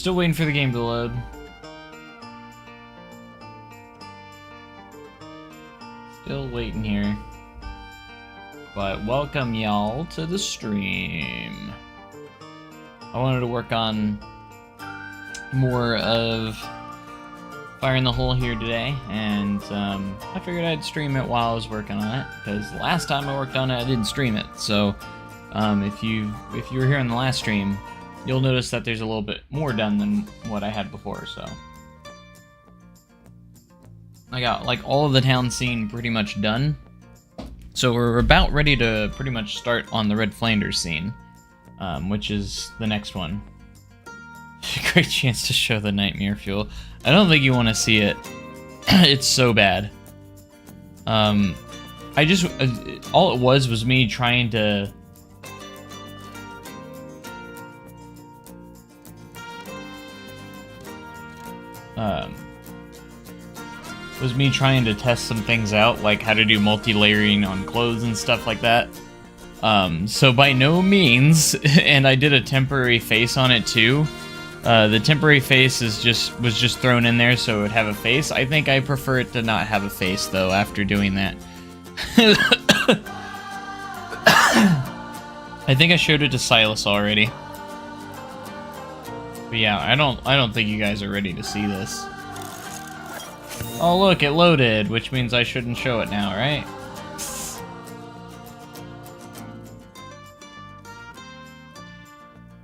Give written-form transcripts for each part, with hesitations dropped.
Still waiting for the game to load. Still waiting here. But welcome y'all to the stream. I wanted to work on more of Fire in the Hole here today, and I figured I'd stream it while I was working on it, because last time I worked on it I didn't stream it. So if you were here in the last stream, you'll notice that there's a little bit more done than what I had before. So I got like all of the town scene pretty much done. So we're about ready to pretty much start on the Red Flanders scene, which is the next one. Great chance to show the nightmare fuel. I don't think you want to see it. It's so bad. I just all it was me trying to test some things out, like how to do multi-layering on clothes and stuff like that. So by no means, and I did a temporary face on it too. The temporary face was just thrown in there so it would have a face. I think I prefer it to not have a face though after doing that. I think I showed it to Silas already. But yeah, I don't think you guys are ready to see this. Oh look, it loaded, which means I shouldn't show it now, right?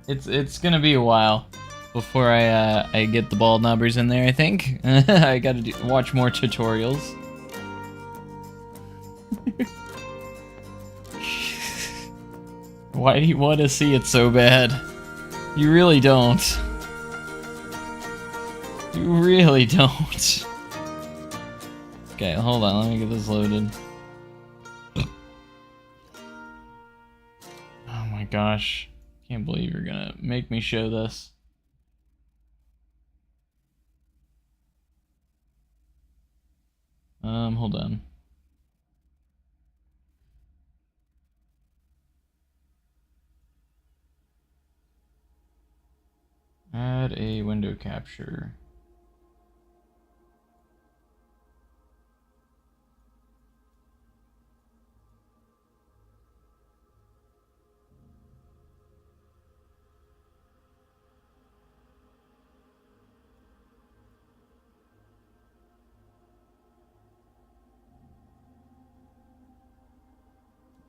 It's gonna be a while before I get the ball knobbers in there, I think. I gotta watch more tutorials. Why do you want to see it so bad? You really don't. You really don't. Okay, hold on, let me get this loaded. Oh my gosh. Can't believe you're gonna make me show this. Hold on. Add a window capture.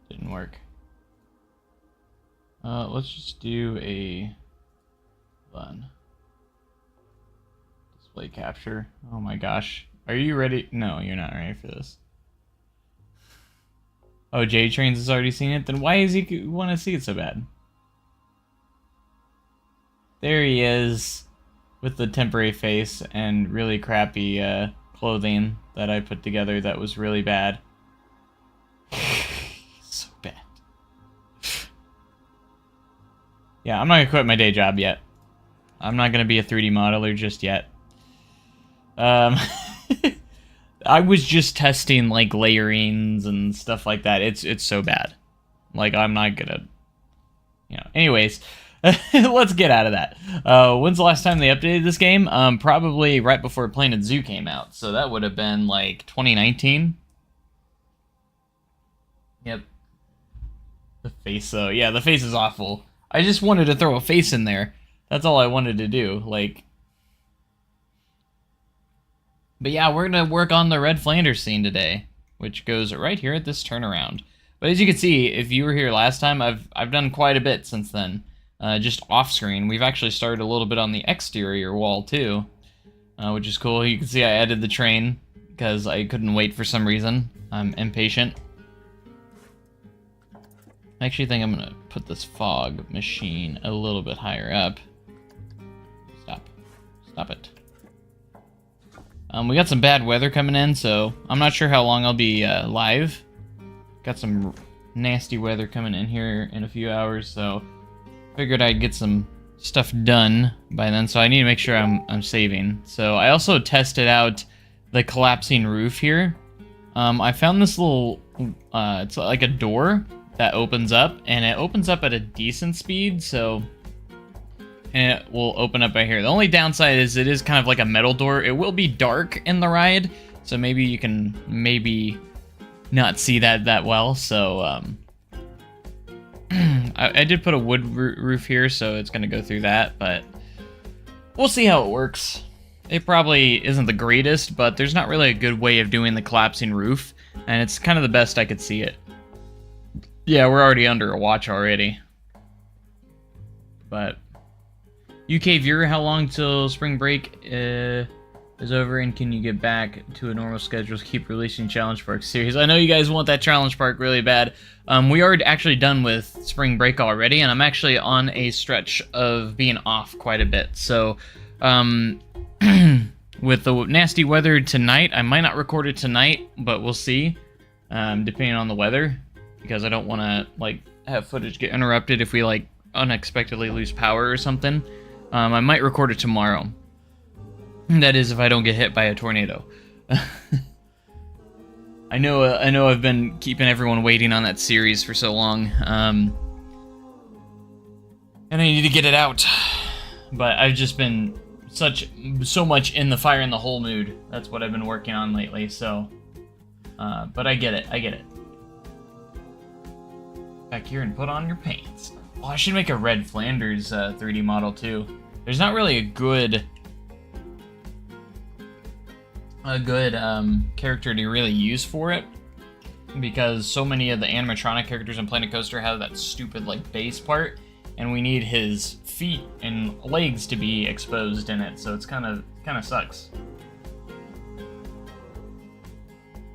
Didn't work. Let's just do a display capture. Oh my gosh. Are you ready? No, you're not ready for this. Oh, J-Trains has already seen it? Then why does he want to see it so bad? There he is with the temporary face and really crappy clothing that I put together that was really bad. So bad. Yeah, I'm not gonna quit my day job yet. I'm not gonna be a 3D modeler just yet. I was just testing like layerings and stuff like that. It's so bad. Like I'm not gonna, you know. Anyways, let's get out of that. When's the last time they updated this game? Probably right before Planet Zoo came out. So that would have been like 2019. Yep. The face though, yeah, the face is awful. I just wanted to throw a face in there. That's all I wanted to do. Like. But yeah, we're gonna work on the Red Flanders scene today, which goes right here at this turnaround. But as you can see, if you were here last time, I've done quite a bit since then. Just off screen. We've actually started a little bit on the exterior wall too, which is cool. You can see I added the train because I couldn't wait for some reason. I'm impatient. I actually think I'm gonna put this fog machine a little bit higher up. Stop it. We got some bad weather coming in, so I'm not sure how long I'll be live. Got some nasty weather coming in here in a few hours, so figured I'd get some stuff done by then. So I need to make sure I'm saving. So I also tested out the collapsing roof here. I found this little, it's like a door that opens up, and it opens up at a decent speed. So and it will open up right here. The only downside is it is kind of like a metal door. It will be dark in the ride, so maybe you can not see that well. So I did put a wood roof here, so it's gonna go through that, but we'll see how it works. It probably isn't the greatest, but there's not really a good way of doing the collapsing roof, and it's kind of the best I could see it. Yeah, we're already under a watch already. But UK viewer, how long till spring break is over, and can you get back to a normal schedule to keep releasing Challenge Park series? I know you guys want that Challenge Park really bad. We are actually done with spring break already, and I'm actually on a stretch of being off quite a bit. So, with the nasty weather tonight, I might not record it tonight, but we'll see, depending on the weather, because I don't want to like have footage get interrupted if we like unexpectedly lose power or something. I might record it tomorrow. That is if I don't get hit by a tornado. I know I've been keeping everyone waiting on that series for so long, and I need to get it out. But I've just been so much in the fire in the hole mood. That's what I've been working on lately. So, but I get it. Back here and put on your pants. Oh, I should make a red Flanders 3D model too. There's not really a good character to really use for it, because so many of the animatronic characters in Planet Coaster have that stupid like base part, and we need his feet and legs to be exposed in it, so it's kind of sucks.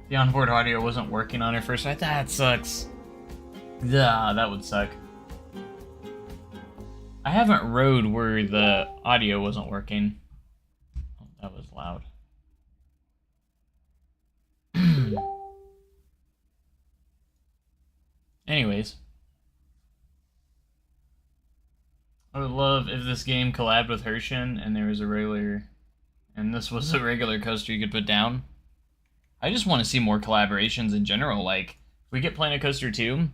The onboard audio wasn't working on it first. That sucks. Yeah, that would suck. I haven't rode where the audio wasn't working. Oh, that was loud. Anyways. I would love if this game collabed with Herschend and there was a regular... and this was a regular coaster you could put down. I just want to see more collaborations in general. Like, if we get Planet Coaster 2,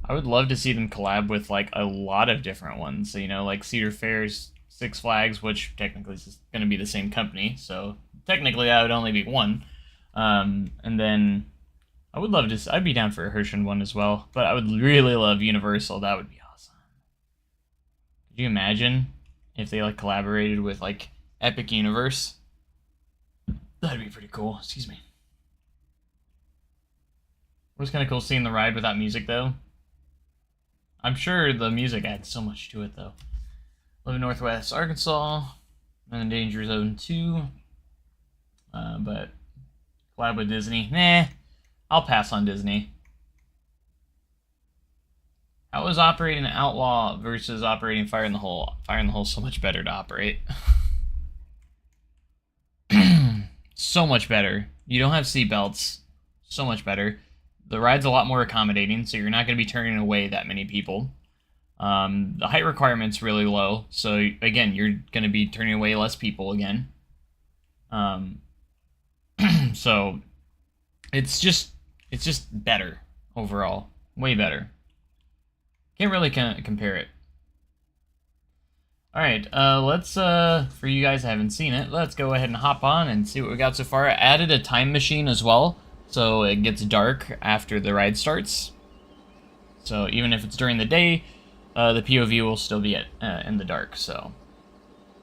I would love to see them collab with, like, a lot of different ones. So, you know, like Cedar Fair's Six Flags, which technically is going to be the same company. So, technically, that would only be one. And then, I would love to... I'd be down for a Herschend one as well. But I would really love Universal. That would be awesome. Could you imagine if they, like, collaborated with, like, Epic Universe? That'd be pretty cool. Excuse me. It was kind of cool seeing the ride without music, though. I'm sure the music adds so much to it, though. Live in Northwest Arkansas. I'm in Danger Zone 2. But collab with Disney. Nah, I'll pass on Disney. How is operating Outlaw versus operating Fire in the Hole? Fire in the Hole is so much better to operate. So much better. You don't have seatbelts. So much better. The ride's a lot more accommodating, so you're not going to be turning away that many people. The height requirement's really low, so again, you're going to be turning away less people again. So it's just better overall, way better. Can't really compare it. All right, let's for you guys that haven't seen it, let's go ahead and hop on and see what we got so far. I added a time machine as well, so it gets dark after the ride starts. So even if it's during the day, the POV will still be in the dark. So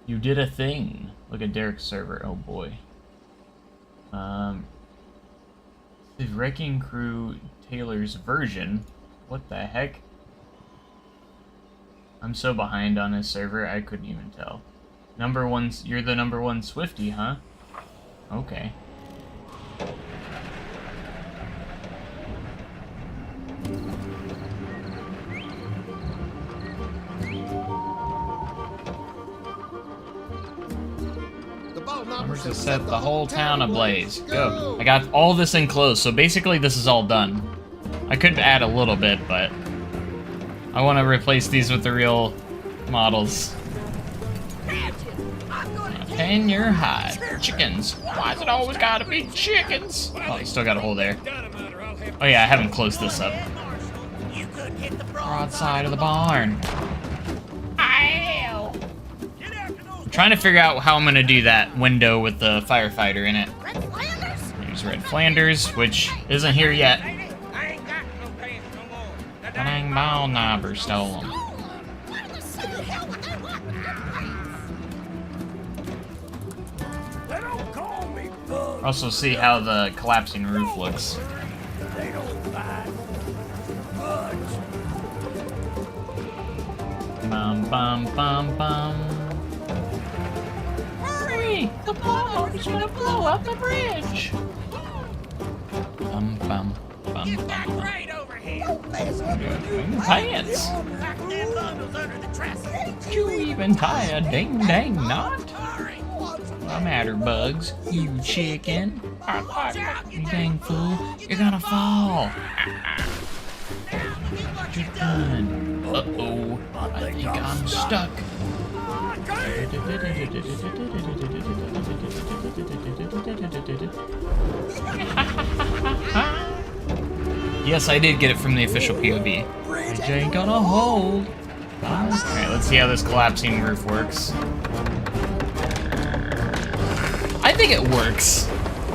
you did a thing. Look at Derek's server. Oh boy. The Wrecking Crew Taylor's version. What the heck? I'm so behind on his server, I couldn't even tell. You're the number one Swiftie, huh? Okay. Numbers to set the whole town ablaze. Go. I got all this enclosed, so basically this is all done. I could add a little bit, but I want to replace these with the real models. Hang your hide. Chickens. Why's it always gotta be chickens? Oh, you still got a hole there. Oh yeah, I haven't closed this up. Broadside of the barn. Ow! I'm trying to figure out how I'm gonna do that window with the firefighter in it. There's Red Flanders, which isn't here yet. Dang ball knobber stole them. Also see how the collapsing roof looks. Bum bum bum bum. Hurry! The bomb's gonna blow up the bridge! Bum bum bum bum. Pants! Did you even tie a ding dang knot? What's the matter, Bugs? You chicken? You dang fool, you're gonna fall! What you done? Uh-oh, I think I'm stuck. Yes, I did get it from the official POV. It ain't gonna hold. Alright, let's see how this collapsing roof works. I think it works.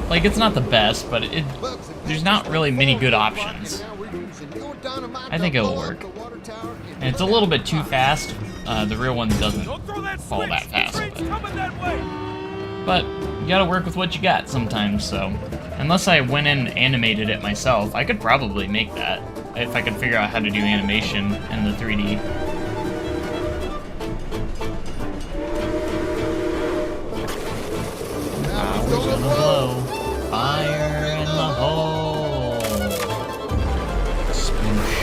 Like, it's not the best, but there's not really many good options. I think it'll work. And it's a little bit too fast. The real one doesn't fall that fast. But you gotta work with what you got sometimes, so. Unless I went in and animated it myself, I could probably make that. If I could figure out how to do animation in the 3D. Power's gonna blow. Fire in the hole. Spoosh.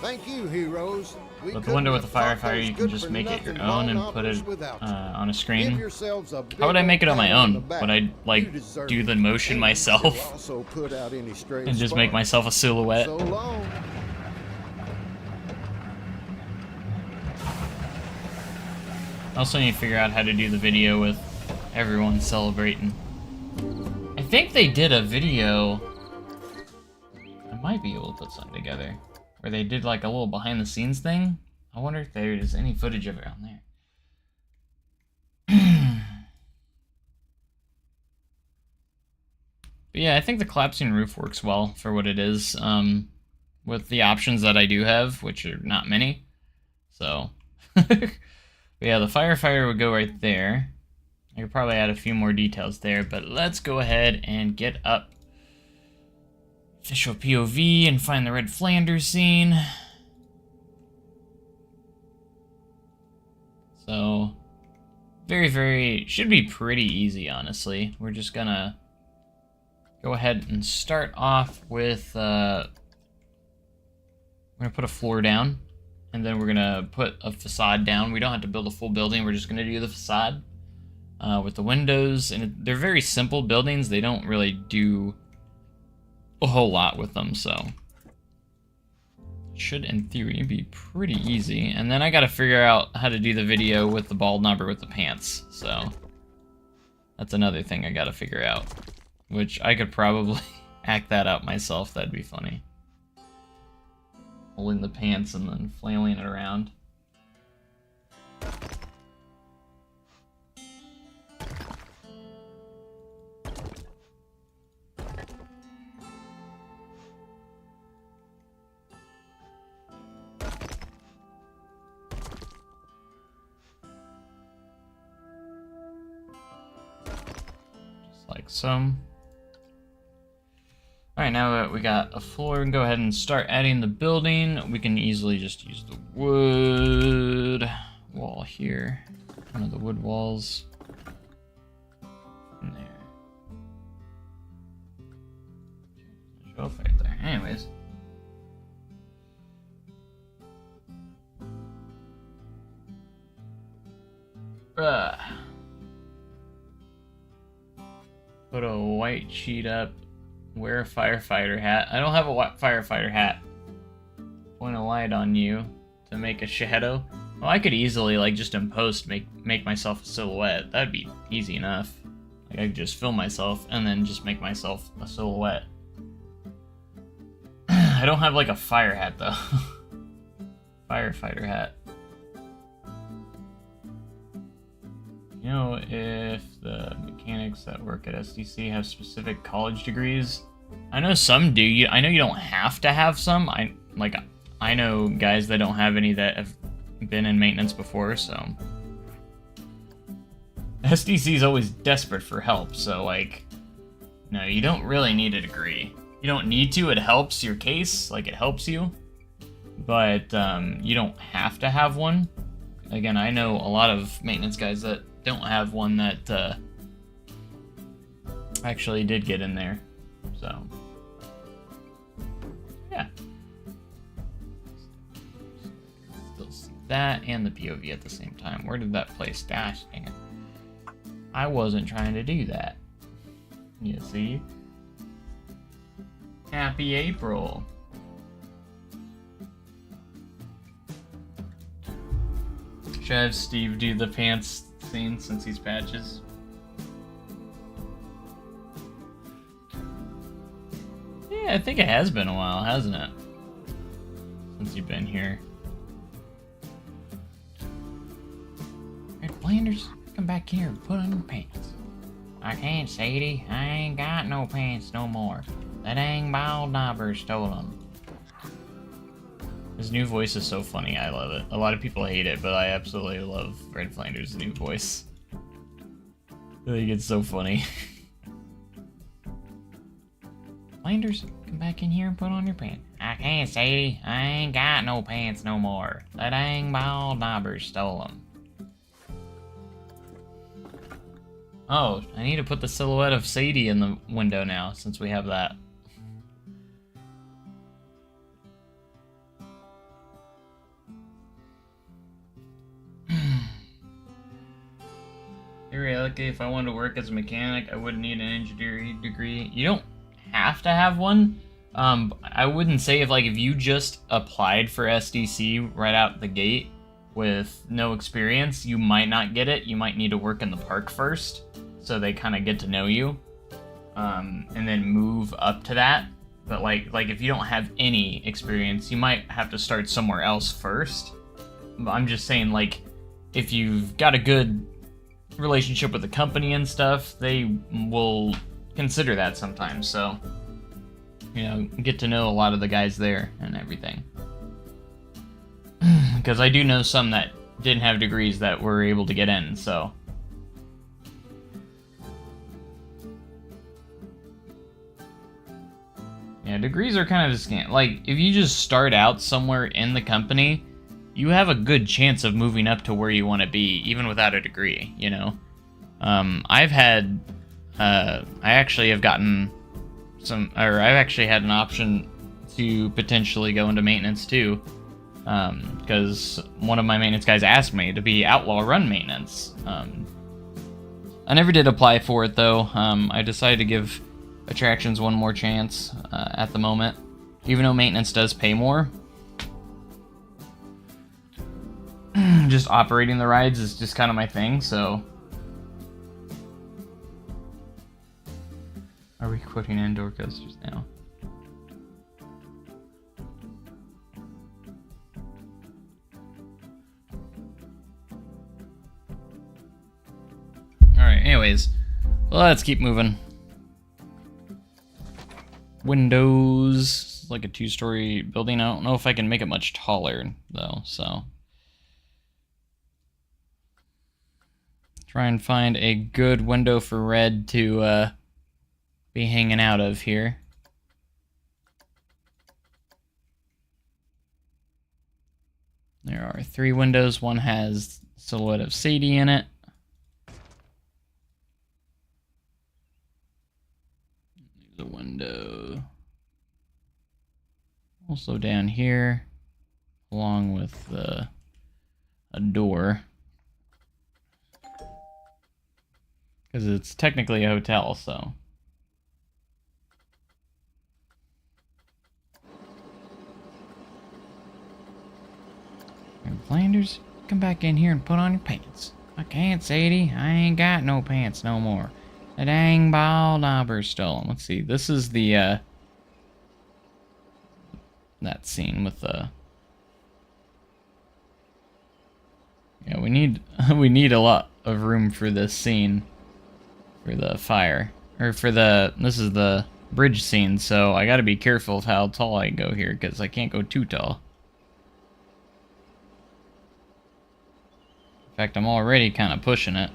Thank you, heroes. With the window with the firefighter, you can just make it your own and put it on a screen. How would I make it on my own? Would I, like, do the motion myself? And just make myself a silhouette? I also need to figure out how to do the video with everyone celebrating. I think they did a video. I might be able to put something together. Where they did like a little behind the scenes thing. I wonder if there's any footage of it on there. But yeah, I think the collapsing roof works well for what it is. With the options that I do have, which are not many. So, but yeah, the firefighter would go right there. I could probably add a few more details there, but let's go ahead and get up official POV and find the Red Flanders scene. So, should be pretty easy, honestly. We're just gonna go ahead and start off with, we're gonna put a floor down, and then we're gonna put a facade down. We don't have to build a full building, we're just gonna do the facade with the windows, and they're very simple buildings. They don't really do a whole lot with them, so should in theory be pretty easy. And then I gotta figure out how to do the video with the bald knobber with the pants, so that's another thing I gotta figure out, which I could probably act that out myself. That'd be funny, holding the pants and then flailing it around. Like some. Alright, now that we got a floor, we can go ahead and start adding the building. We can easily just use the wood wall here. One of the wood walls. In there. Show up right there. Anyways. Put a white sheet up, wear a firefighter hat. I don't have a firefighter hat. Point a light on you to make a shadow. Well, I could easily, like, just in post make myself a silhouette. That'd be easy enough. Like, I could just film myself and then just make myself a silhouette. I don't have like a fire hat though. Firefighter hat. You know if the mechanics that work at SDC have specific college degrees? I know some do. I know you don't have to have some. I know guys that don't have any that have been in maintenance before, so SDC is always desperate for help, so like, no, you don't really need a degree. You don't need to. It helps your case, like it helps you, but you don't have to have one. Again, I know a lot of maintenance guys that don't have one that actually did get in there, so yeah. Still see that and the POV at the same time. Where did that place dash? Dang it. I wasn't trying to do that. You see? Happy April. Should I have Steve do the pants scene since he's Patches? Yeah, I think it has been a while, hasn't it? Since you've been here. Alright, Flanders, come back here and put on your pants. I can't, Sadie. I ain't got no pants no more. That dang bald knobber stole them. His new voice is so funny, I love it. A lot of people hate it, but I absolutely love Red Flanders' new voice. I think it's so funny. Flanders, come back in here and put on your pants. I can't, Sadie. I ain't got no pants no more. That dang bald knobber stole them. Oh, I need to put the silhouette of Sadie in the window now, since we have that. Theoretically, if I wanted to work as a mechanic, I wouldn't need an engineering degree. You don't have to have one. I wouldn't say if you just applied for SDC right out the gate with no experience, you might not get it. You might need to work in the park first, so they kind of get to know you, and then move up to that. But like if you don't have any experience, you might have to start somewhere else first. But I'm just saying, like, if you've got a good relationship with the company and stuff, they will consider that sometimes. So, you know, get to know a lot of the guys there and everything. Because I do know some that didn't have degrees that were able to get in, so. Yeah, degrees are kind of a scam. Like, if you just start out somewhere in the company, you have a good chance of moving up to where you want to be, even without a degree, you know? I've had, I actually have gotten I've actually had an option to potentially go into maintenance too, because one of my maintenance guys asked me to be outlaw run maintenance. I never did apply for it though. I decided to give attractions one more chance at the moment, even though maintenance does pay more. Just operating the rides is just kind of my thing, so. Are we quoting indoor coasters now? Alright, anyways. Let's keep moving. Windows. Like a 2-story building. I don't know if I can make it much taller, though, so. Try and find a good window for Red to be hanging out of here. There are 3 windows. One has silhouette of Sadie in it. There's a window also down here, along with a door. Because it's technically a hotel, so. And Flanders, come back in here and put on your pants. I can't, Sadie. I ain't got no pants no more. The dang bald knobber stole them. Let's see. This is the that scene with the... Yeah, we need we need a lot of room for this scene, for the fire, or for the... This is the bridge scene, so I gotta be careful of how tall I go here, because I can't go too tall. In fact, I'm already kind of pushing it.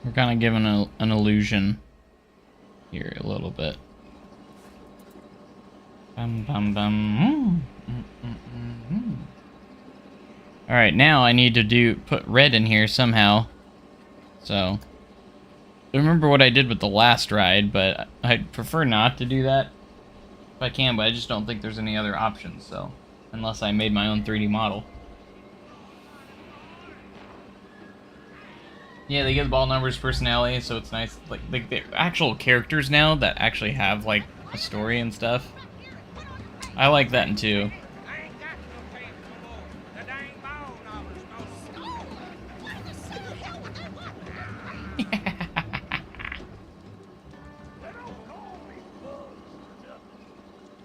We're kind of giving an illusion here a little bit. Bum, bum, bum. Alright, now I need to put red in here somehow. So, I remember what I did with the last ride, but I'd prefer not to do that if I can, but I just don't think there's any other options, so, unless I made my own 3D model. Yeah, they give the ball numbers personality, so it's nice. Like the actual characters now that actually have like a story and stuff. I like that too.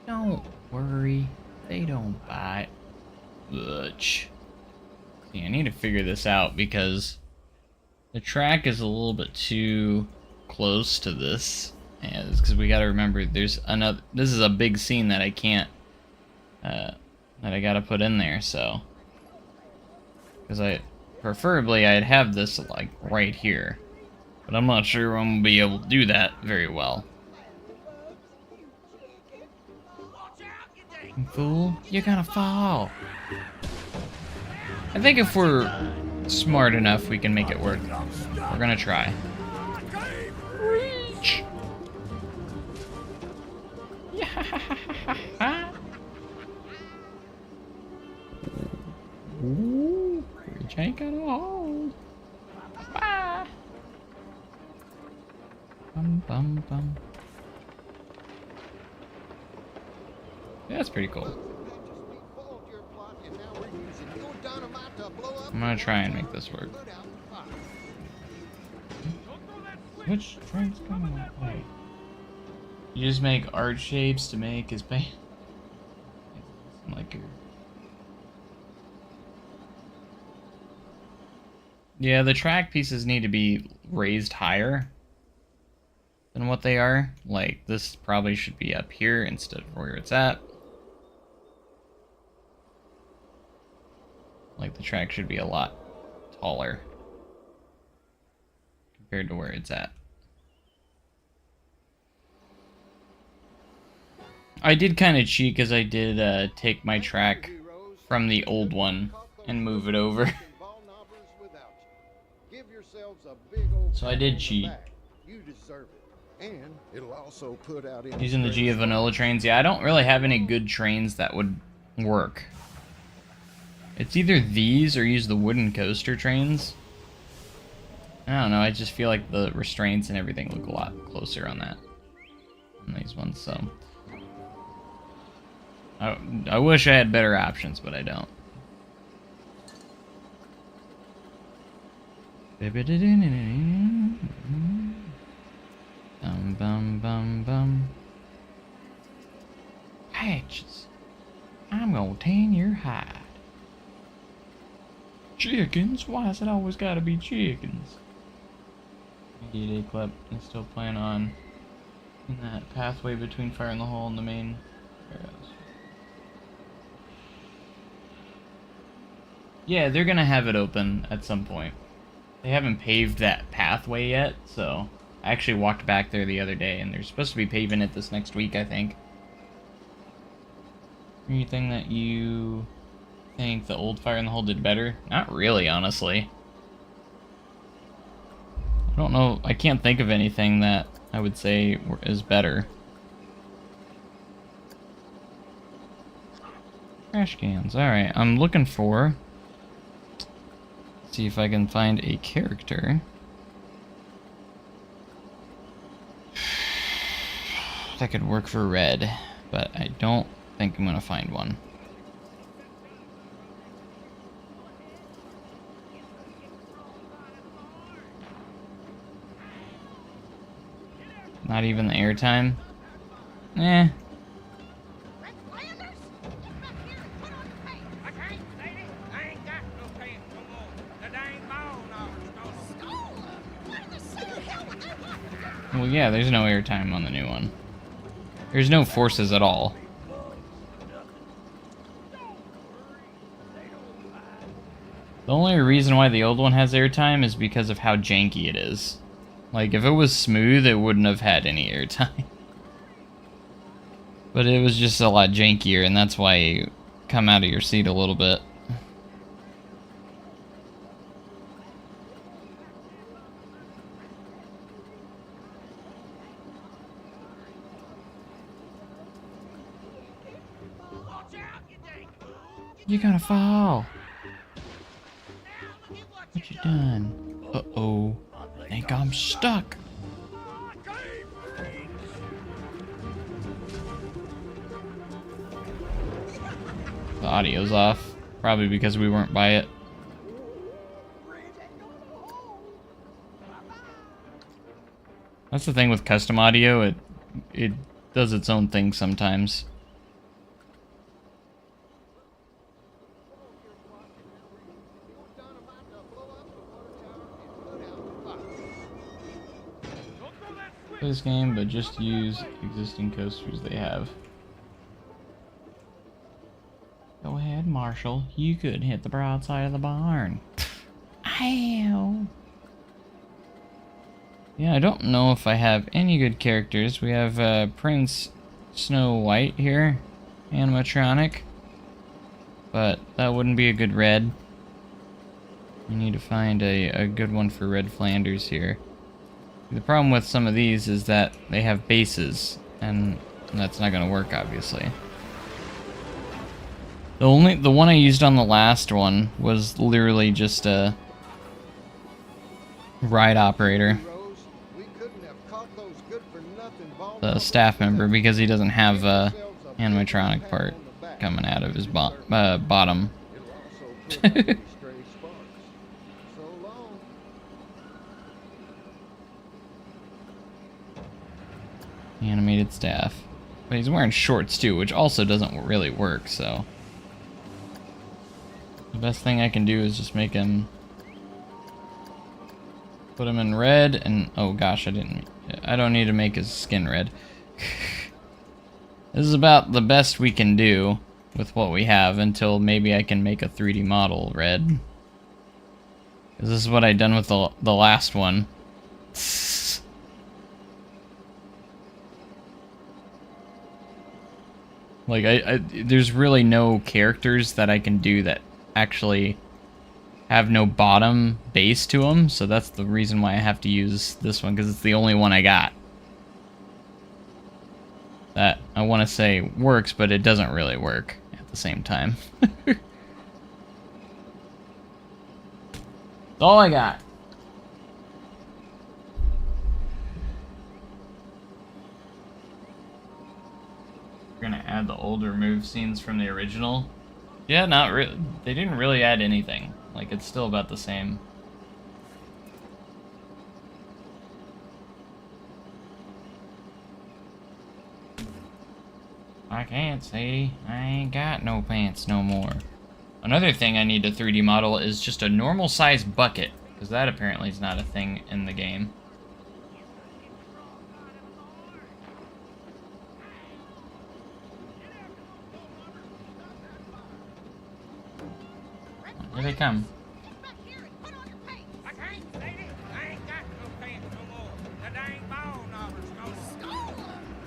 Don't worry, they don't bite. Butch. See, I need to figure this out because the track is a little bit too close to this, and it's because we got to remember there's another. This is a big scene that I can't, that I got to put in there. So, because preferably I'd have this like right here, but I'm not sure I'm gonna be able to do that very well. Fool, you're gonna fall. I think if we're smart enough, we can make it work. We're gonna try. Reach! Yeah! Ooh, reach ain't gonna hold. Bye! Bum bum bum. Yeah, that's pretty cool. I'm gonna try and make this work. Which train's coming that way? You just make arch shapes to make his paint. Like your... Yeah, the track pieces need to be raised higher than what they are. Like, this probably should be up here instead of where it's at. Like, the track should be a lot taller compared to where it's at. I did kind of cheat because I did take my track from the old one and move it over. So I did cheat. Using the Gia vanilla trains. Yeah, I don't really have any good trains that would work. It's either these or use the wooden coaster trains. I don't know, I just feel like the restraints and everything look a lot closer on that. On these ones, so. I wish I had better options, but I don't. Bum bum bum bum. Patches. I'm gonna tan your hide. Chickens? Why has it always gotta be chickens? D-Day clip. I still plan on in that pathway between Fire in the Hole and the main arrows. Yeah, they're gonna have it open at some point. They haven't paved that pathway yet, so I actually walked back there the other day, and they're supposed to be paving it this next week, I think. Anything that you think the old Fire in the Hole did better? Not really, honestly. I don't know, I can't think of anything that I would say is better. Trash cans, alright, I'm looking for... See if I can find a character that could work for red, but I don't think I'm gonna find one. Not even the airtime? Eh. Flanders? Get back here and put on your pants. I can't, lady. I ain't got no pants no more. The dang ball knows stolen. What in the city hell would they want? Well, yeah, there's no airtime on the new one. There's no forces at all. The only reason why the old one has airtime is because of how janky it is. Like, if it was smooth, it wouldn't have had any airtime. But it was just a lot jankier, and that's why you come out of your seat a little bit. You're gonna fall. What you done? Uh-oh. I think I'm stuck. The audio's off. Probably because we weren't by it. That's the thing with custom audio, it does its own thing sometimes. This game, but just use existing coasters they have. Go ahead, Marshall. You could hit the broadside of the barn. Ow! Yeah, I don't know if I have any good characters. We have Prince Snow White here, animatronic, but that wouldn't be a good red. We need to find a good one for Red Flanders here. The problem with some of these is that they have bases, and that's not going to work, obviously. The one I used on the last one was literally just a ride operator, the staff member, because he doesn't have a animatronic part coming out of his bottom. Animated staff. But he's wearing shorts too, which also doesn't really work, so. The best thing I can do is just make him... put him in red, and... oh gosh, I don't need to make his skin red. This is about the best we can do with what we have until maybe I can make a 3D model red. 'Cause this is what I done with the last one. Like, there's really no characters that I can do that actually have no bottom base to them, so that's the reason why I have to use this one, because it's the only one I got. That, I want to say, works, but it doesn't really work at the same time. That's all I got. Gonna add the older move scenes from the original. Yeah, not really. They didn't really add anything. Like, it's still about the same. I can't see. I ain't got no pants no more. Another thing I need to 3D model is just a normal size bucket, because that apparently is not a thing in the game. Here they come. Get back here and put on your pants. I can't, lady. I ain't got no pants no more. The dang ball knows stolen.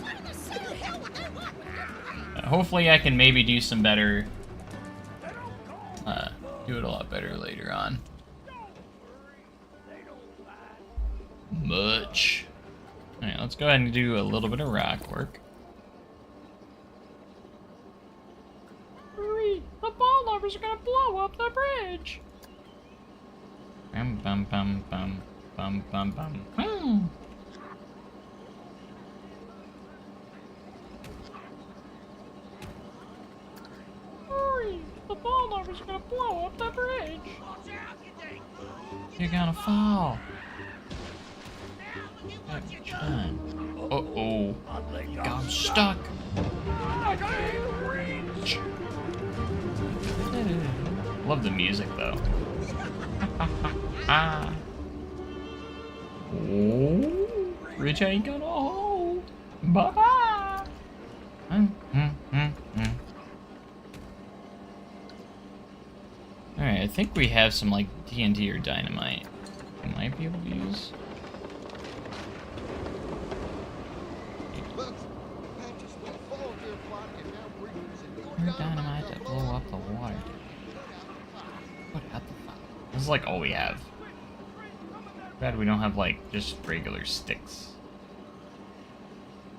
What in the city hell would they want with your pants? Hopefully I can maybe do some better, do it a lot better later on. Much. Alright, let's go ahead and do a little bit of rock work. Hurry! The ball lovers are gonna blow up the bridge! Bum bum bum bum bum bum bum. Hmm. Hurry! The ball lovers are gonna blow up the bridge! You're gonna fall! Uh-oh. I'm stuck. Love the music, though. Oh, Rich ain't gonna hold. Bye-bye. Alright, I think we have some, like, TNT or dynamite we might be able to use. Or dynamite to blow up the water. What the fuck? This is like all we have. Bad we don't have like just regular sticks.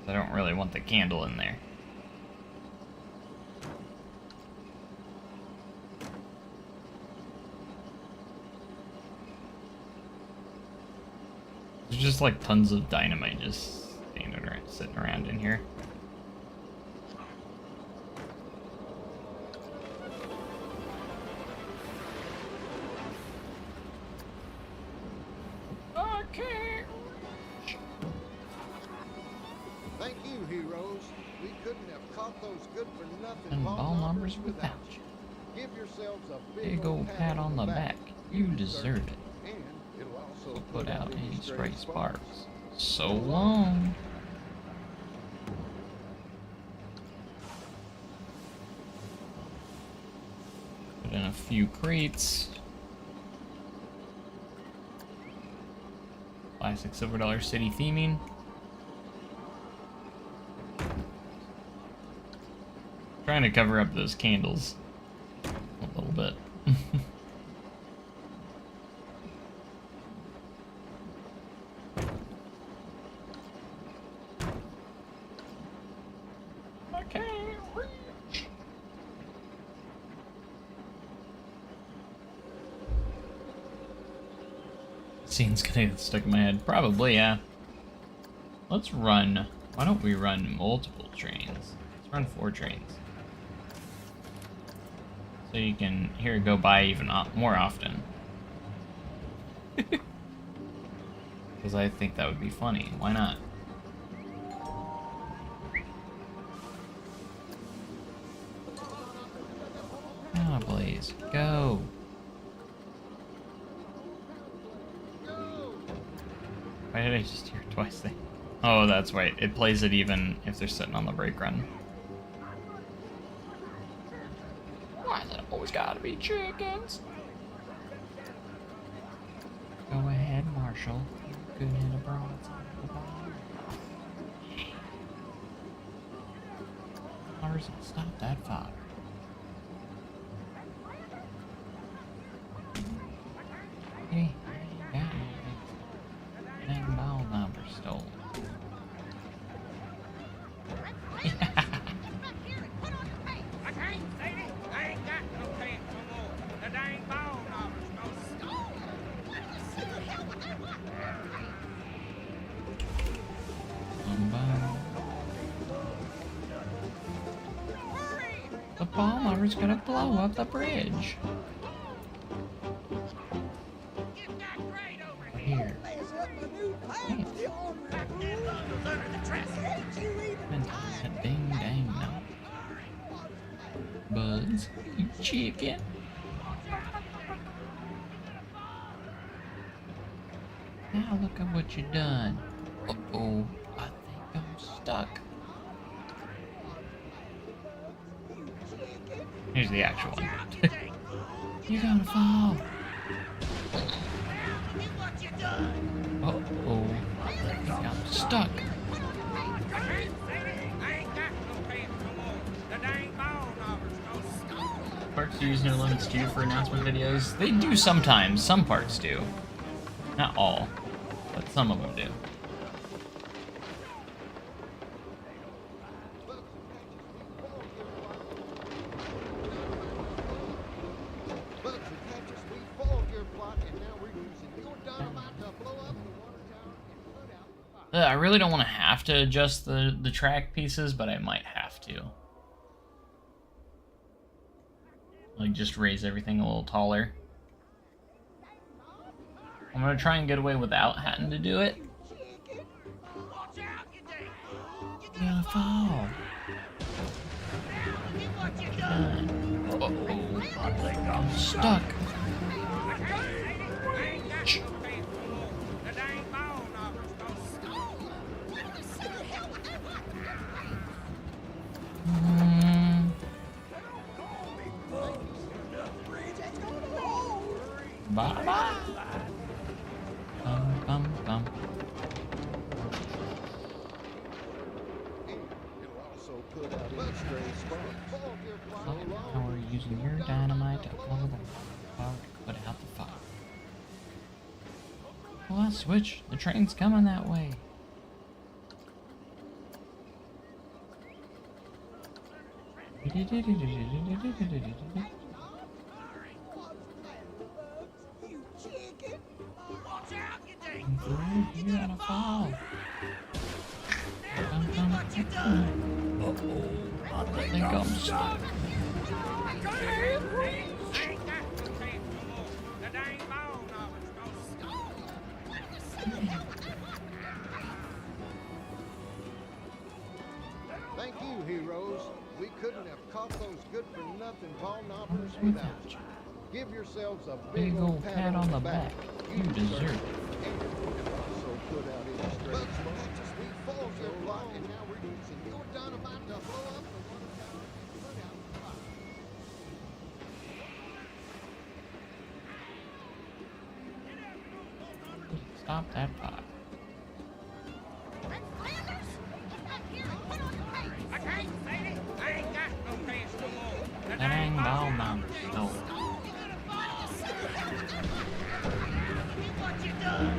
I don't really want the candle in there. There's just like tons of dynamite just sitting around in here. Thank you, heroes. We couldn't have caught those good-for-nothing And ball numbers without without you. Give yourselves a big old pat on the back. You deserve it. And it'll also Put out any stray sparks. So long. Put in a few crates. Classic Silver Dollar City theming. Trying to cover up those candles a little bit. Scene's gonna get stuck in my head. Probably, yeah. Let's run. Why don't we run multiple trains? Let's run 4 trains. So you can hear it go by even more often. Because I think that would be funny. Why not? Ah, Blaze, go! Why did I just hear it twice there? Oh, that's right. It plays it even if they're sitting on the brake run. Why is it always gotta be chickens? Go ahead, Marshall. Good in a broadside to the bar. Cars will stop that fire. Hey, got ball number stolen. The bomber's gonna blow up the bridge. Here. Ding dang no. Buds, you chicken. Now look at what you done. Uh-oh, I think I'm stuck. Here's the actual one. You're gonna fall. Uh-oh, I think I'm stuck. Parks use no limits too for announcement videos. They do sometimes. Some parks do. Not all, but some of them do. I really don't want to have to adjust the track pieces, but I might have to. Like, just raise everything a little taller. I'm gonna try and get away without having to do it. fall. Uh-oh. I think I'm stuck. Bye-bye. Bum. It'll also put out any stray sparks. How are you using your dynamite to blow the fire to put out the fire? Well, switch. The train's coming that way. You're gonna fall. Uh-oh. I think I'm stuck. Thank you, heroes. We couldn't have caught those good-for-nothing ball knobbers without you. Give yourselves a Big old pat on the back. You deserve it. And it'll also put out any stray sparks. We followed your plot, and now we're using your dynamite to blow up the water tower and put out the fire. Stop that fire. Flanders, get back here and put on your pants. I can't, lady. I ain't got no pants no more. The That ain't ball numbers. No. What you done?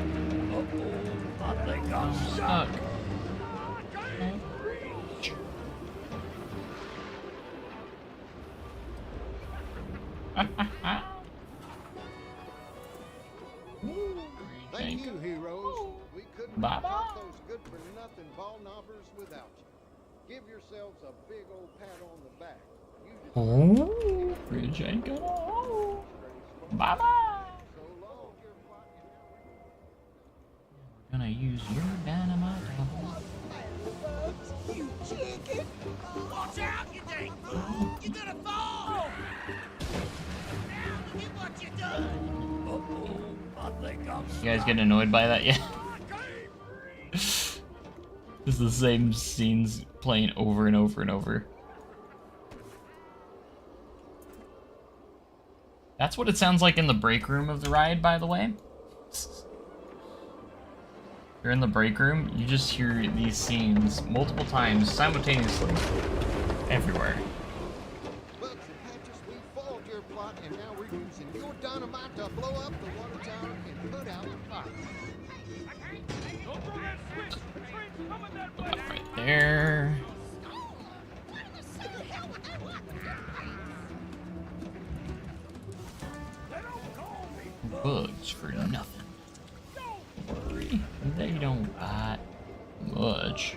Uh-oh. I think I'm stuck. Thank you, heroes. We couldn't Bye-bye. have caught those good-for-nothing ball knobbers without you. Give yourselves a big old pat on the back. You deserve Oh, bridge ain't gonna hold. it. Bye-bye. So long, your plot, and now we're Gonna use your dynamite to blow. You chicken! Watch out, you dang fool! You're gonna fall! Now look at what you done! Uh-oh. I think I'm stuck. You guys getting annoyed by that yet? This is the same scenes playing over and over and over. That's what it sounds like in the break room of the ride, by the way. If you're in the break room, you just hear these scenes multiple times simultaneously everywhere. Bugs and Patches, we followed your plot, and now we're using your dynamite to blow up the water tower and put out the fire. Don't throw that switch! The train's coming that way! Up right there. Bugs for nothing. Don't worry, they don't bite much.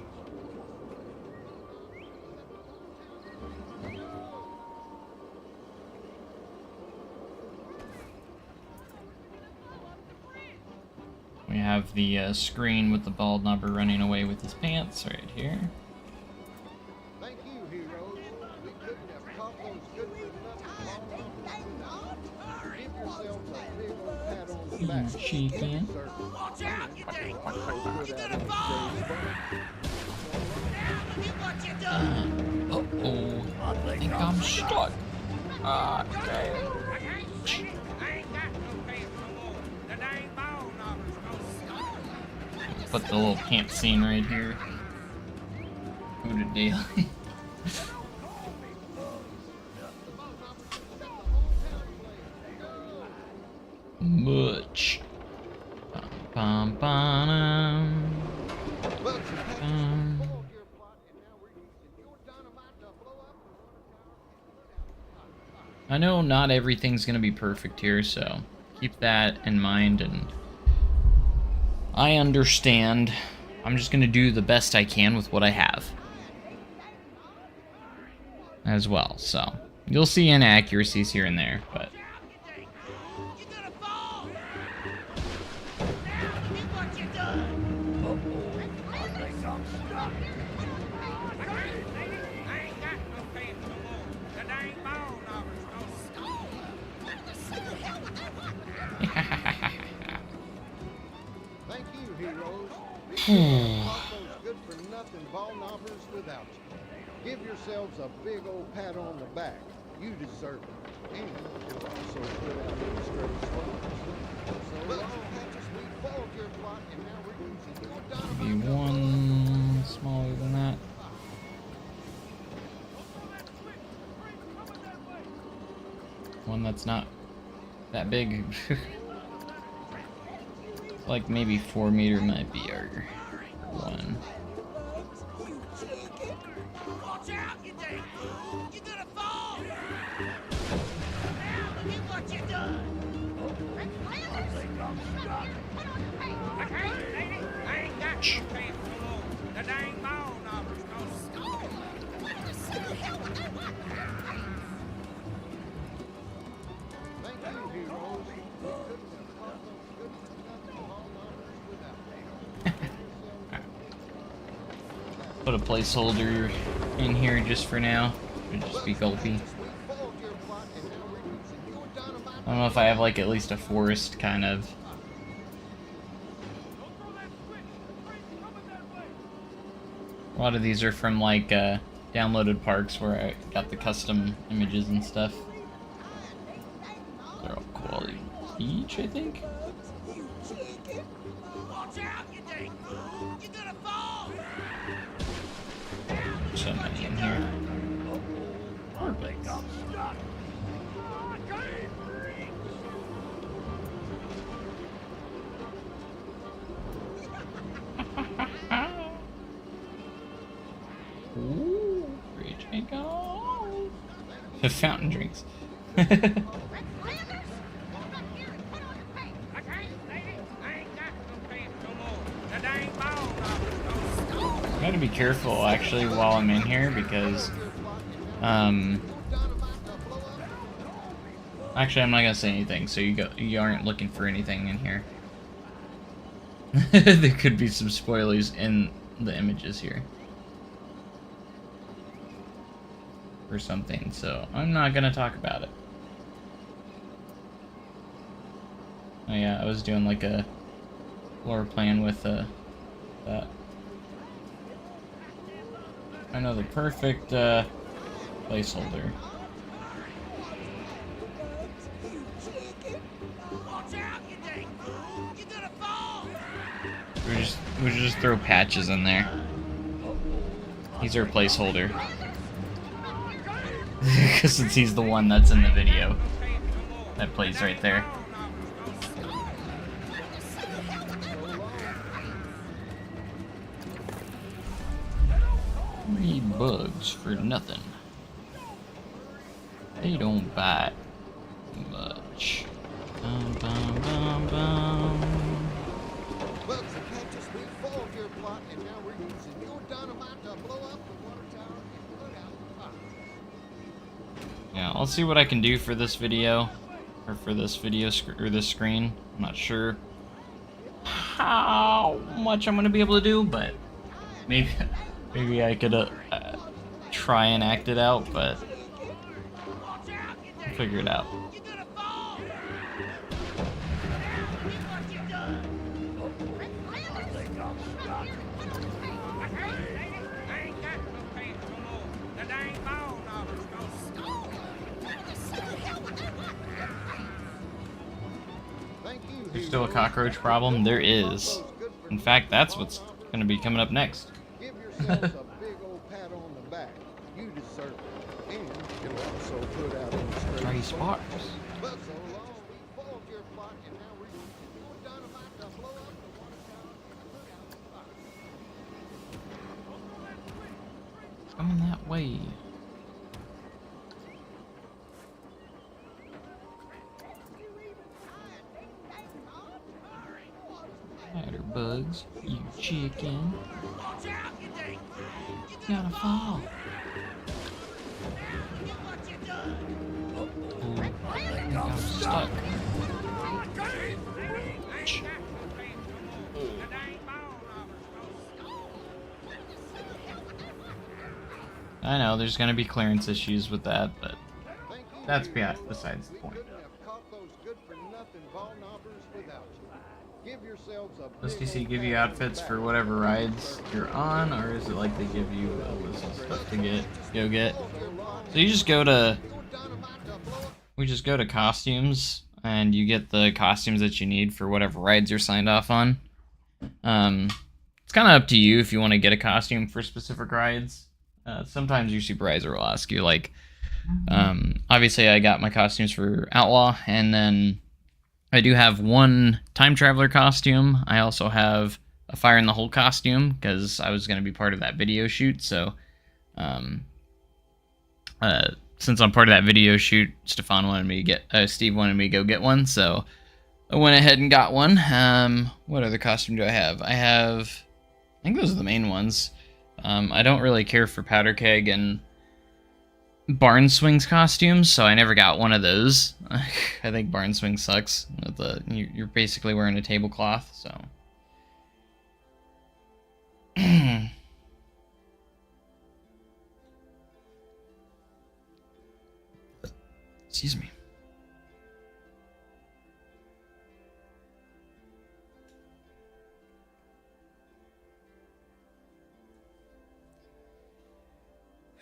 We have the screen with the bald knobber running away with his pants right here. Thank you, heroes. We couldn't have caught those good-for-nothing ball knobbers without you. Give yourselves a big old pat on the back. Chicken. Watch out, you dang Put fool! out You're any gonna fall! stray sparks. Now look at what you done! Uh-oh. I think I'm stuck. Ah, damn. I can't, lady. I ain't got no pants no more. The dang ball knobbers gonna Put the little camp scene right here. Who the deal? Much. Bum, bum, Bugs and Patches, bum. we followed your plot, and now we're using your dynamite to blow up the water tower and put out the fire. I know not everything's gonna be perfect here, so keep that in mind, and I understand. I'm just gonna do the best I can with what I have as well, so you'll see inaccuracies here and there, but You're gonna fall! Now look at what you done! I Thank you, heroes. We couldn't have caught those good-for-nothing ball knobbers without you. Give yourselves a big old pat on the back. You deserve it. And you'll also put out any stray swallows. So long, Patches, we foiled your plot, and now we're using your Maybe dynamite. one smaller than that. One that's not that big. Like maybe 4 meter might be our one. Watch out, you dang fool! You're gonna fall! Now, look at what you done! I can't, lady. I ain't got no chance no more. The dang ball knobber's gonna Thank you, heroes. We couldn't have caught those good-for-nothing ball knobbers without you. Put a placeholder in here just for now. It'd just be gulpy. I don't know if I have like at least a forest kind of. A lot of these are from like downloaded parks where I got the custom images and stuff. They're all quality each, I think. watch out, you dang fool! You're gonna fall! So many in here. Ooh, reaching out. The fountain drinks. I can't, lady. I ain't got no chance no more. The dang ball knobber's gonna I gotta be careful actually while I'm in here because actually I'm not gonna say anything, so you aren't looking for anything in here. There could be some spoilers in the images here. Or something, so I'm not gonna talk about it. Oh yeah, I was doing like a floor plan with that. I know the perfect placeholder. watch out, you dang fool! You're gonna fall! We should just throw patches in there. He's our placeholder. Because since he's the one that's in the video that plays right there. 3 bugs for nothing. They don't bite much. Bum, bum, bum, bum. Well, the Cactus, we foiled your plot, and now we're using your dynamite to blow up the water tower and put out the fire. Yeah, I'll see what I can do for this video, or for this video or this screen. I'm not sure how much I'm gonna be able to do, but maybe I could try and act it out, but I'll figure it out. You're gonna fall! Look at what you done! I can't, lady. I ain't got no chance no more. The dang ball knobber's Thank you, There's still a heroes. cockroach problem? There is. In fact, that's what's gonna be coming up next. Give yourselves a big old pat on the back. You deserve it. And you'll also put out any Try stray sparks. But so long, we foiled your plot, and now we're using your dynamite to blow up the water tower and put out the fire. It's coming that way. Spider bugs, you chicken. Watch out, you dang fool! You're Gotta fall. Look at what you done! Ooh, I think I'm stuck. I know there's gonna be clearance issues with that, but Thank you, that's heroes. besides the We point. couldn't have caught those good-for-nothing ball knobbers without you. Give yourselves a Does big TC old give you pat on the outfits back. for whatever rides you're on, or is it like they give you a list of stuff to go get? So you just go to, we just go to costumes, and you get the costumes that you need for whatever rides you're signed off on. It's kind of up to you if you want to get a costume for specific rides. Sometimes your supervisor will ask you, like, obviously I got my costumes for Outlaw, and then I do have one Time Traveler costume. I also have a Fire in the Hole costume, because I was going to be part of that video shoot, so since I'm part of that video shoot, Steve wanted me to go get one, so I went ahead and got one. What other costume do I have? I think those are the main ones. I don't really care for Powder Keg and Barn Swings costumes, so I never got one of those. I think Barn Swing sucks. You're basically wearing a tablecloth, so. Excuse me.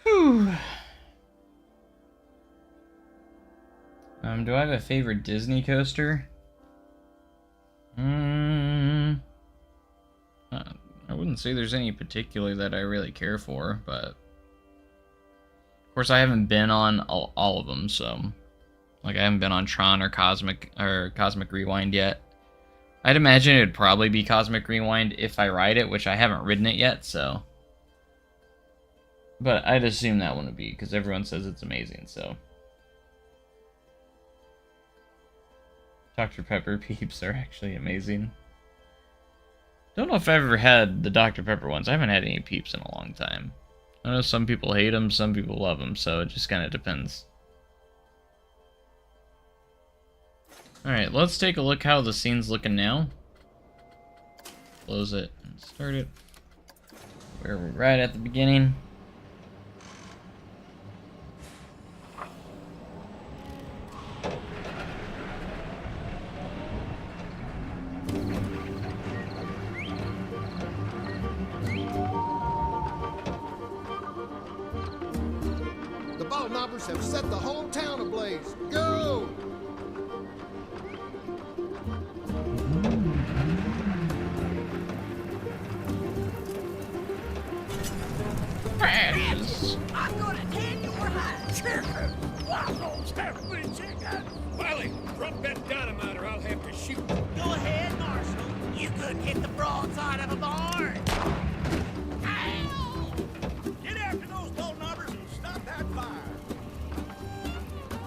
Whew. Do I have a favorite Disney coaster? I wouldn't say there's any particular that I really care for, but of course I haven't been on all of them, so like I haven't been on Tron or Cosmic Rewind yet. I'd imagine it'd probably be Cosmic Rewind if I ride it, which I haven't ridden it yet, so. But I'd assume that one would be, because everyone says it's amazing, so. Dr. Pepper peeps are actually amazing. Don't know if I've ever had the Dr. Pepper ones. I haven't had any peeps in a long time. I know some people hate them, some people love them, so it just kind of depends. Alright, let's take a look how the scene's looking now. Close it and start it. We're right at the beginning. The ball knobbers have set the whole town ablaze. Go! Crashes. I'm gonna hand your hide. Waffles, everybody check out. Wiley, drop that dynamite or I'll have to shoot. Go ahead, Marshal. You couldn't hit the broadside of a barn. Ow! Get after those gold knobbers and stop that fire.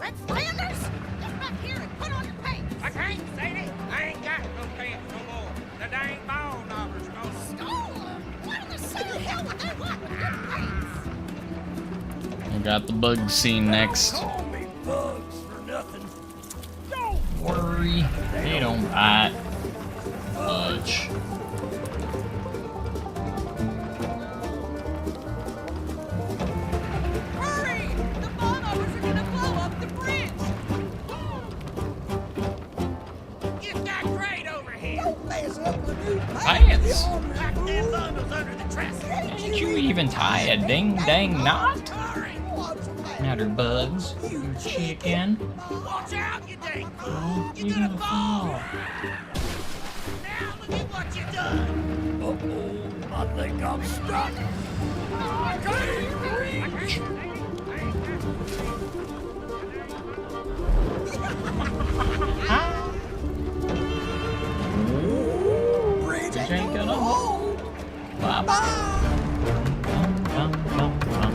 Red Flanders? Get back here and put on your pants. I can't, Sadie. I ain't got no pants no more. The dang ball knobbers gonna stole them. What in the city hell would they want with your pants? We got the bug scene next. Call me bugs for nothing. Don't worry, they don't bite much. Hurry! The ball knobbers are gonna blow up the bridge. Get that crate over here. Don't mess up the new Pants? Pack them bundles under the dresser. Did you even tie a ding-dang knot? Hurry! Matter bugs, you chicken. Watch out, you dang fool! Oh, You're you're gonna gonna fall! fall. Now look at what you done! Uh-oh, I think I'm stuck. I can't reach! Bridge ain't gonna hold. Bop. Bum, bum, bum, bum.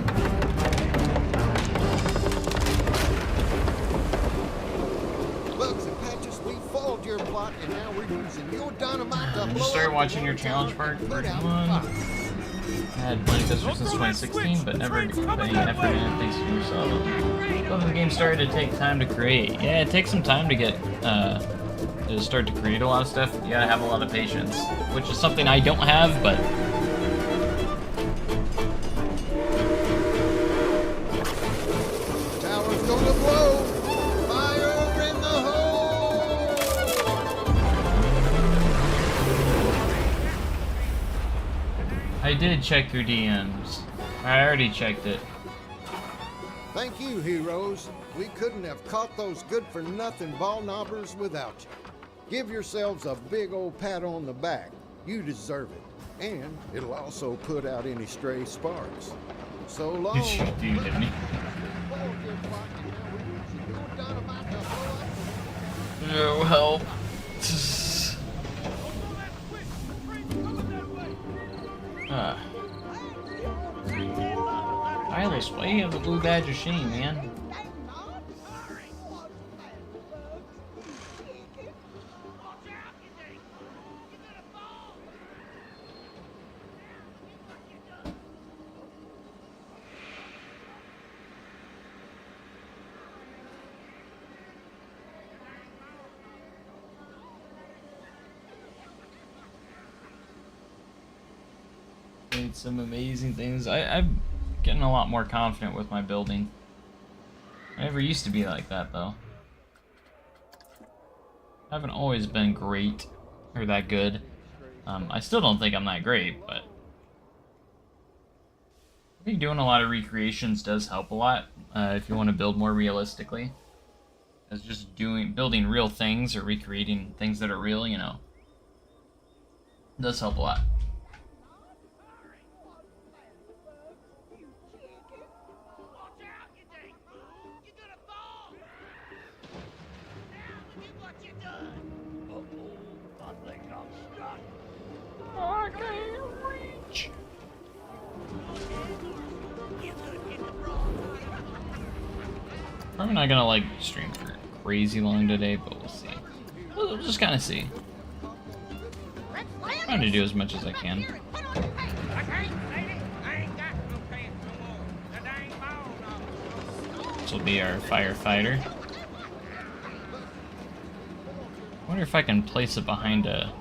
Bugs and Patches, we foiled your plot, and now we're using your dynamite to blow Started up watching the your whole challenge town part and put first out one. the fire. I had played this since 2016, but never put any effort in it thanks to yourself. Well, the game started to take time to create. Yeah, it takes some time to get, to start to create a lot of stuff. You gotta have a lot of patience, which is something I don't have, but Tower's gonna blow! Fire in the hole! I did check your DMs. I already checked it. Thank you, heroes. We couldn't have caught those good-for-nothing ball knobbers without you. Give yourselves a big old pat on the back. You deserve it. And it'll also put out any stray sparks. So long. Did you do, didn't you? No help. Silas, why do you have the blue badge of shame, man? Made some amazing things. I'm getting a lot more confident with my building. I never used to be like that, though. I haven't always been great, or that good. I still don't think I'm that great, but I think doing a lot of recreations does help a lot, if you want to build more realistically. As just building real things, or recreating things that are real, you know, does help a lot. I can't reach. Probably not gonna like stream for crazy long today, but we'll see. We'll just kind of see. I'm trying to do as much as I can. This will be our firefighter. I wonder if I can place it behind a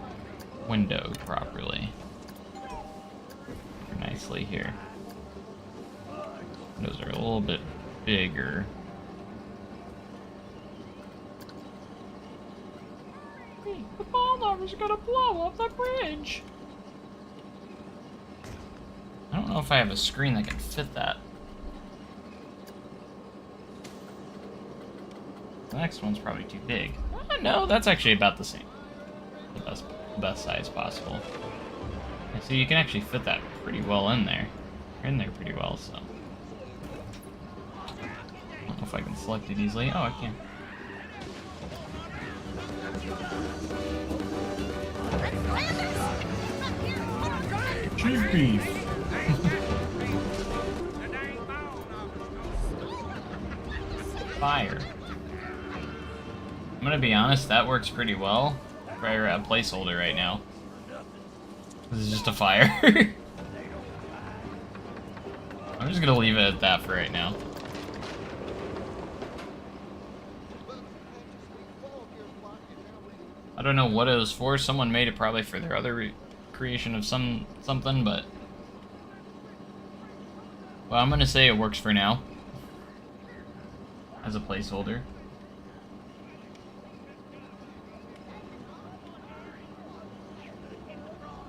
window properly. Nicely here. Windows are a little bit bigger. Hey, the ball knobbers are gonna blow up the bridge! I don't know if I have a screen that can fit that. The next one's probably too big. No, that's actually about the same. The best size possible. And so you can actually fit that pretty well in there. In there pretty well, so. I don't know if I can select it easily. Oh, I can. Cheese beef. Fire. I'm gonna be honest, that works pretty well for a placeholder right now. This is just a fire. I'm just gonna leave it at that for right now. I don't know what it was for. Someone made it probably for their other creation of something, but well, I'm gonna say it works for now as a placeholder.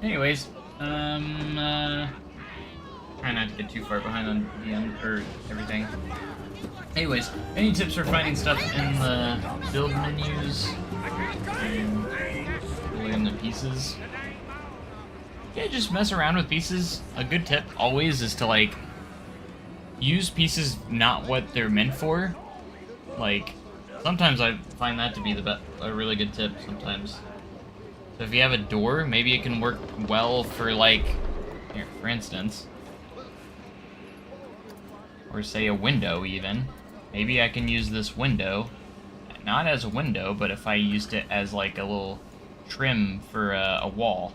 Anyways, try not to get too far behind on DM or everything. Anyways, any tips for finding stuff in the build menus and really in the pieces? Yeah, just mess around with pieces. A good tip always is to like use pieces not what they're meant for. Like sometimes I find that to be a really good tip. Sometimes. So if you have a door, maybe it can work well for like, here, for instance, or say a window even. Maybe I can use this window, not as a window, but if I used it as like a little trim for a wall,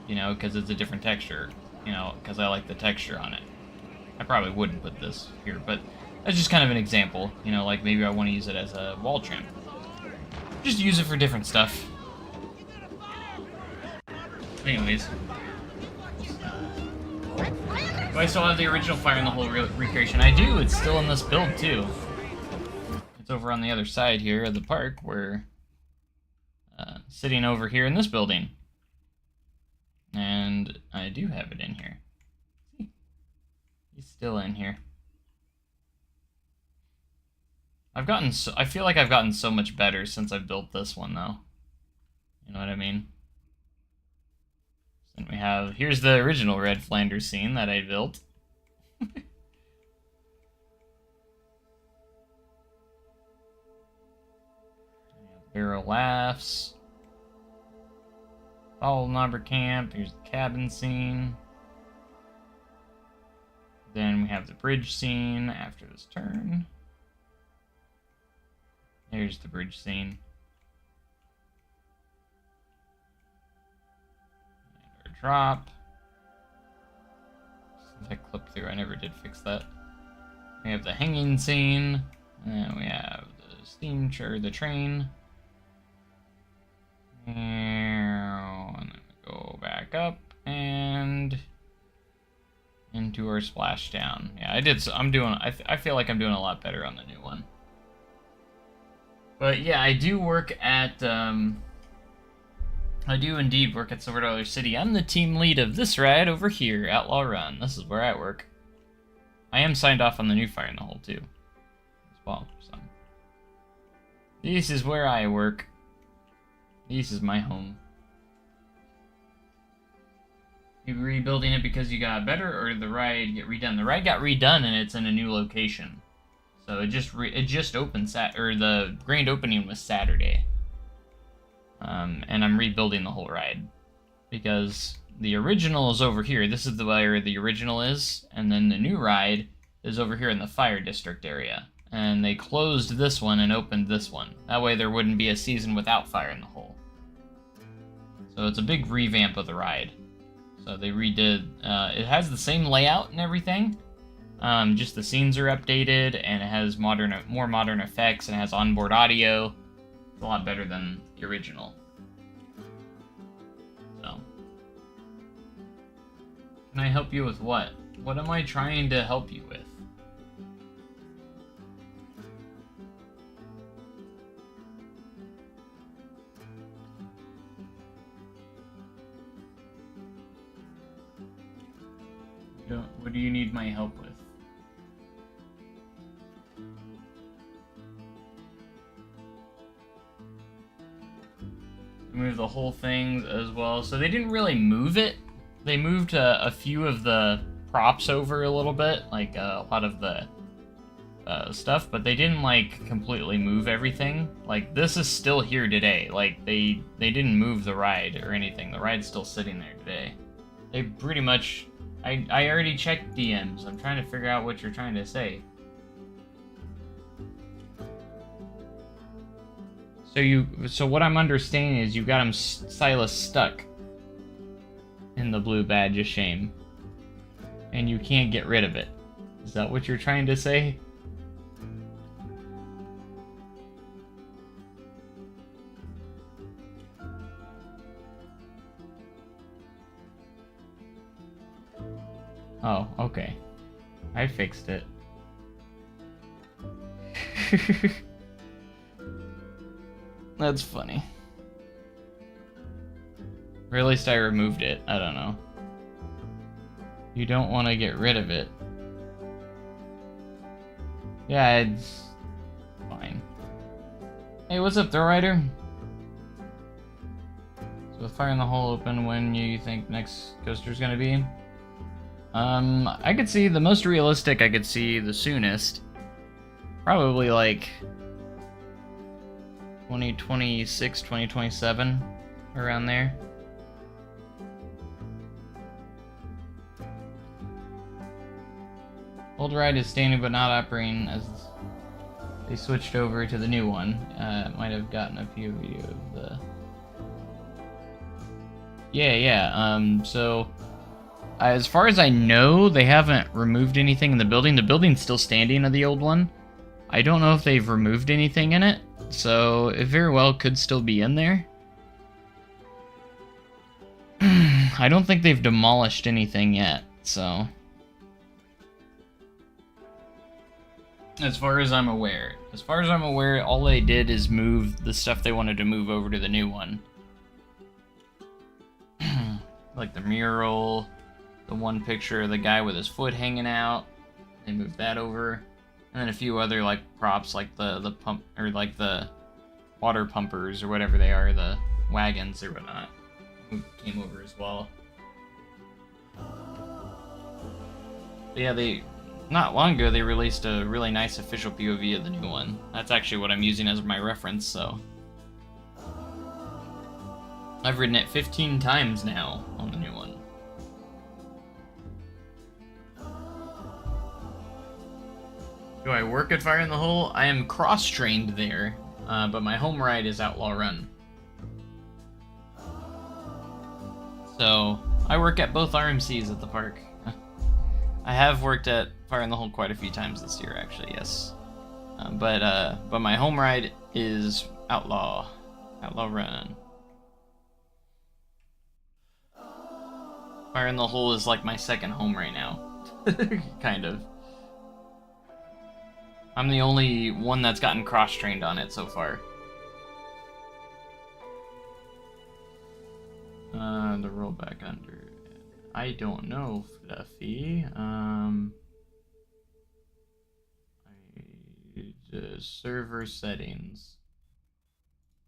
you know, because it's a different texture, you know, because I like the texture on it. I probably wouldn't put this here, but that's just kind of an example, you know, like maybe I want to use it as a wall trim. Just use it for different stuff. Anyways. Do I still have the original Fire in the Hole recreation? I do, it's still in this build too. It's over on the other side here of the park. We're sitting over here in this building. And I I do have it in here. He's still in here. I feel like I've gotten so much better since I've built this one, though. You know what I mean? Then we have, here's the original red Flanders scene that I built. Barrel laughs. Foul number camp. Here's the cabin scene. Then we have the bridge scene after this turn. Here's the bridge scene. And our drop. Since I clipped through, I never did fix that. We have the hanging scene. And we have the steam or the train. And then we go back up and into our splashdown. Yeah, I feel like I'm doing a lot better on the new one. But yeah, I do work at, I do indeed work at Silver Dollar City. I'm the team lead of this ride over here, Outlaw Run. This is where I work. I am signed off on the new Fire in the Hole too, as well. So this is where I work. This is my home. You rebuilding it because you got better, or did the ride get redone? The ride got redone and it's in a new location. So it just opened the grand opening was Saturday. And I'm rebuilding the whole ride because the original is over here. This is where the original is, and then the new ride is over here in the Fire District area. And they closed this one and opened this one. That way there wouldn't be a season without Fire in the Hole. So it's a big revamp of the ride. So they redid, it has the same layout and everything. Just the scenes are updated, and it has more modern effects, and it has onboard audio. It's a lot better than the original. So, can I help you with what? What am I trying to help you with? What do you need my help with? Move the whole thing as well. So they didn't really move it. They moved a few of the props over a little bit, like a lot of the stuff, but they didn't like completely move everything. Like this is still here today. Like they didn't move the ride or anything. The ride's still sitting there today. They pretty much. I already checked DMs. I'm trying to figure out what you're trying to say. So what I'm understanding is you got him Silas stuck in the blue badge of shame, and you can't get rid of it. Is that what you're trying to say? Oh, okay. I fixed it. That's funny. Or at least I removed it. I don't know. You don't want to get rid of it. Yeah, it's fine. Hey, what's up, Thorrider? So with Fire in the Hole open, when you think next coaster's gonna be? I could see the most realistic. I could see the soonest. Probably like 2026, 2027, around there. Old ride is standing but not operating as they switched over to the new one. Might have gotten a few of you of the. Yeah. So. As far as I know, they haven't removed anything in the building. The building's still standing of the old one. I don't know if they've removed anything in it, so it very well could still be in there. I don't think they've demolished anything yet, so. As far as I'm aware. All they did is move the stuff they wanted to move over to the new one. Like the mural, the one picture of the guy with his foot hanging out. They moved that over. And then a few other like props like the pump or like the water pumpers or whatever they are, the wagons or whatnot, came over as well. But yeah, not long ago they released a really nice official POV of the new one. That's actually what I'm using as my reference, so I've ridden it 15 times now on the new one. Do I work at Fire in the Hole? I am cross-trained there, but my home ride is Outlaw Run. So, I work at both RMCs at the park. I have worked at Fire in the Hole quite a few times this year, actually, yes. But my home ride is Outlaw Run. Fire in the Hole is like my second home right now. Kind of. I'm the only one that's gotten cross-trained on it so far. The roll back under. I don't know, Fluffy. Server settings.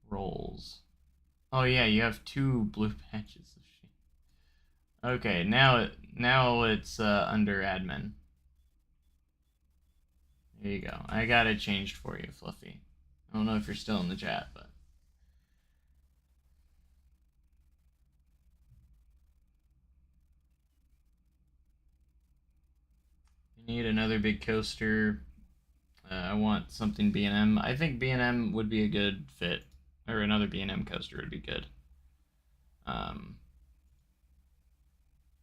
Roles. Oh yeah, you have 2 blue patches of shit. Okay, now it's under admin. There you go. I got it changed for you, Fluffy. I don't know if you're still in the chat, but... I need another big coaster. I want something B&M. I think B&M would be a good fit. Or another B&M coaster would be good.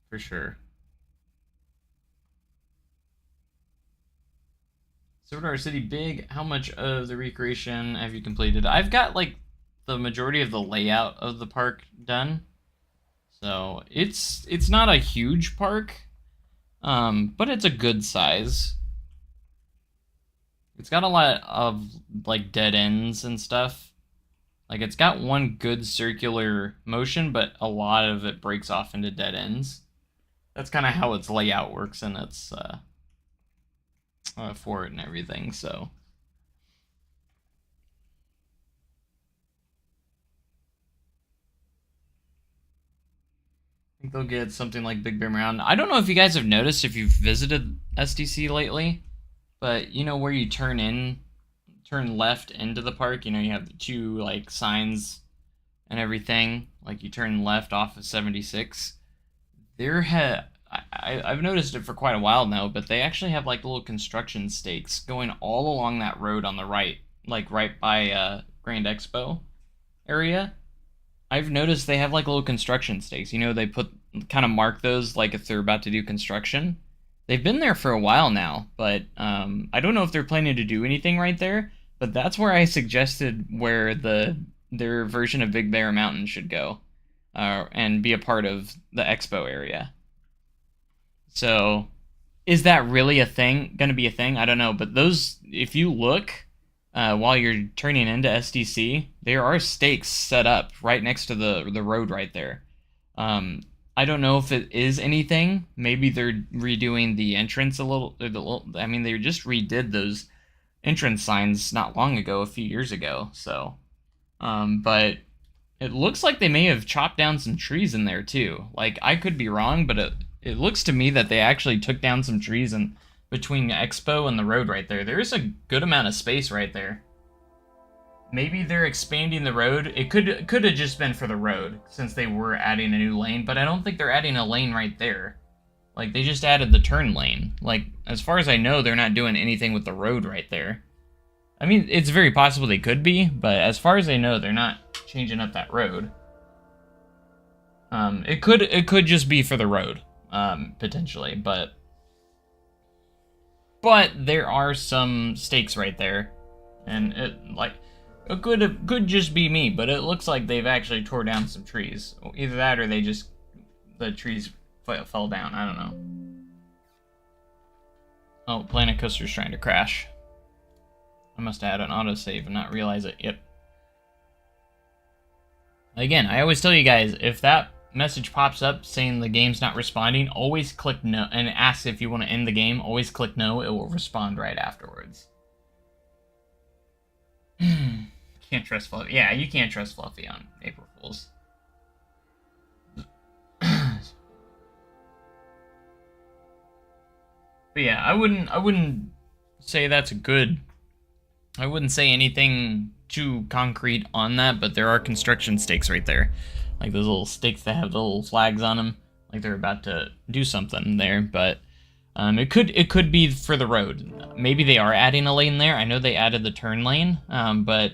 For sure. Silver City big. How much of the recreation have you completed? I've got like the majority of the layout of the park done. So it's not a huge park, but it's a good size. It's got a lot of like dead ends and stuff. Like it's got one good circular motion, but a lot of it breaks off into dead ends. That's kind of how its layout works, and it's for it and everything, so. I think they'll get something like Big Bear Mountain. I don't know if you guys have noticed if you've visited SDC lately, but you know where you turn left into the park, you know, you have the 2 like signs and everything, like you turn left off of 76. I've noticed it for quite a while now, but they actually have like little construction stakes going all along that road on the right, like right by Grand Expo area. I've noticed they have like little construction stakes. You know, they kind of mark those like if they're about to do construction. They've been there for a while now, but I don't know if they're planning to do anything right there. But that's where I suggested where their version of Big Bear Mountain should go, and be a part of the expo area. So, is that really going to be a thing? I don't know, but those, if you look, while you're turning into SDC, there are stakes set up right next to the road right there. I don't know if it is anything. Maybe they're redoing the entrance a little. I mean, they just redid those entrance signs not long ago, a few years ago. So, but it looks like they may have chopped down some trees in there too. Like, I could be wrong, but it looks to me that they actually took down some trees in between the expo and the road right there. There is a good amount of space right there. Maybe they're expanding the road. It could have just been for the road, since they were adding a new lane, but I don't think they're adding a lane right there. Like, they just added the turn lane. Like, as far as I know, they're not doing anything with the road right there. I mean, it's very possible they could be, but as far as I know, they're not changing up that road. It could just be for the road, potentially, but there are some stakes right there, and it could just be me, but it looks like they've actually tore down some trees. Either that or the trees fell down. I don't know. Oh, Planet Coaster's trying to crash. I must have had an autosave and not realize it. Yep. Again, I always tell you guys, if that message pops up saying the game's not responding, always click no, and it asks if you want to end the game, always click no, it will respond right afterwards. Can't trust Fluffy. Yeah, you can't trust Fluffy on April Fools. But yeah, I wouldn't say that's good. I wouldn't say anything too concrete on that, but there are construction stakes right there. Like those little stakes that have the little flags on them. Like they're about to do something there, but it could be for the road. Maybe they are adding a lane there. I know they added the turn lane, but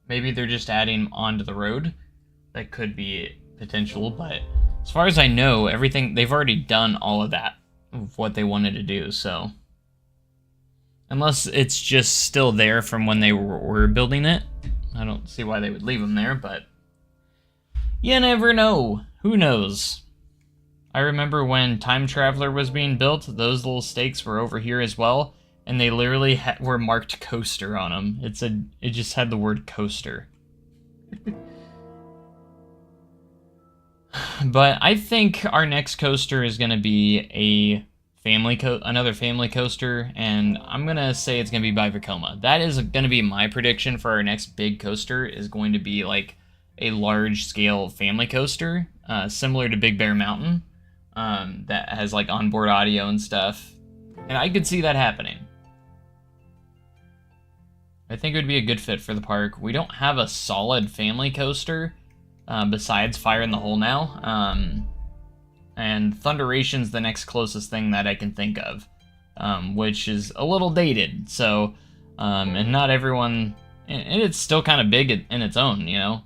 maybe they're just adding onto the road. That could be potential, but as far as I know, everything, they've already done all of that, of what they wanted to do, so. Unless it's just still there from when they were building it. I don't see why they would leave them there, but you never know. Who knows? I remember when Time Traveler was being built, those little stakes were over here as well, and they literally were marked coaster on them. It just had the word coaster. But I think our next coaster is going to be another family coaster, and I'm going to say it's going to be by Vekoma. That is going to be my prediction for our next big coaster, is going to be like a large-scale family coaster, similar to Big Bear Mountain, that has like onboard audio and stuff. And I could see that happening. I think it would be a good fit for the park. We don't have a solid family coaster besides Fire in the Hole now. And Thunderation's the next closest thing that I can think of, which is a little dated. So, and not everyone, and it's still kind of big in its own, you know.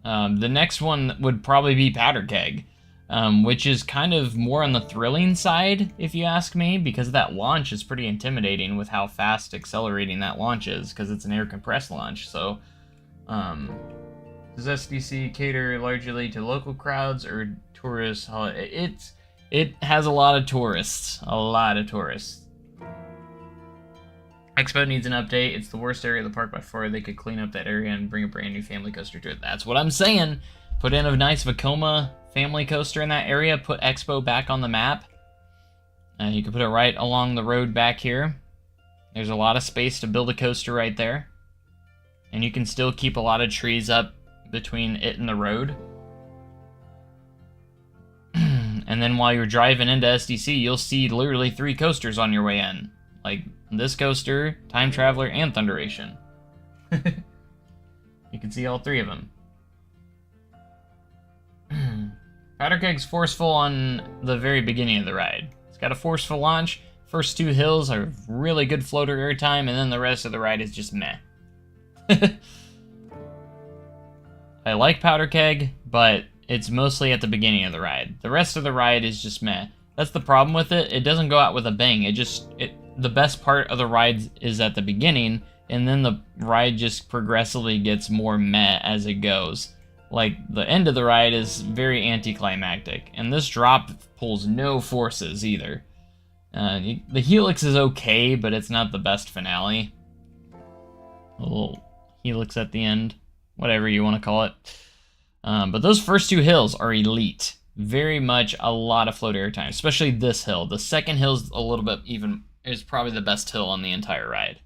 The next one would probably be Powder Keg, which is kind of more on the thrilling side, if you ask me, because that launch is pretty intimidating with how fast accelerating that launch is, because it's an air compressed launch. So, does SDC cater largely to local crowds or tourists? It has a lot of tourists. Expo needs an update. It's the worst area of the park by far. They could clean up that area and bring a brand new family coaster to it. That's what I'm saying. Put in a nice Vekoma family coaster in that area. Put Expo back on the map. You can put it right along the road back here. There's a lot of space to build a coaster right there. And you can still keep a lot of trees up between it and the road. And then while you're driving into SDC, you'll see literally 3 coasters on your way in. Like this coaster, Time Traveler, and Thunderation. You can see all 3 of them. Powder Keg's forceful on the very beginning of the ride. It's got a forceful launch. First 2 hills are really good floater airtime, and then the rest of the ride is just meh. I like Powder Keg, but it's mostly at the beginning of the ride. The rest of the ride is just meh. That's the problem with it. It doesn't go out with a bang. The best part of the ride is at the beginning, and then the ride just progressively gets more meh as it goes. Like, the end of the ride is very anticlimactic, and this drop pulls no forces either. The Helix is okay, but it's not the best finale. A little Helix at the end, whatever you want to call it. But those first 2 hills are elite. Very much a lot of float airtime, especially this hill. The second hill's a little bit is probably the best hill on the entire ride.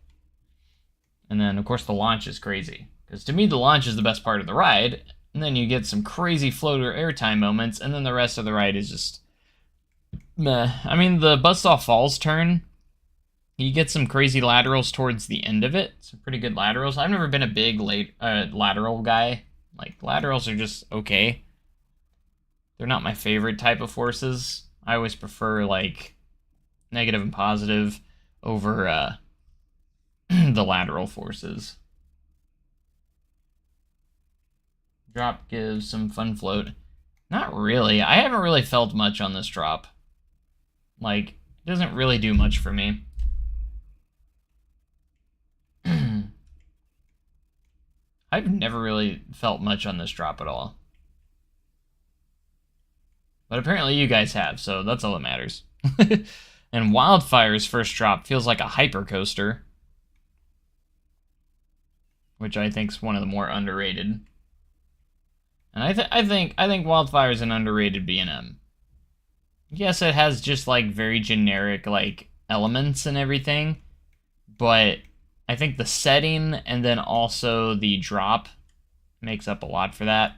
And then, of course, the launch is crazy. Because to me, the launch is the best part of the ride. And then you get some crazy floater airtime moments, and then the rest of the ride is just meh. I mean, the Buzzsaw Falls turn, you get some crazy laterals towards the end of it. Some pretty good laterals. I've never been a big lateral guy. Like, laterals are just okay. They're not my favorite type of forces. I always prefer, like, negative and positive over the lateral forces. Drop gives some fun float. Not really. I haven't really felt much on this drop. Like, it doesn't really do much for me. I've never really felt much on this drop at all. But apparently you guys have, so that's all that matters. And Wildfire's first drop feels like a hyper coaster, which I think is one of the more underrated. And I think Wildfire is an underrated B&M. Yes, it has just like very generic like elements and everything, but I think the setting and then also the drop makes up a lot for that.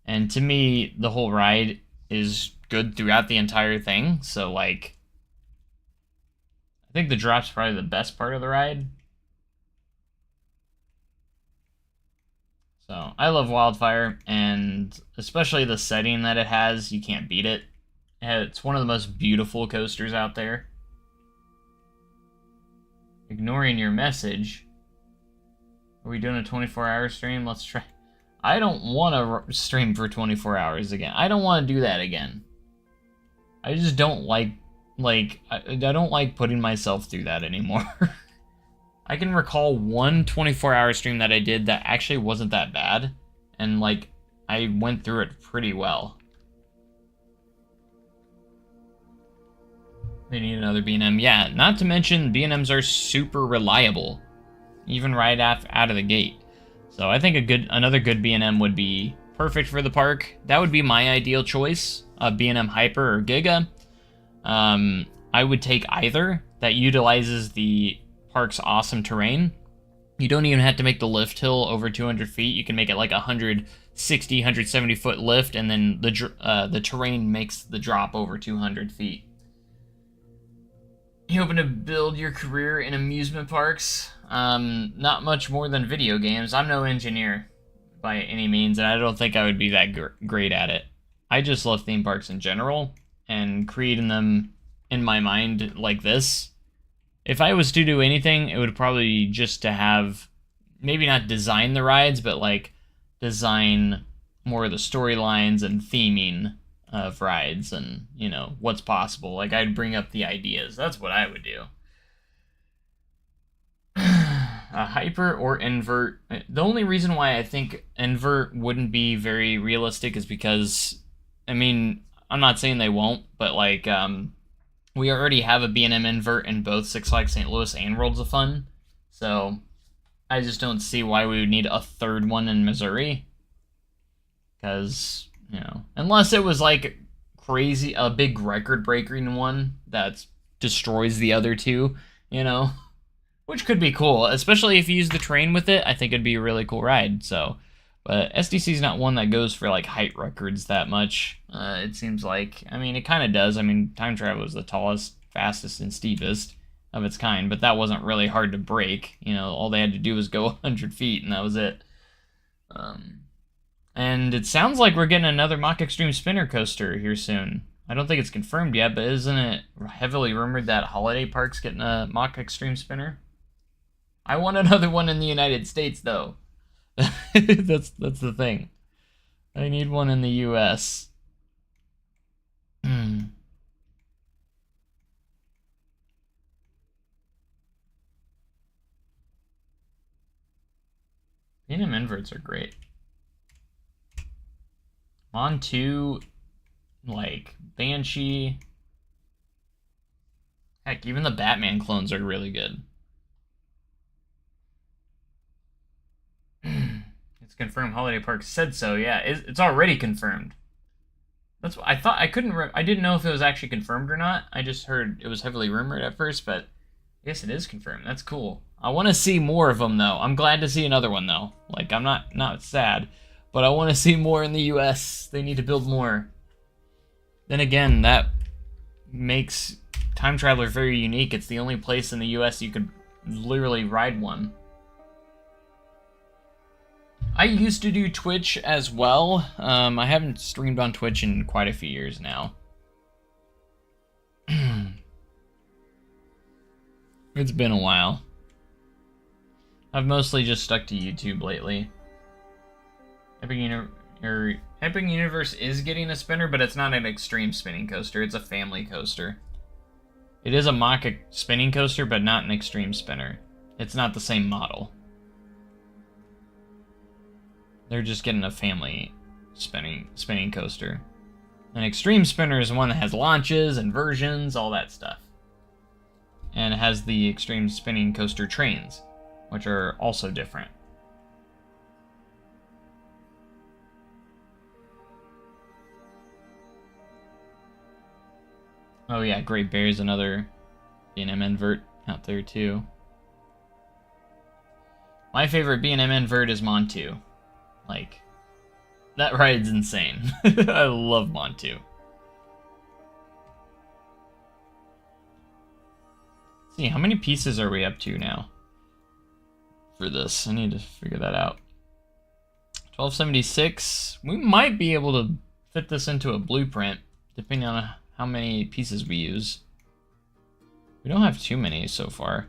And to me, the whole ride is good throughout the entire thing. So like, I think the drop's probably the best part of the ride. So I love Wildfire, and especially the setting that it has, you can't beat it. It's one of the most beautiful coasters out there. Ignoring your message. Are we doing a 24-hour stream? Let's try. I don't want to stream for 24 hours again. I don't want to do that again. I just don't like I don't like putting myself through that anymore. I can recall one 24-hour stream that I did that actually wasn't that bad, and like I went through it pretty well. They need another B&M. Yeah, not to mention B&Ms are super reliable, even right out of the gate. So I think another good B&M would be perfect for the park. That would be my ideal choice, B&M Hyper or Giga. I would take either that utilizes the park's awesome terrain. You don't even have to make the lift hill over 200 feet. You can make it like 160, 170 foot lift, and then the terrain makes the drop over 200 feet. You hoping to build your career in amusement parks? Not much more than video games. I'm no engineer by any means, and I don't think I would be that great at it. I just love theme parks in general, and creating them in my mind like this. If I was to do anything, it would probably be just to have, maybe not design the rides, but like design more of the storylines and theming of rides and, you know, what's possible. Like, I'd bring up the ideas. That's what I would do. A hyper or invert. The only reason why I think invert wouldn't be very realistic is because, I mean, I'm not saying they won't, but like, we already have a B&M invert in both Six Flags St. Louis and Worlds of Fun. So I just don't see why we would need a third one in Missouri. Because, you know, unless it was like crazy, a big record-breaking one that destroys the other two, you know, which could be cool, especially if you use the train with it. I think it'd be a really cool ride. So, but SDC's not one that goes for like height records that much. It seems like, I mean, it kind of does. I mean, Time Travel was the tallest, fastest, and steepest of its kind, but that wasn't really hard to break. You know, all they had to do was go 100 feet, and that was it. And it sounds like we're getting another Mach Extreme Spinner coaster here soon. I don't think it's confirmed yet, but isn't it heavily rumored that Holiday Park's getting a Mach Extreme Spinner? I want another one in the United States, though. That's the thing. I need one in the U.S. B&M inverts are great. Montu, like, Banshee. Heck, even the Batman clones are really good. It's confirmed. Holiday Park said so. Yeah, it's already confirmed. That's what I thought. I didn't know if it was actually confirmed or not. I just heard it was heavily rumored at first, but I guess it is confirmed. That's cool. I want to see more of them, though. I'm glad to see another one, though. Like, I'm not sad, but I want to see more in the U.S. They need to build more. Then again, that makes Time Traveler very unique. It's the only place in the U.S. you could literally ride one. I used to do Twitch as well. I haven't streamed on Twitch in quite a few years now. It's been a while. I've mostly just stuck to YouTube lately. Epic Universe is getting a spinner, but it's not an extreme spinning coaster. It's a family coaster. It is a Mach spinning coaster, but not an extreme spinner. It's not the same model. They're just getting a family spinning coaster. An extreme spinner is one that has launches, inversions, all that stuff. And it has the extreme spinning coaster trains, which are also different. Oh yeah, Great Bear's another B&M invert out there too. My favorite B&M invert is Montu. Like, that ride's insane. I love Montu. Let's see, how many pieces are we up to now for this? I need to figure that out. 1276. We might be able to fit this into a blueprint, depending on how many pieces we use. We don't have too many so far.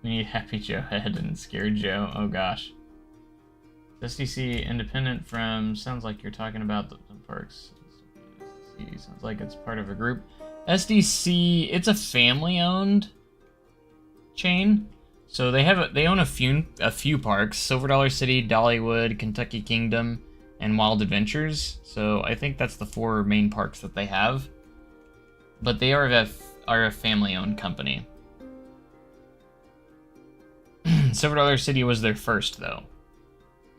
We need Happy Joe head and Scared Joe. Oh gosh. SDC independent from, sounds like you're talking about the parks. SDC sounds like it's part of a group. SDC, it's a family-owned chain. So they own a few parks: Silver Dollar City, Dollywood, Kentucky Kingdom, and Wild Adventures. So I think that's the 4 main parks that they have. But they are a family-owned company. Silver Dollar City was their first, though.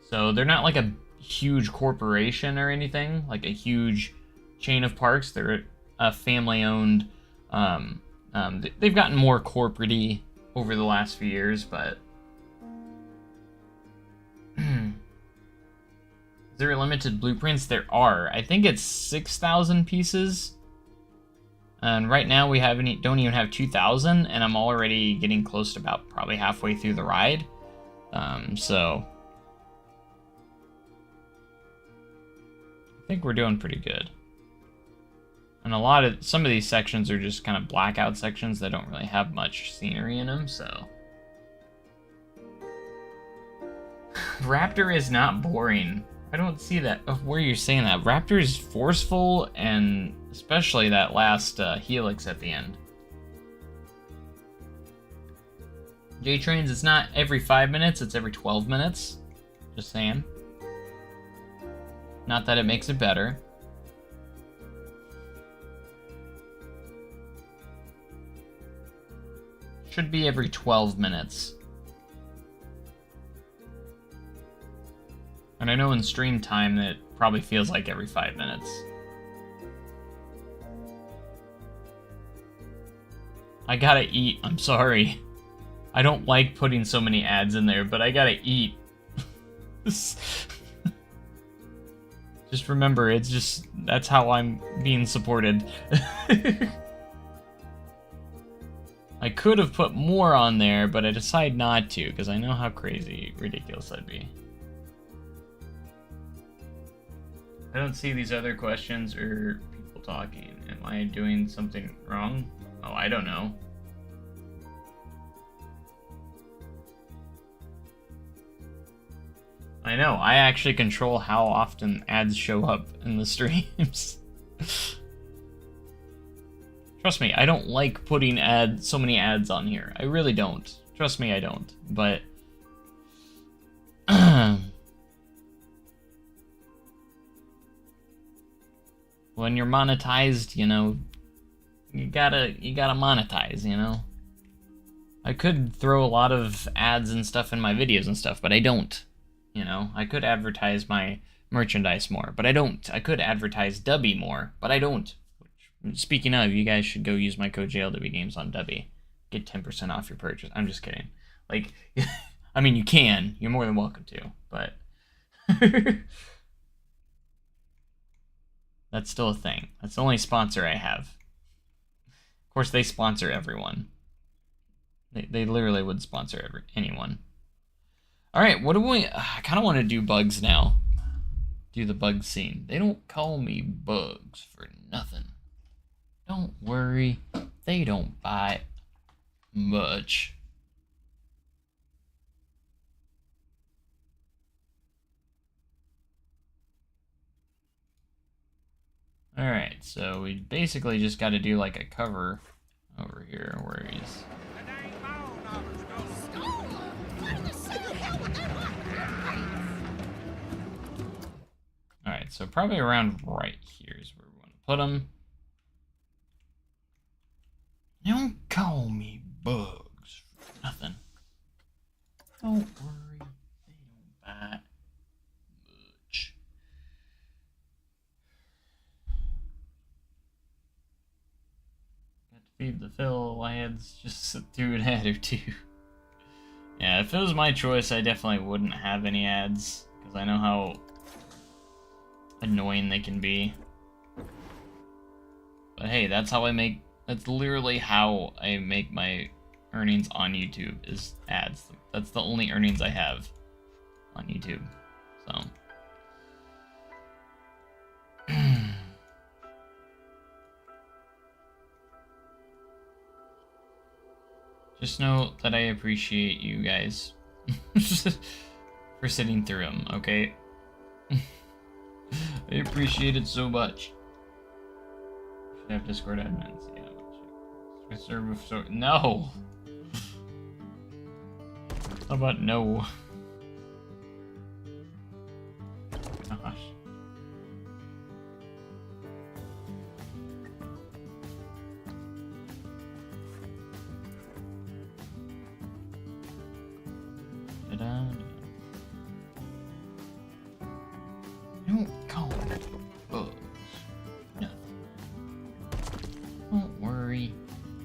So they're not like a huge corporation or anything, like a huge chain of parks. They're a family-owned. They've gotten more corporate-y over the last few years, but is there limited blueprints? There are. I think it's 6,000 pieces. And right now we don't even have 2,000, and I'm already getting close to about probably halfway through the ride. So I think we're doing pretty good. And some of these sections are just kind of blackout sections that don't really have much scenery in them, so. Raptor is not boring. I don't see that, where you're saying that. Raptor is forceful, and especially that last helix at the end. J-Trains, it's not every 5 minutes, it's every 12 minutes. Just saying. Not that it makes it better. Should be every 12 minutes. And I know in stream time that probably feels like every 5 minutes. I gotta eat, I'm sorry. I don't like putting so many ads in there, but I gotta eat. Just remember, that's how I'm being supported. I could have put more on there, but I decided not to, because I know how crazy ridiculous that'd be. I don't see these other questions or people talking. Am I doing something wrong? Oh, I don't know. I know, I actually control how often ads show up in the streams. Trust me, I don't like putting so many ads on here. I really don't. Trust me, I don't. But when you're monetized, you know, you gotta monetize, you know. I could throw a lot of ads and stuff in my videos and stuff, but I don't. You know, I could advertise my merchandise more, but I don't. I could advertise Dubby more, but I don't. Speaking of, you guys should go use my code JLWGames on Dubby. Get 10% off your purchase. I'm just kidding. Like, I mean, you can. You're more than welcome to, but that's still a thing. That's the only sponsor I have. Of course, they sponsor everyone. They literally would sponsor anyone. All right, what do we... I kind of want to do bugs now. Do the bug scene. They don't call me bugs for nothing. Don't worry, they don't bite much. Alright, so we basically just got to do like a cover over here where he's... Alright, so probably around right here is where we want to put them. Don't call me bugs for nothing. Don't worry, they don't bite much. feed the fill ads just through an ad or two. Yeah, if it was my choice, I definitely wouldn't have any ads, because I know how annoying they can be. But hey, that's literally how I make my earnings on YouTube, is ads. That's the only earnings I have on YouTube, so. Just know that I appreciate you guys for sitting through them, okay? I appreciate it so much. Should have Discord admins, yeah. Serve so no. How about no? Gosh. Don't call it bugs. Nothing. Don't worry.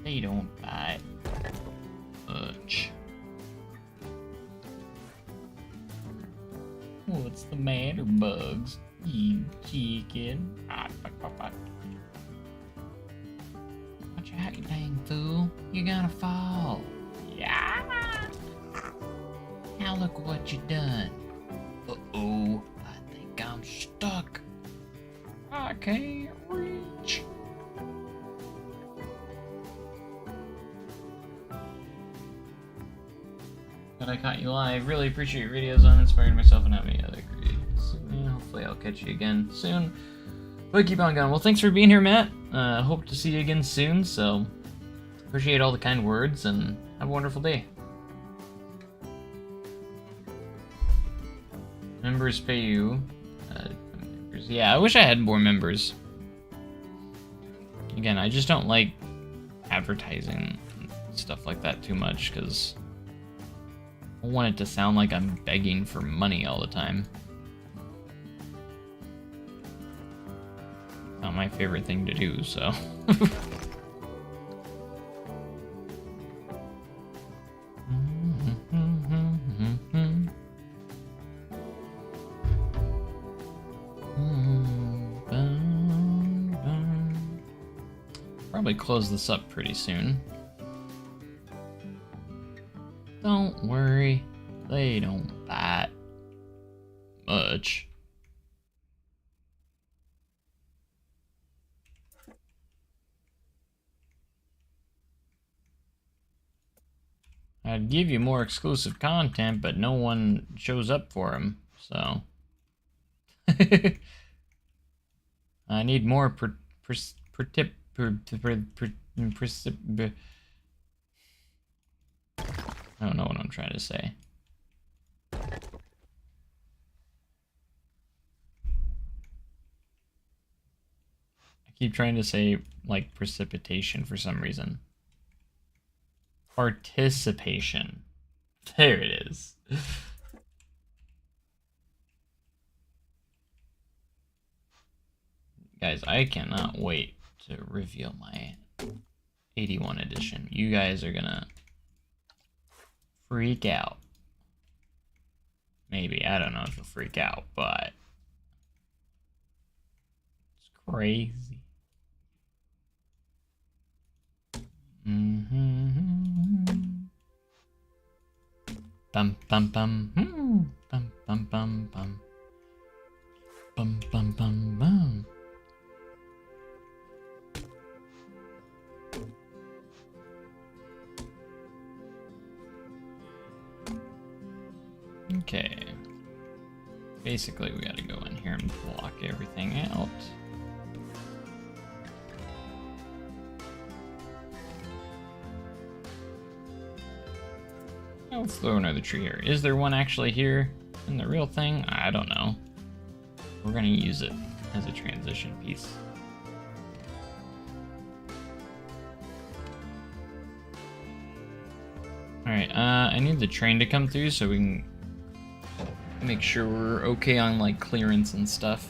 They don't bite much. What's the matter, bugs? You chicken. Watch out, you dang fool. You're gonna fall. Yeah. Now look what you done. Uh-oh. I think I'm stuck. I can't reach. But I caught you live. Really appreciate your videos on inspiring myself and having other creators. Yeah, hopefully I'll catch you again soon. But keep on going. Well, thanks for being here, Matt. Hope to see you again soon. So appreciate all the kind words and have a wonderful day. Members pay you. Members. Yeah, I wish I had more members. Again, I just don't like advertising and stuff like that too much because I want it to sound like I'm begging for money all the time. Not my favorite thing to do, so. Probably close this up pretty soon. Don't worry, they don't bite much. I'd give you more exclusive content, but no one shows up for them, so. I need more I don't know what I'm trying to say. I keep trying to say, like, precipitation for some reason. Participation. There it is. Guys, I cannot wait to reveal my 81 edition. You guys are gonna freak out. Maybe, I don't know if you'll freak out, but it's crazy. Bum bum bum. Bum bum bum bum. Bum bum bum bum. Okay. Basically, we gotta go in here and block everything out. Let's throw another tree here. Is there one actually here in the real thing? I don't know. We're gonna use it as a transition piece. Alright, I need the train to come through so we can make sure we're okay on like clearance and stuff.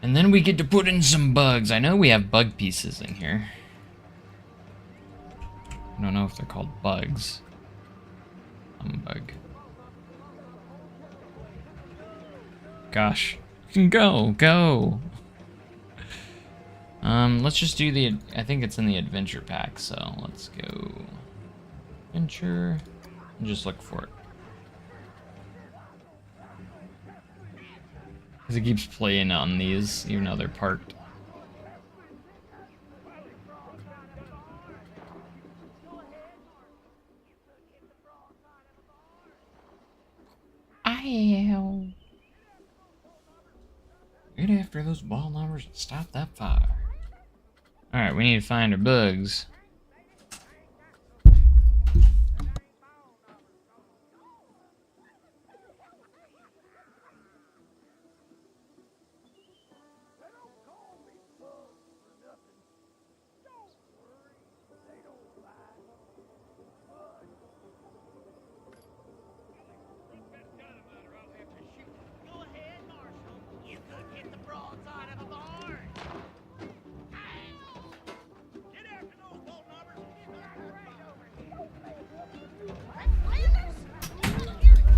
And then we get to put in some bugs. I know we have bug pieces in here. I don't know if they're called bugs. Bug. Gosh. Go! Let's just do the... I think it's in the adventure pack, so let's go... Adventure... and just look for it. Because it keeps playing on these, even though they're parked. Ow. Get after those ball numbers and stop that fire. Alright, we need to find our bugs.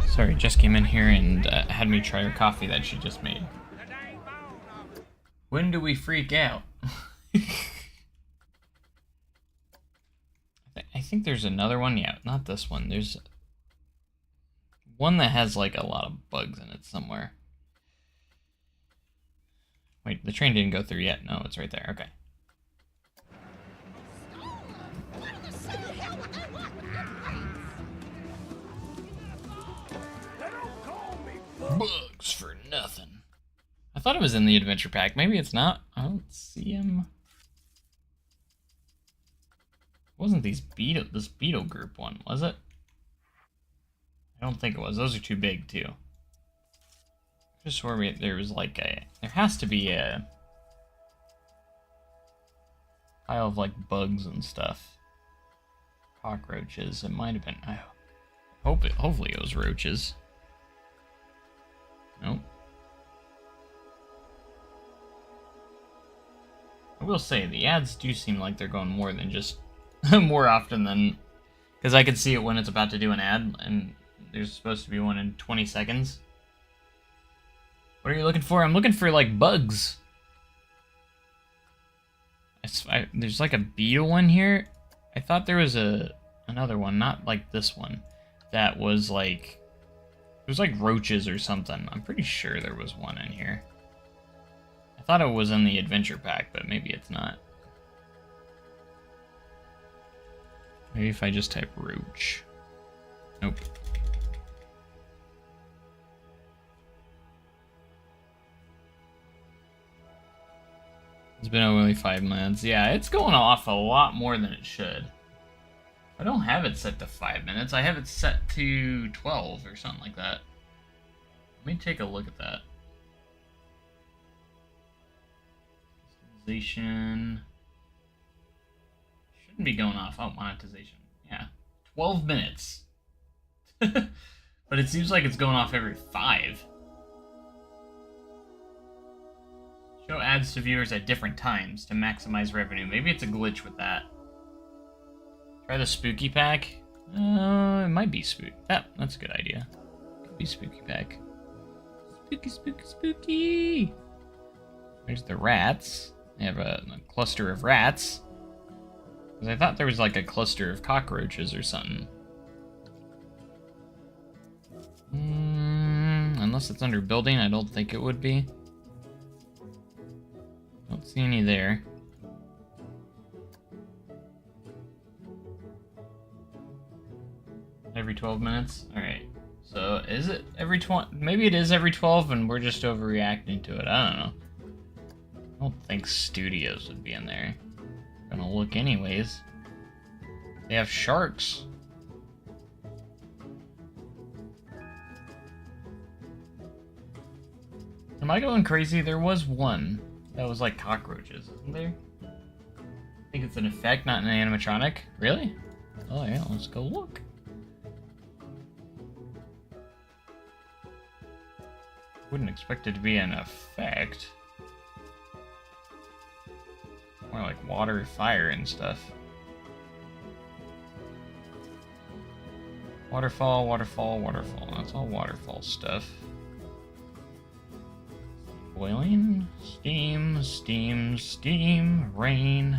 Sorry, Jess came in here and had me try her coffee that she just made. When do we freak out? I think there's another one. Yeah, not this one. There's one that has like a lot of bugs in it somewhere. Wait, the train didn't go through yet. No, it's right there. Okay. Bugs for nothing. I thought it was in the adventure pack. Maybe it's not. I don't see him. It wasn't this beetle group one, was it? I don't think it was. Those are too big too. Just where there was like there has to be a pile of like bugs and stuff. Cockroaches. It might have been. I hope it. Hopefully it was roaches. Nope. I will say, the ads do seem like they're going more than just... more often than... Because I can see it when it's about to do an ad, and there's supposed to be one in 20 seconds. What are you looking for? I'm looking for, like, bugs. There's, like, a beetle one here. I thought there was another one, not like this one, that was, like... It was like roaches or something. I'm pretty sure there was one in here. I thought it was in the adventure pack, but maybe it's not. Maybe if I just type roach. Nope. It's been only 5 minutes. Yeah, it's going off a lot more than it should. I don't have it set to 5 minutes. I have it set to 12 or something like that. Let me take a look at that. Monetization. Shouldn't be going off. Oh, monetization. Yeah. 12 minutes. But it seems like it's going off every 5. Show ads to viewers at different times to maximize revenue. Maybe it's a glitch with that. Try the spooky pack. It might be spooky. Yeah, that's a good idea. Could be spooky pack. Spooky, spooky, spooky. There's the rats. They have a cluster of rats. Because I thought there was like a cluster of cockroaches or something. Unless it's under building, I don't think it would be. Don't see any there. Every 12 minutes? Alright. So, is it every 20? Maybe it is every 12 and we're just overreacting to it. I don't know. I don't think studios would be in there. Gonna look anyways. They have sharks. Am I going crazy? There was one that was like cockroaches, isn't there? I think it's an effect, not an animatronic. Really? Oh yeah, let's go look. Wouldn't expect it to be an effect. More like water, fire, and stuff. Waterfall, waterfall, waterfall. That's all waterfall stuff. Boiling, steam, steam, steam, rain,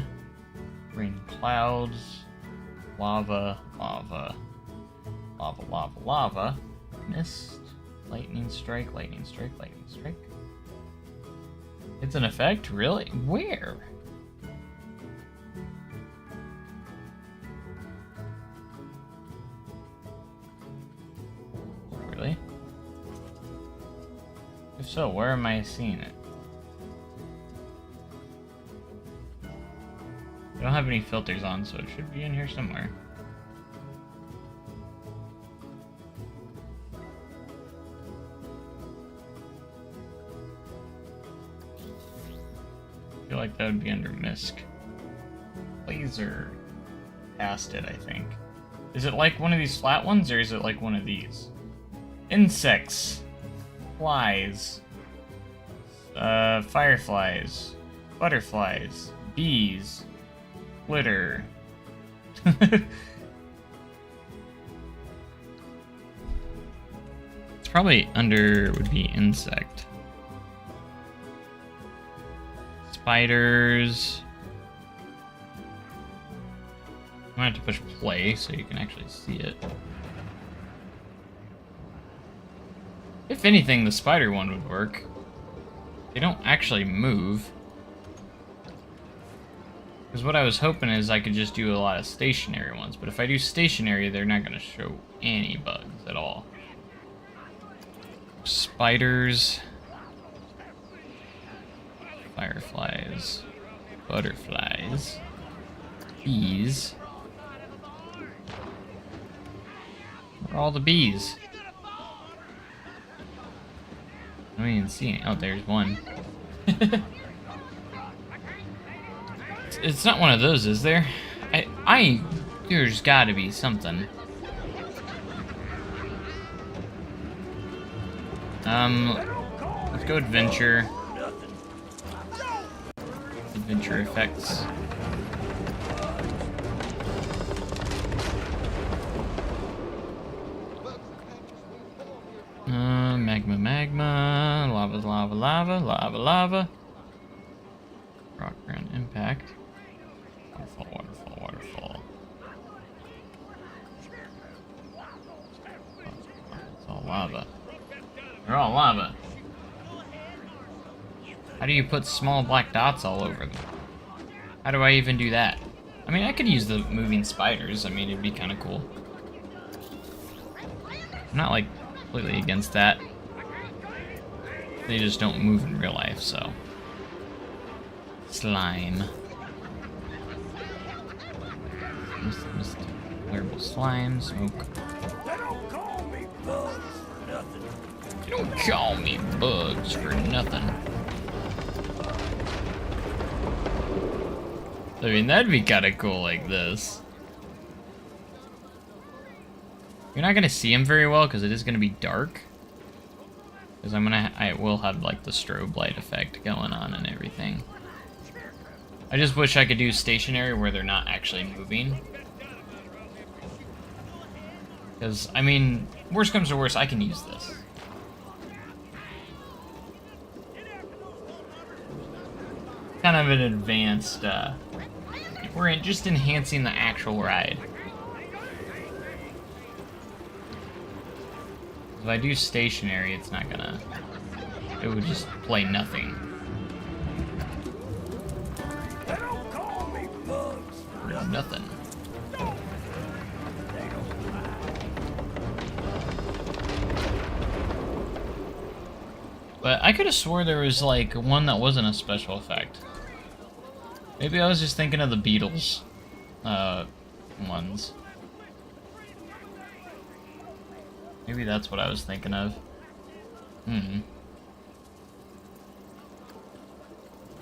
rain clouds, lava, lava, lava, lava, lava, mist, lightning strike, lightning strike, lightning strike. It's an effect? Really? Where? Really? If so, where am I seeing it? I don't have any filters on, so it should be in here somewhere. I feel like that would be under MISC. Laser. Past it, I think. Is it like one of these flat ones, or is it like one of these? Insects. Flies. Fireflies. Butterflies. Bees. Glitter. It's probably under, would be insect. Spiders. I'm gonna have to push play so you can actually see it. If anything, the spider one would work. They don't actually move. Because what I was hoping is I could just do a lot of stationary ones, but if I do stationary, they're not going to show any bugs at all. Spiders. Fireflies. Butterflies. Bees. Where are all the bees? I don't even see any. Oh, there's one. It's not one of those, is there? There's gotta be something. Let's go adventure. Adventure effects. Magma, magma, lava, lava, lava, lava, lava. Rock ground impact. Waterfall, waterfall, waterfall. It's all lava. They're all lava. How do you put small black dots all over them? How do I even do that? I mean, I could use the moving spiders. I mean, it'd be kind of cool. I'm not, like, completely against that. They just don't move in real life, so. Slime. Mist, wearable slime, smoke. They don't call me bugs for nothing. You don't call me bugs for nothing. I mean, that'd be kind of cool like this. You're not gonna see him very well because it is gonna be dark. Because I will have like the strobe light effect going on and everything. I just wish I could do stationary where they're not actually moving. Because, I mean, worst comes to worst, I can use this. Kind of an advanced, we're just enhancing the actual ride. If I do stationary, it's not gonna... It would just play nothing. They don't call me bugs for For nothing. But I could have swore there was, like, one that wasn't a special effect. Maybe I was just thinking of the Beatles, ones. Maybe that's what I was thinking of.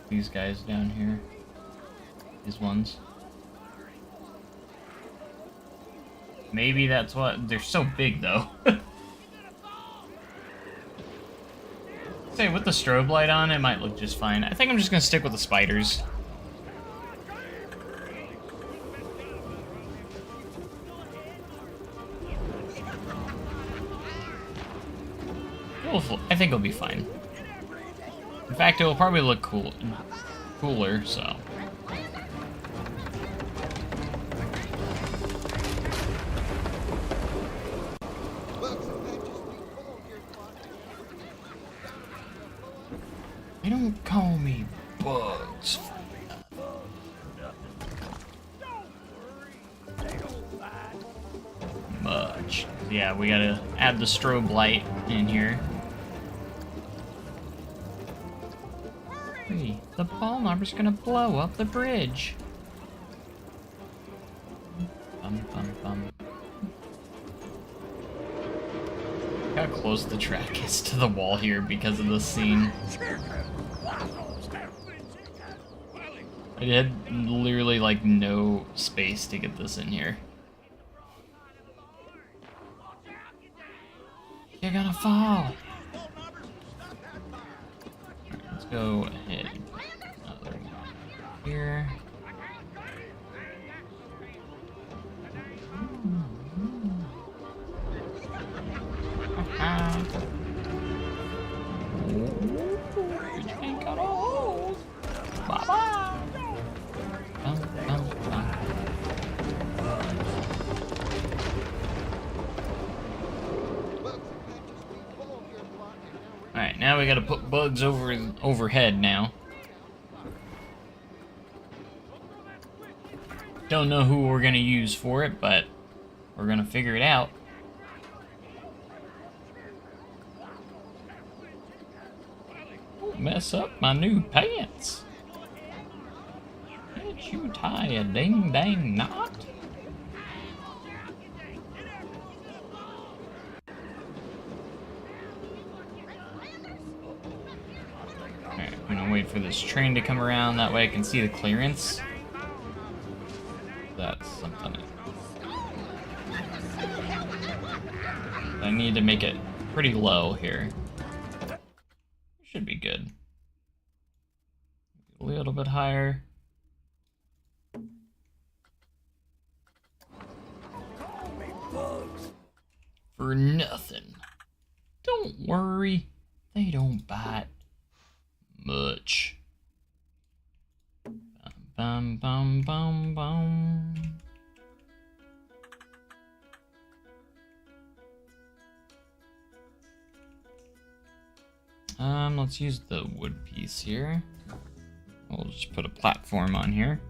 These guys down here. These ones. Maybe that's what... They're so big, though. Say, with the strobe light on, it might look just fine. I think I'm just gonna stick with the spiders. I think it'll be fine. In fact, it will probably look cooler, so. They don't call me bugs. Much. Yeah, we gotta add the strobe light in here. Hey, the ball knobber's gonna blow up the bridge. Bum, bum, bum. Look how close the track is to the wall here because of the scene. I had literally like no space to get this in here. You're gonna fall. Alright, let's go ahead. Another one here. You ain't got all holes. Bye-bye. Alright, now we gotta put bugs overhead now. Don't know who we're gonna use for it, but we're gonna figure it out. Don't mess up my new pants. Can't you tie a ding-dang knot? Alright, I'm gonna wait for this train to come around, that way I can see the clearance. That's something. I need to make it pretty low here. Should be good. A little bit higher. For nothing. Don't worry, they don't bite much. Bum bum bum bum. Let's use the wood piece here. We'll just put a platform on here.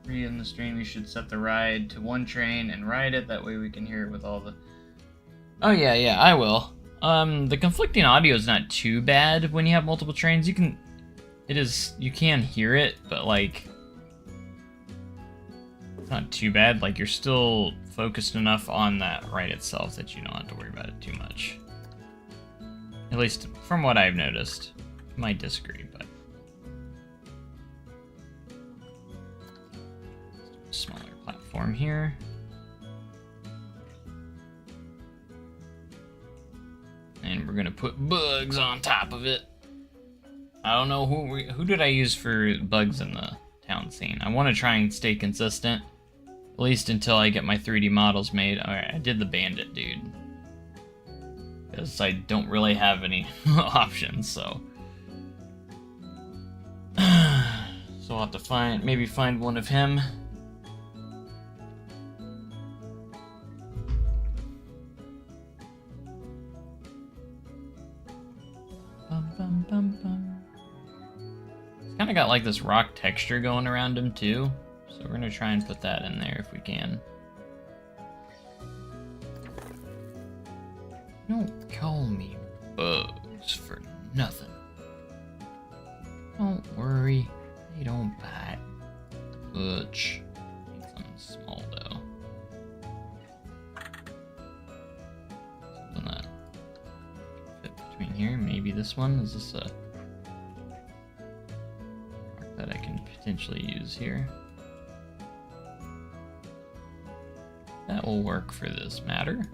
In the stream, you should set the ride to one train and ride it. That way we can hear it with all the... Oh yeah, I will. The conflicting audio is not too bad when you have multiple trains. You can hear it, but like, it's not too bad. Like, you're still focused enough on that ride itself that you don't have to worry about it too much. At least from what I've noticed. I might disagree, but... Smaller platform here. And we're gonna put bugs on top of it. I don't know who did I use for bugs in the town scene. I want to try and stay consistent, at least until I get my 3D models made. Alright, I did the bandit dude. Because I don't really have any options, so. So I'll have to maybe find one of him. It's kind of got like this rock texture going around him too, so we're gonna try and put that in there if we can. Don't call me bugs for nothing. Don't worry, they don't bite much. Need something small though. Something that fit between here. Maybe this one. Is this a rock that I can potentially use here? That will work for this matter.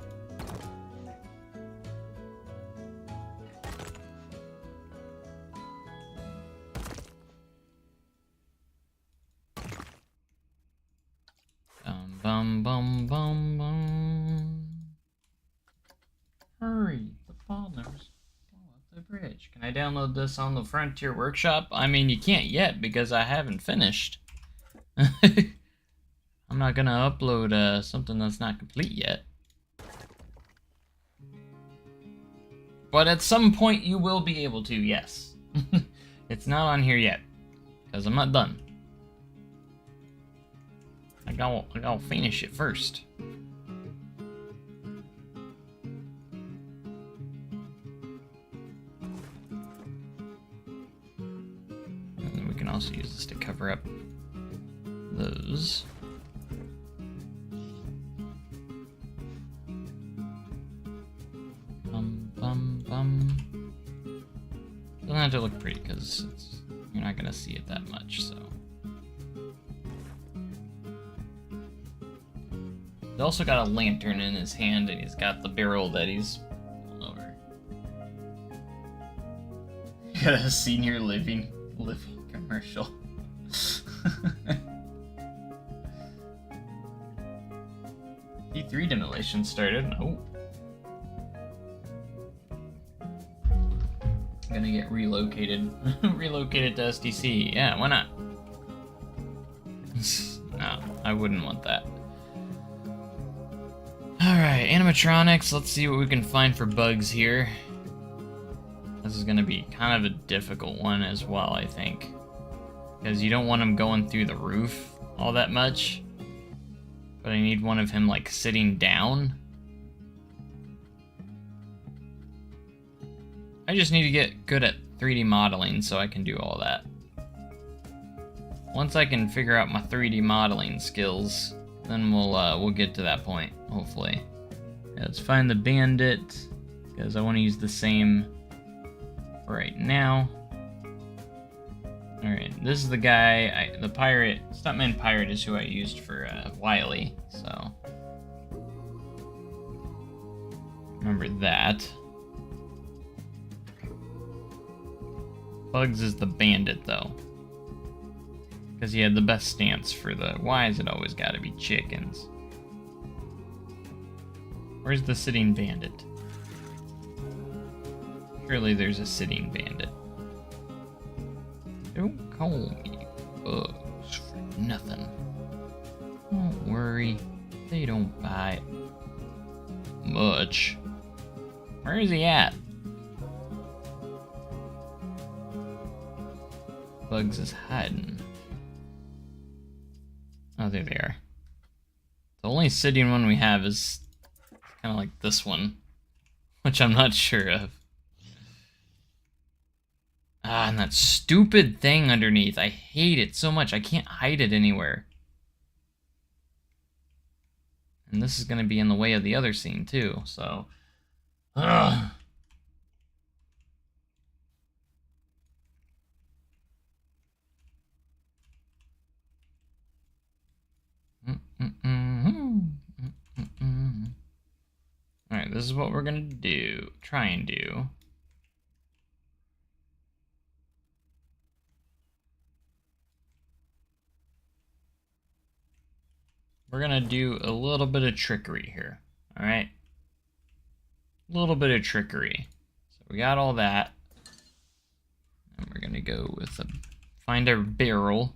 Bum bum bum bum. Hurry, the ball package. Can I download this on the Frontier Workshop? I mean, you can't yet because I haven't finished. I'm not gonna upload something that's not complete yet. But at some point you will be able to, yes. It's not on here yet, because I'm not done. I gotta finish it first. And then we can also use this to cover up those. Doesn't have to look pretty because you're not gonna see it that much, so. He's also got a lantern in his hand, and he's got the barrel that he's pulling over. Got a senior living commercial. D3 demolition started. Oh. Gonna get relocated. Relocated to SDC. Yeah, why not? No, I wouldn't want that. Alright, animatronics. Let's see what we can find for bugs here. This is gonna be kind of a difficult one as well, I think. Because you don't want him going through the roof all that much. But I need one of him, like, sitting down. I just need to get good at 3D modeling so I can do all that. Once I can figure out my 3D modeling skills, then we'll get to that point, hopefully. Yeah, let's find the bandit, because I want to use the same for right now. Alright, this is the guy, the pirate, Stuntman Pirate is who I used for Wily, so. Remember that. Bugs is the bandit, though. Because he had the best stance for the why is it always gotta be chickens? Where's the sitting bandit? Surely there's a sitting bandit. Don't call me bugs for nothing. Don't worry, they don't bite much. Where is he at? Bugs is hiding. Oh, there they are. The only sitting one we have is kind of like this one, which I'm not sure of. Ah, and that stupid thing underneath. I hate it so much. I can't hide it anywhere. And this is going to be in the way of the other scene, too, so. Ugh. Alright, this is what we're gonna do. Try and do. We're gonna do a little bit of trickery here. Alright? A little bit of trickery. So we got all that. And we're gonna go with find our barrel.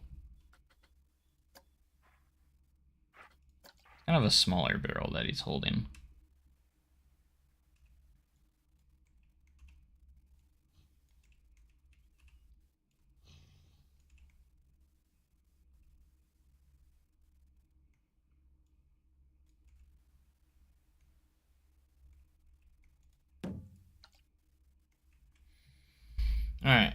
Kind of a smaller barrel that he's holding. Alright.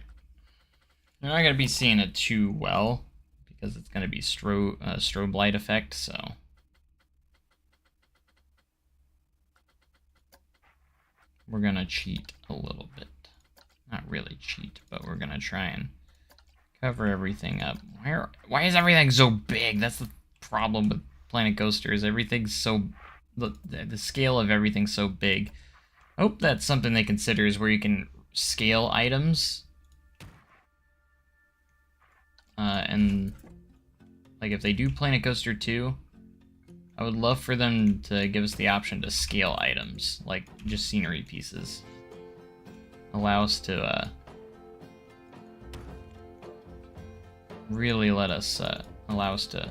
You're not going to be seeing it too well, because it's going to be strobe light effect, so. We're going to cheat a little bit. Not really cheat, but we're going to try and cover everything up. Why is everything so big? That's the problem with Planet Coasters. Everything's so... The scale of everything's so big. I hope that's something they consider, is where you can scale items. And like if they do Planet Coaster 2, I would love for them to give us the option to scale items, like just scenery pieces. allow us to really let us allow us to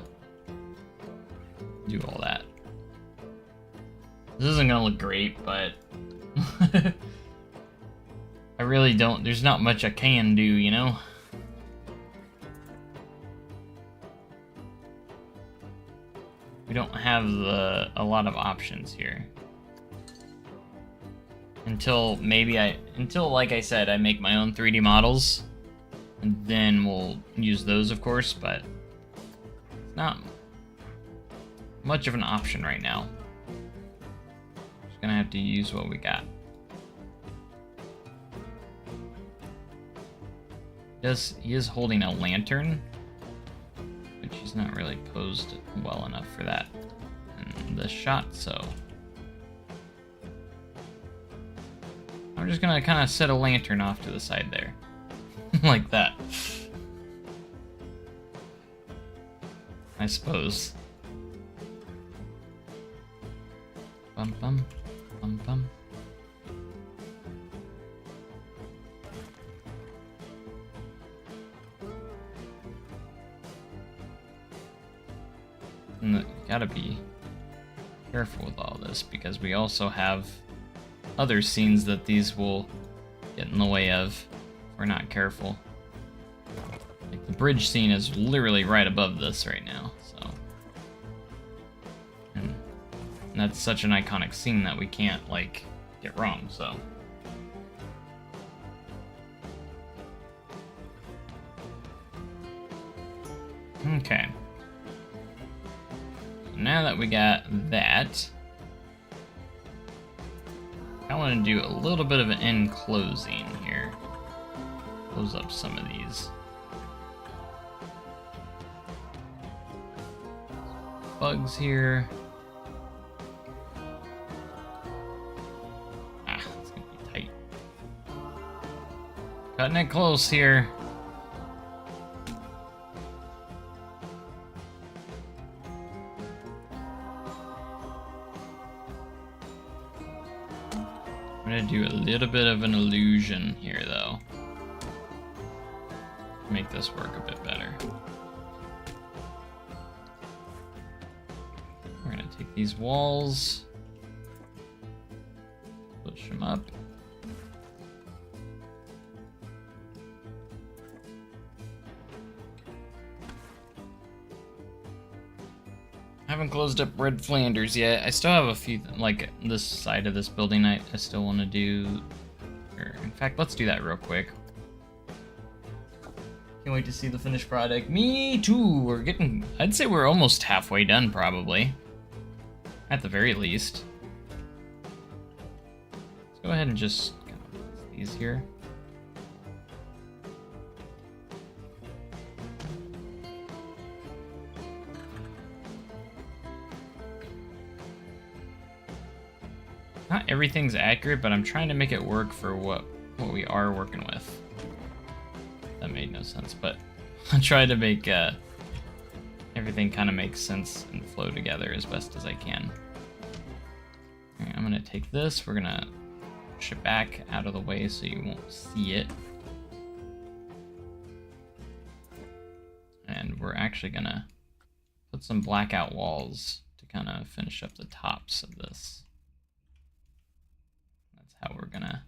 do all that. This isn't gonna look great, but I really don't. There's not much I can do, you know? We don't have a lot of options here. Until like I said, I make my own 3D models, and then we'll use those, of course, but it's not much of an option right now. Just gonna have to use what we got. He is holding a lantern, which he's not really posed well enough for that in this shot, so I'm just gonna kind of set a lantern off to the side there. Like that. I suppose. Bum bum. Bum bum. And you gotta be careful with all this, because we also have other scenes that these will get in the way of if we're not careful. Like the bridge scene is literally right above this right now, so. And that's such an iconic scene that we can't, like, get wrong, so. Okay. Now that we got that, I want to do a little bit of an enclosing here. Close up some of these. Bugs here. Ah, it's gonna be tight. Cutting it close here. I'm gonna do a little bit of an illusion here, though. Make this work a bit better. We're gonna take these walls, push them up. I haven't closed up Red Flanders yet. I still have a few, like this side of this building I still want to do. Or, in fact, let's do that real quick. Can't wait to see the finished product. Me too. We're getting, I'd say we're almost halfway done, probably. At the very least. Let's go ahead and just kind of place these here. Not everything's accurate, but I'm trying to make it work for what we are working with. That made no sense, but I try to make everything kind of make sense and flow together as best as I can. Alright, I'm gonna take this, we're gonna push it back out of the way so you won't see it. And we're actually gonna put some blackout walls to kind of finish up the tops of this. How we're gonna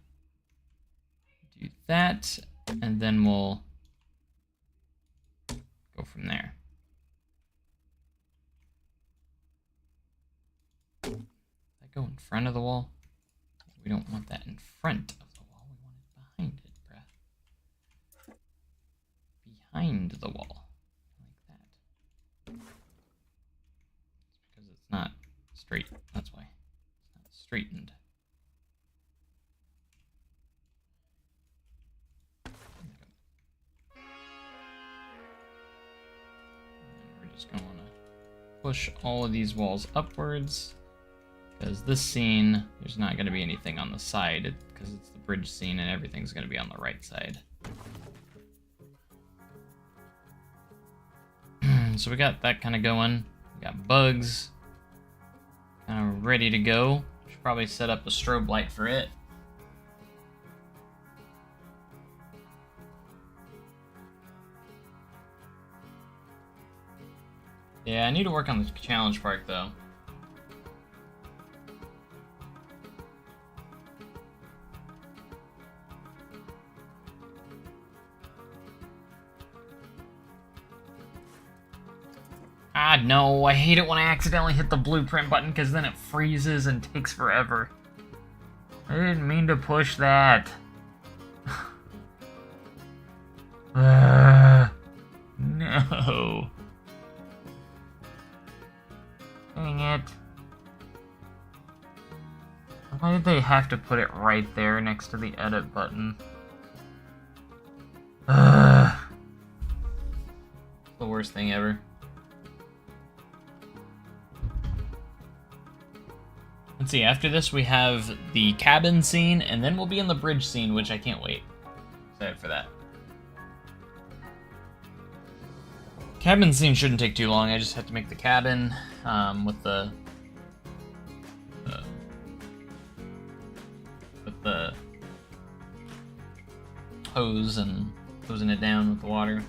do that, and then we'll go from there. Does that go in front of the wall? We don't want that in front of the wall, we want it behind it, bruh. Behind the wall, like that. It's because it's not straight, that's why. It's not straightened. Just gonna wanna push all of these walls upwards, because this scene, there's not gonna be anything on the side, because it's the bridge scene and everything's gonna be on the right side. So we got that kind of going. We got bugs kind of ready to go. Should probably set up a strobe light for it. Yeah, I need to work on the challenge park though. Ah, no, I hate it when I accidentally hit the blueprint button because then it freezes and takes forever. I didn't mean to push that. No. Dang it. Why did they have to put it right there next to the edit button? The worst thing ever. Let's see, after this we have the cabin scene, and then we'll be in the bridge scene, which I can't wait. Excited for that. Cabin scene shouldn't take too long. I just have to make the cabin with the hose and hosing it down with the water.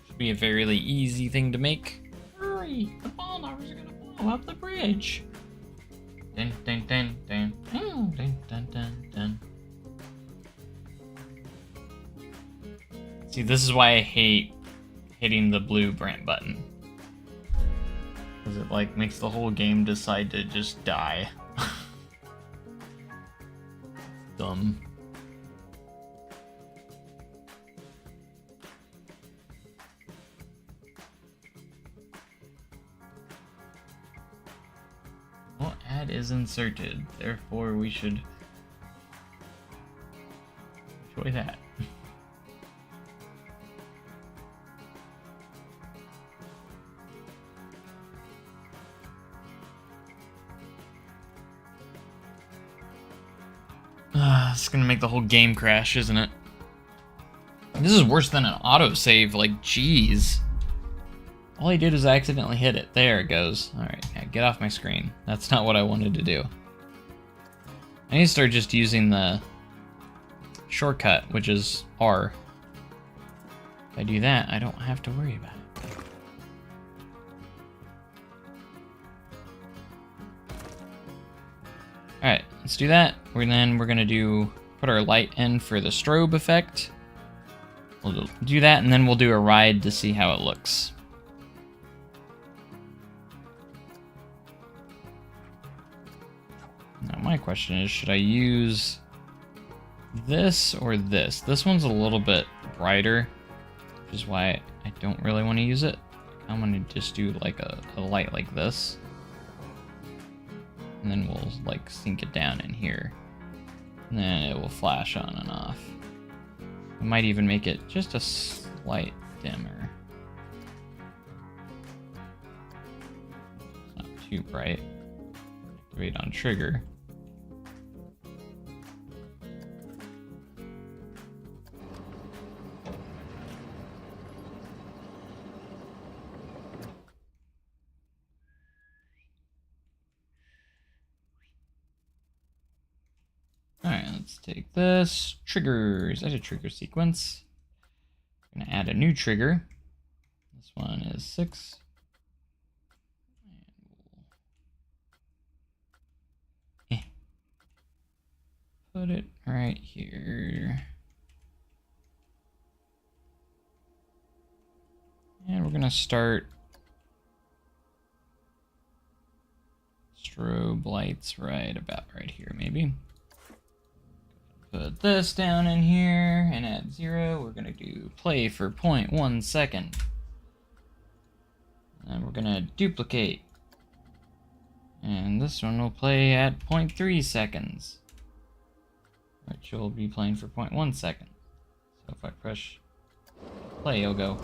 Should be a fairly easy thing to make. Hurry! The ball knobbers are gonna blow up the bridge. Dun dun dun dun dun dun dun dun dun. See, this is why I hate hitting the blue brand button. Because it, like, makes the whole game decide to just die. Dumb. Well, ad is inserted, therefore we should enjoy that. It's gonna make the whole game crash, isn't it? This is worse than an autosave, like, jeez. All I did was accidentally hit it. There it goes. Alright, yeah, get off my screen. That's not what I wanted to do. I need to start just using the shortcut, which is R. If I do that, I don't have to worry about it. Alright, let's do that. Then we're gonna put our light in for the strobe effect. We'll do that, and then we'll do a ride to see how it looks. Now my question is, should I use this or this? This one's a little bit brighter, which is why I don't really want to use it. I'm gonna just do like a light like this. And then we'll like sink it down in here. And then it will flash on and off. I might even make it just a slight dimmer. It's not too bright. Activate on trigger. Alright, let's take this. Triggers. Add a trigger sequence. I'm going to add a new trigger. This one is 6. And we'll put it right here. And we're going to start strobe lights right about right here, maybe. Put this down in here and add 0. We're gonna do play for 0.1 second. And we're gonna duplicate. And this one will play at 0.3 seconds. Which will be playing for 0.1 second. So if I press play, it'll go.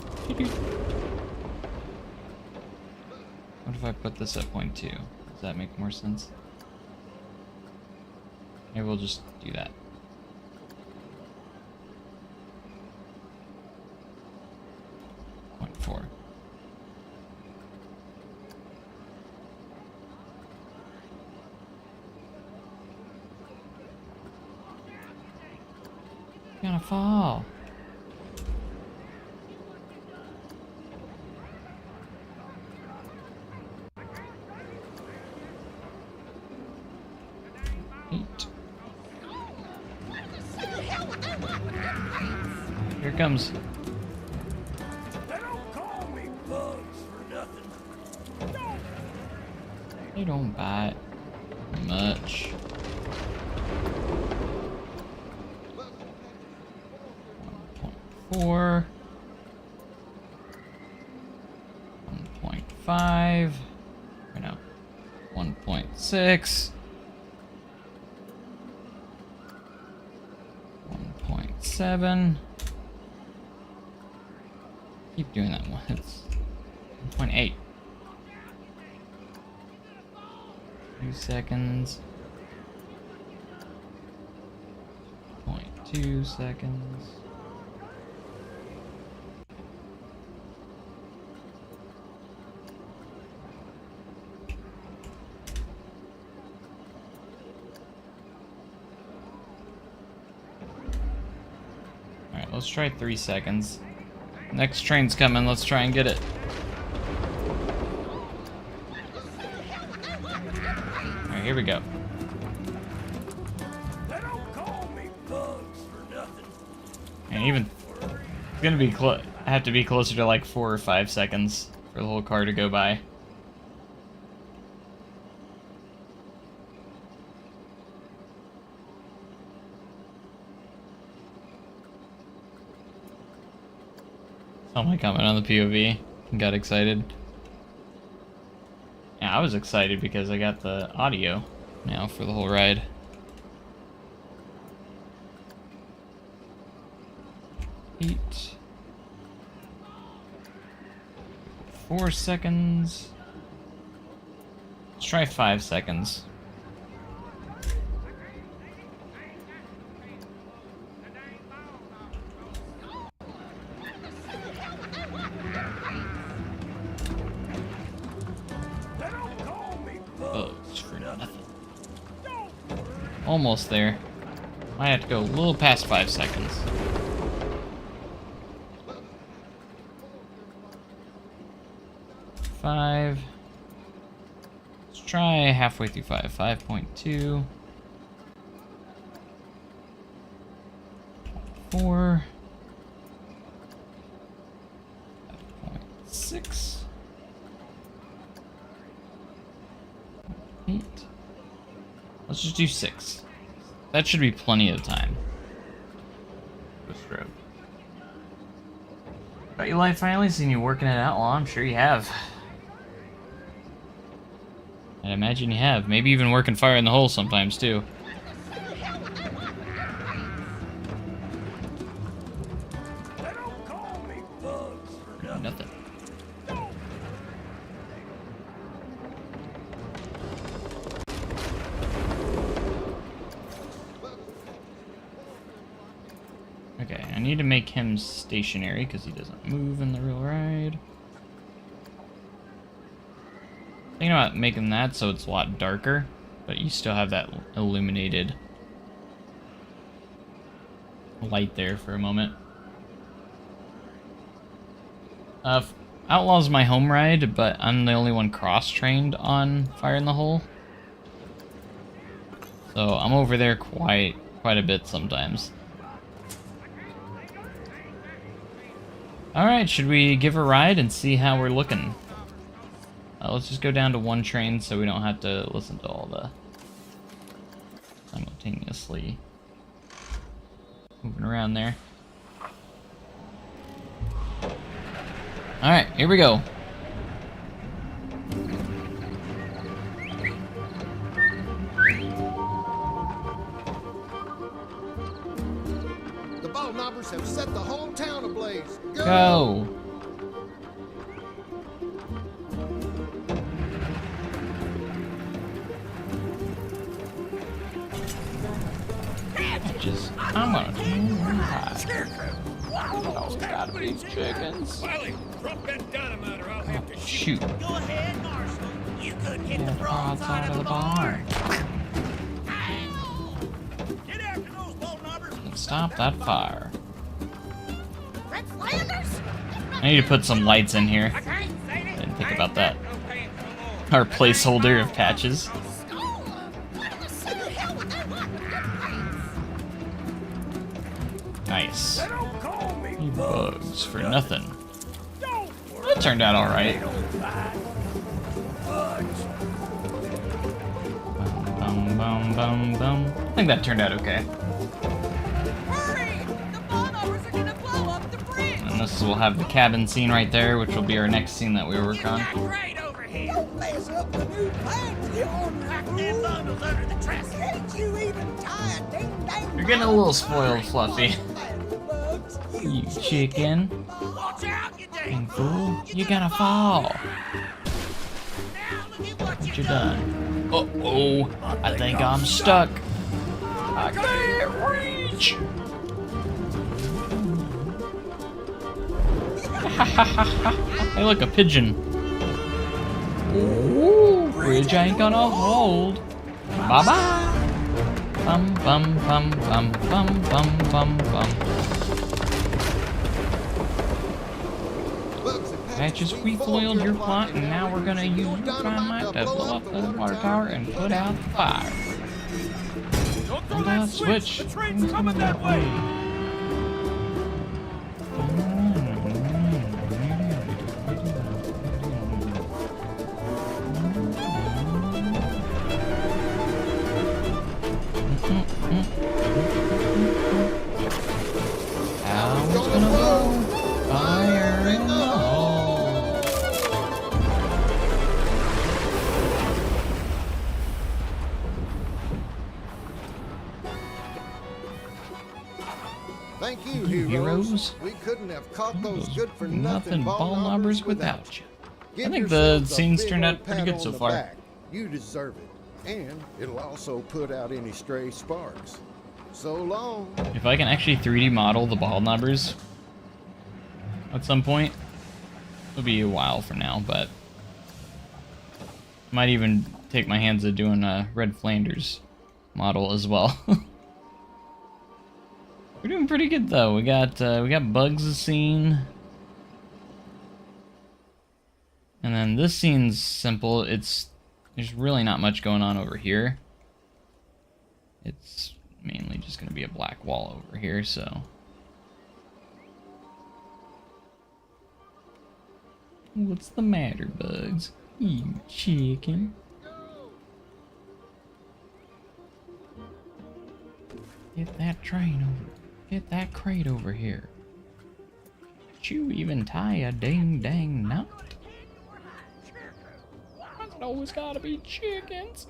What if I put this at 0.2? Does that make more sense? Maybe we'll just do that. 0.4. You're gonna fall. Here it comes. They don't call me bugs for nothing. They don't bite much. 1.4. 1.5. Or no. 1.6. 1.7. Keep doing that one. It's 1.8. 2 seconds. 0.2 seconds. Alright, let's try 3 seconds. Next train's coming, let's try and get it. Alright, here we go. They don't call me bugs for nothing. And even it's gonna be have to be closer to like 4 or 5 seconds for the whole car to go by. Saw my comment on the POV and got excited. Yeah, I was excited because I got the audio now for the whole ride. Eight. 4 seconds. Let's try 5 seconds. They don't call me Bugs for nothing. Almost there. Might have to go a little past 5 seconds. 5. Let's try halfway through 5. 5.2. 4. 5.6. 8. Let's just do 6. That should be plenty of time. The strobe. Got you live finally, seen you working at Outlaw. I'm sure you have. I'd imagine you have. Maybe even working fire in the hole sometimes too. They don't call me bugs for Nothing. Okay, I need to make him stationary because he doesn't move in the real ride. Thinking about making that so it's a lot darker, but you still have that illuminated light there for a moment. Outlaw's my home ride, but I'm the only one cross-trained on Fire in the Hole. So I'm over there quite a bit sometimes. Alright, should we give a ride and see how we're looking? Let's just go down to 1 train so we don't have to listen to all the simultaneously moving around there. Alright, here we go. The ball knobbers have set the whole town ablaze. Go! I'm gonna oh, gotta be chickens. Wiley, drop that dynamite or I'll have to Shoot. Go ahead, Marshall. You couldn't hit the Yeah, broad side of the barn. Ow! Get after those ball knobbers. Stop that fire. That's Flanders? I need to put some lights in here. I can't say it. Didn't think about that. No pants no more. Our placeholder of patches. Nice. They don't call me Bugs for nothing. That turned out alright. Bum, bum, bum, bum. I think that turned out okay. Hurry! The bombers are gonna blow up the bridge! And this will have the cabin scene right there, which will be our next scene that we work Get on. that crate over here! Don't mess up the new plans here on Pack them bundles under the dresser! Can't you even tie a ding-dang You're getting a little spoiled, Fluffy. bugs? You chicken. Watch out, you Dang dang fool. You're gonna fall. Now look at what You're done. Uh-oh. I think I'm stuck. I can't reach. Hey, look, a pigeon. Ooh, bridge ain't gonna hold. Bye-bye. Bum, bum, bum, bum, bum, bum, bum, bum. Bugs and Patches, we foiled your plot, and now we're gonna use your dynamite to blow up the water tower and put out the fire. Don't Hold that switch. The train's coming that way! How it's gonna blow fire in the hole. Thank you, You heroes. heroes. We couldn't have caught those Those good-for-nothing ball knobbers without you. Give I think the yourselves a scenes big turned old out pretty pat good on so the far. back. You deserve it. And it'll also put out any stray sparks. So long. If I can actually 3D model the ball knobbers at some point, it'll be a while for now, but might even take my hands at doing a Red Flanders model as well. We're doing pretty good though. We got Bugs' scene, and then this scene's simple. There's really not much going on over here. It's mainly just going to be a black wall over here, so. What's the matter, Bugs? You chicken. Get that train over. Get that crate over here. Can't you even tie a dang knot? Why's it always gotta be chickens?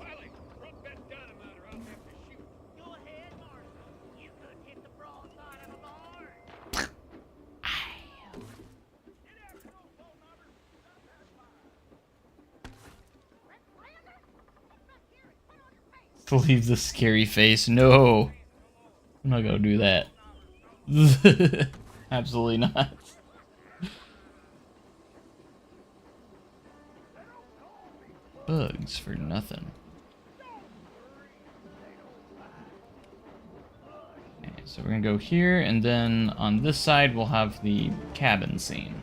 To leave the scary face. No. I'm not gonna do that. Absolutely not. Bugs for nothing. Okay, so we're gonna go here, and then on this side we'll have the cabin scene.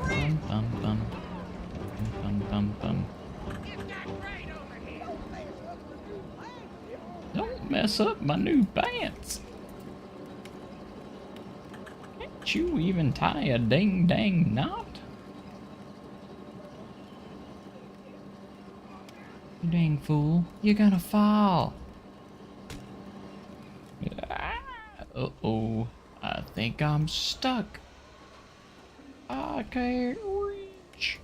Bum bum bum. Bum bum bum. Don't mess up my new pants. Can't you even tie a dang knot? You dang fool, you're gonna fall. Uh-oh, I think I'm stuck. I can't reach.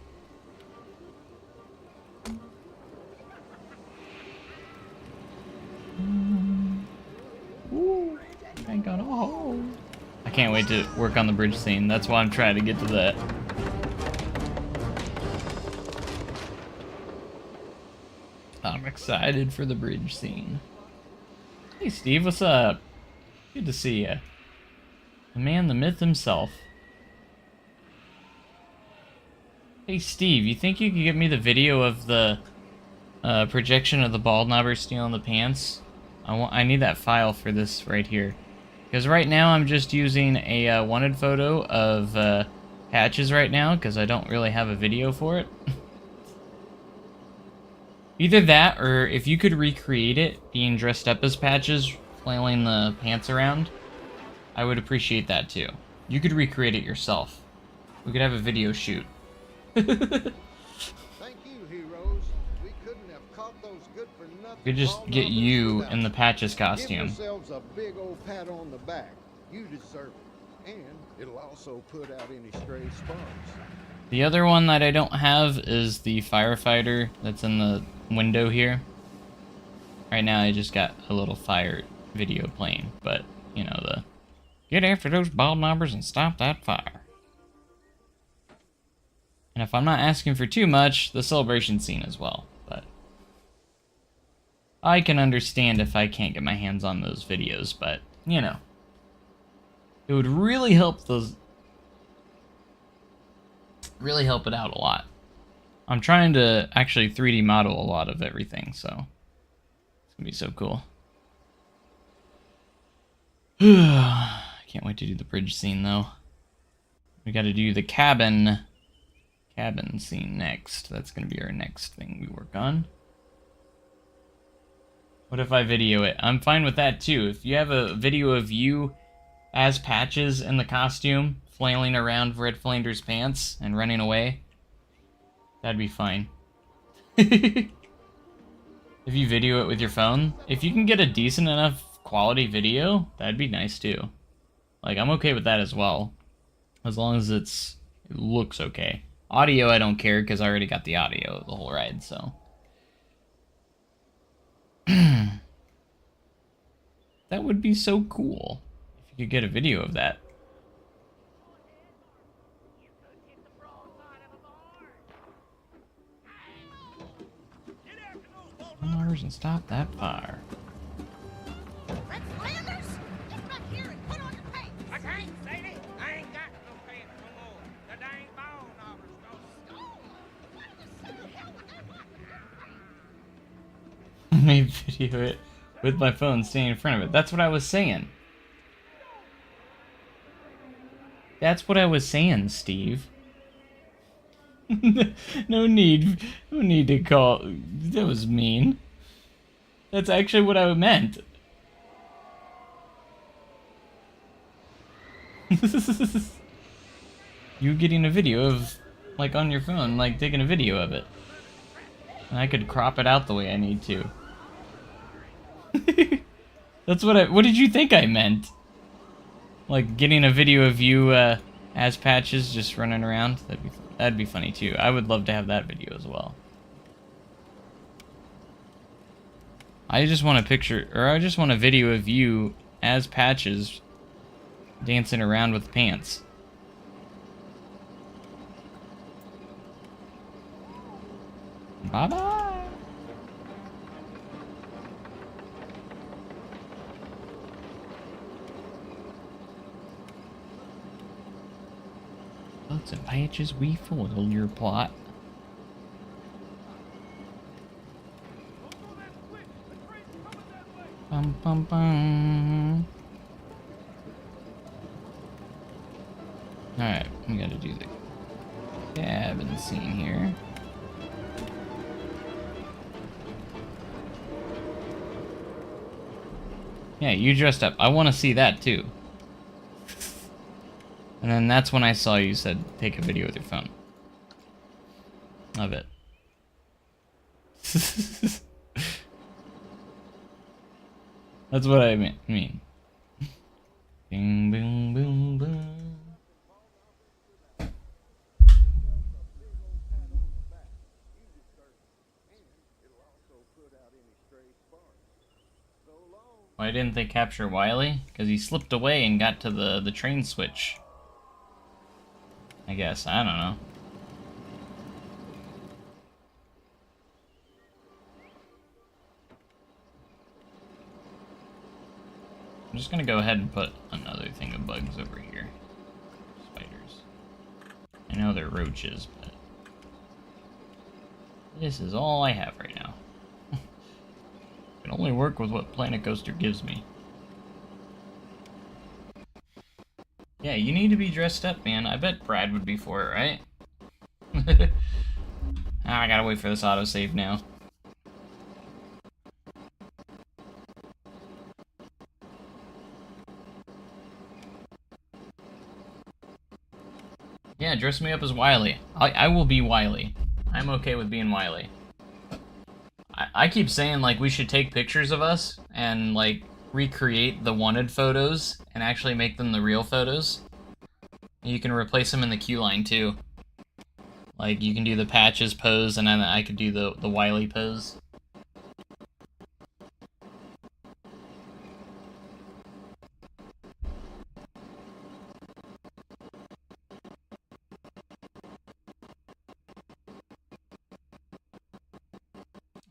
Ooh, ain't got a hole. I can't wait to work on the bridge scene. That's why I'm trying to get to that. I'm excited for the bridge scene. Hey Steve, what's up? Good to see ya. The man, the myth himself. Hey Steve, you think you could get me the video of the projection of the bald knobber stealing the pants? I need that file for this right here. Because right now I'm just using a wanted photo of Patches right now, because I don't really have a video for it. Either that, or if you could recreate it being dressed up as Patches flailing the pants around, I would appreciate that too. You could recreate it yourself. We could have a video shoot. Thank you, heroes. We couldn't have caught those good for nothing. We could just ball get knobbers you without in the Patches Give costume. yourselves a big old pat on the back. You deserve it. And it'll also put out any stray sparks. The other one that I don't have is the firefighter that's in the window here. Right now I just got a little fire video playing, but, you know, the get after those ball knobbers and stop that fire. And if I'm not asking for too much, the celebration scene as well, but I can understand if I can't get my hands on those videos, but, you know, it would really help it out a lot. I'm trying to actually 3D model a lot of everything, so it's gonna be so cool. Can't wait to do the bridge scene though. We gotta do the cabin scene next. That's gonna be our next thing we work on. What if I video it? I'm fine with that too. If you have a video of you as Patches in the costume, flailing around Red Flanders' pants and running away, that'd be fine. If you video it with your phone, if you can get a decent enough quality video, that'd be nice too. Like, I'm okay with that as well, as long as it looks okay. Audio, I don't care, because I already got the audio of the whole ride, so. That would be so cool, if you could get a video of that. Mars and stop that fire. Red Flanders, get back here and put on your pants. I can't, lady. I ain't got no pants no more. The dang ball knobbers stole them. What in the hell would they want with I video it with my phone standing in front of it. That's what I was saying. That's what I was saying, Steve. No need to call. That was mean. That's actually what I meant. You getting a video of, like, on your phone, like, taking a video of it. And I could crop it out the way I need to. That's what did you think I meant? Like, getting a video of you, as Patches just running around? That'd be funny too. I would love to have that video as well. I just want a picture, or I just want a video of you as Patches dancing around with pants. Bye-bye. Lots of Patches, we foiled your plot. Bum bum bum. Alright, we gotta do the cabin scene here. Yeah, you dressed up. I want to see that too. And then that's when I saw you said, take a video with your phone. Of it. That's what I mean. Bing, boom, boom, boom. Why didn't they capture Wiley? Because he slipped away and got to the train switch. I guess. I don't know. I'm just gonna go ahead and put another thing of bugs over here. Spiders. I know they're roaches, but this is all I have right now. I can only work with what Planet Coaster gives me. Yeah, you need to be dressed up, man. I bet Brad would be for it, right? I gotta wait for this autosave now. Yeah, dress me up as Wily. I will be Wily. I'm okay with being Wily. I keep saying, like, we should take pictures of us and, like, recreate the wanted photos and actually make them the real photos. You can replace them in the queue line, too. Like, you can do the Patches pose, and then I could do the Wily pose.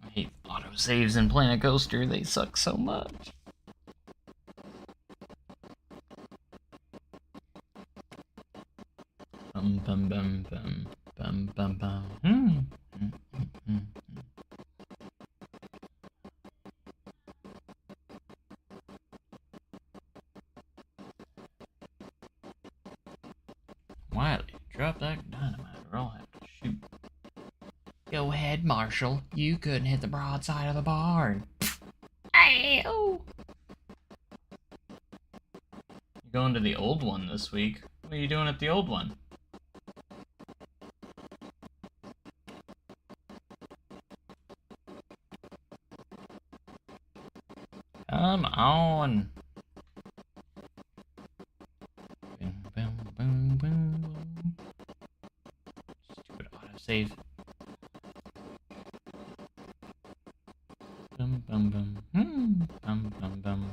I hate autosaves in Planet Coaster. They suck so much. Bum bum bum bum bum bum bum. Wiley, drop that dynamite or I'll have to shoot. Go ahead, Marshall. You couldn't hit the broadside of the barn. Ow! You're going to the old one this week. What are you doing at the old one? Come on. Boom, boom, boom, boom. Stupid autosave. Bum bum bum. Bum bum bum bum.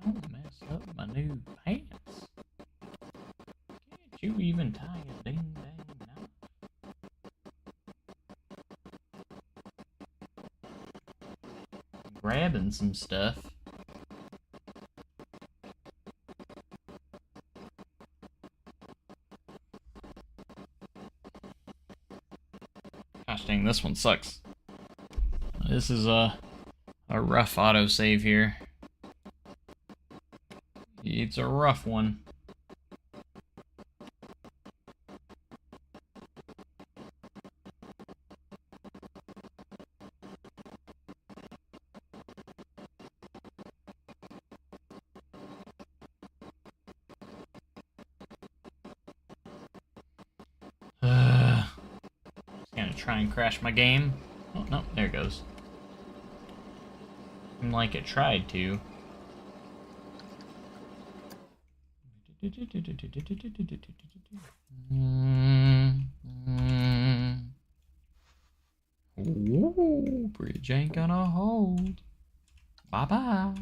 Don't mess up my new pants. Can't you even tie a ding dang knot? Grabbing some stuff. Gosh dang, this one sucks. This is a rough autosave here. It's a rough one. Gonna try and crash my game. Oh, no, there it goes. Seemed like it tried to. Ooh, bridge ain't gonna hold. Bye-bye.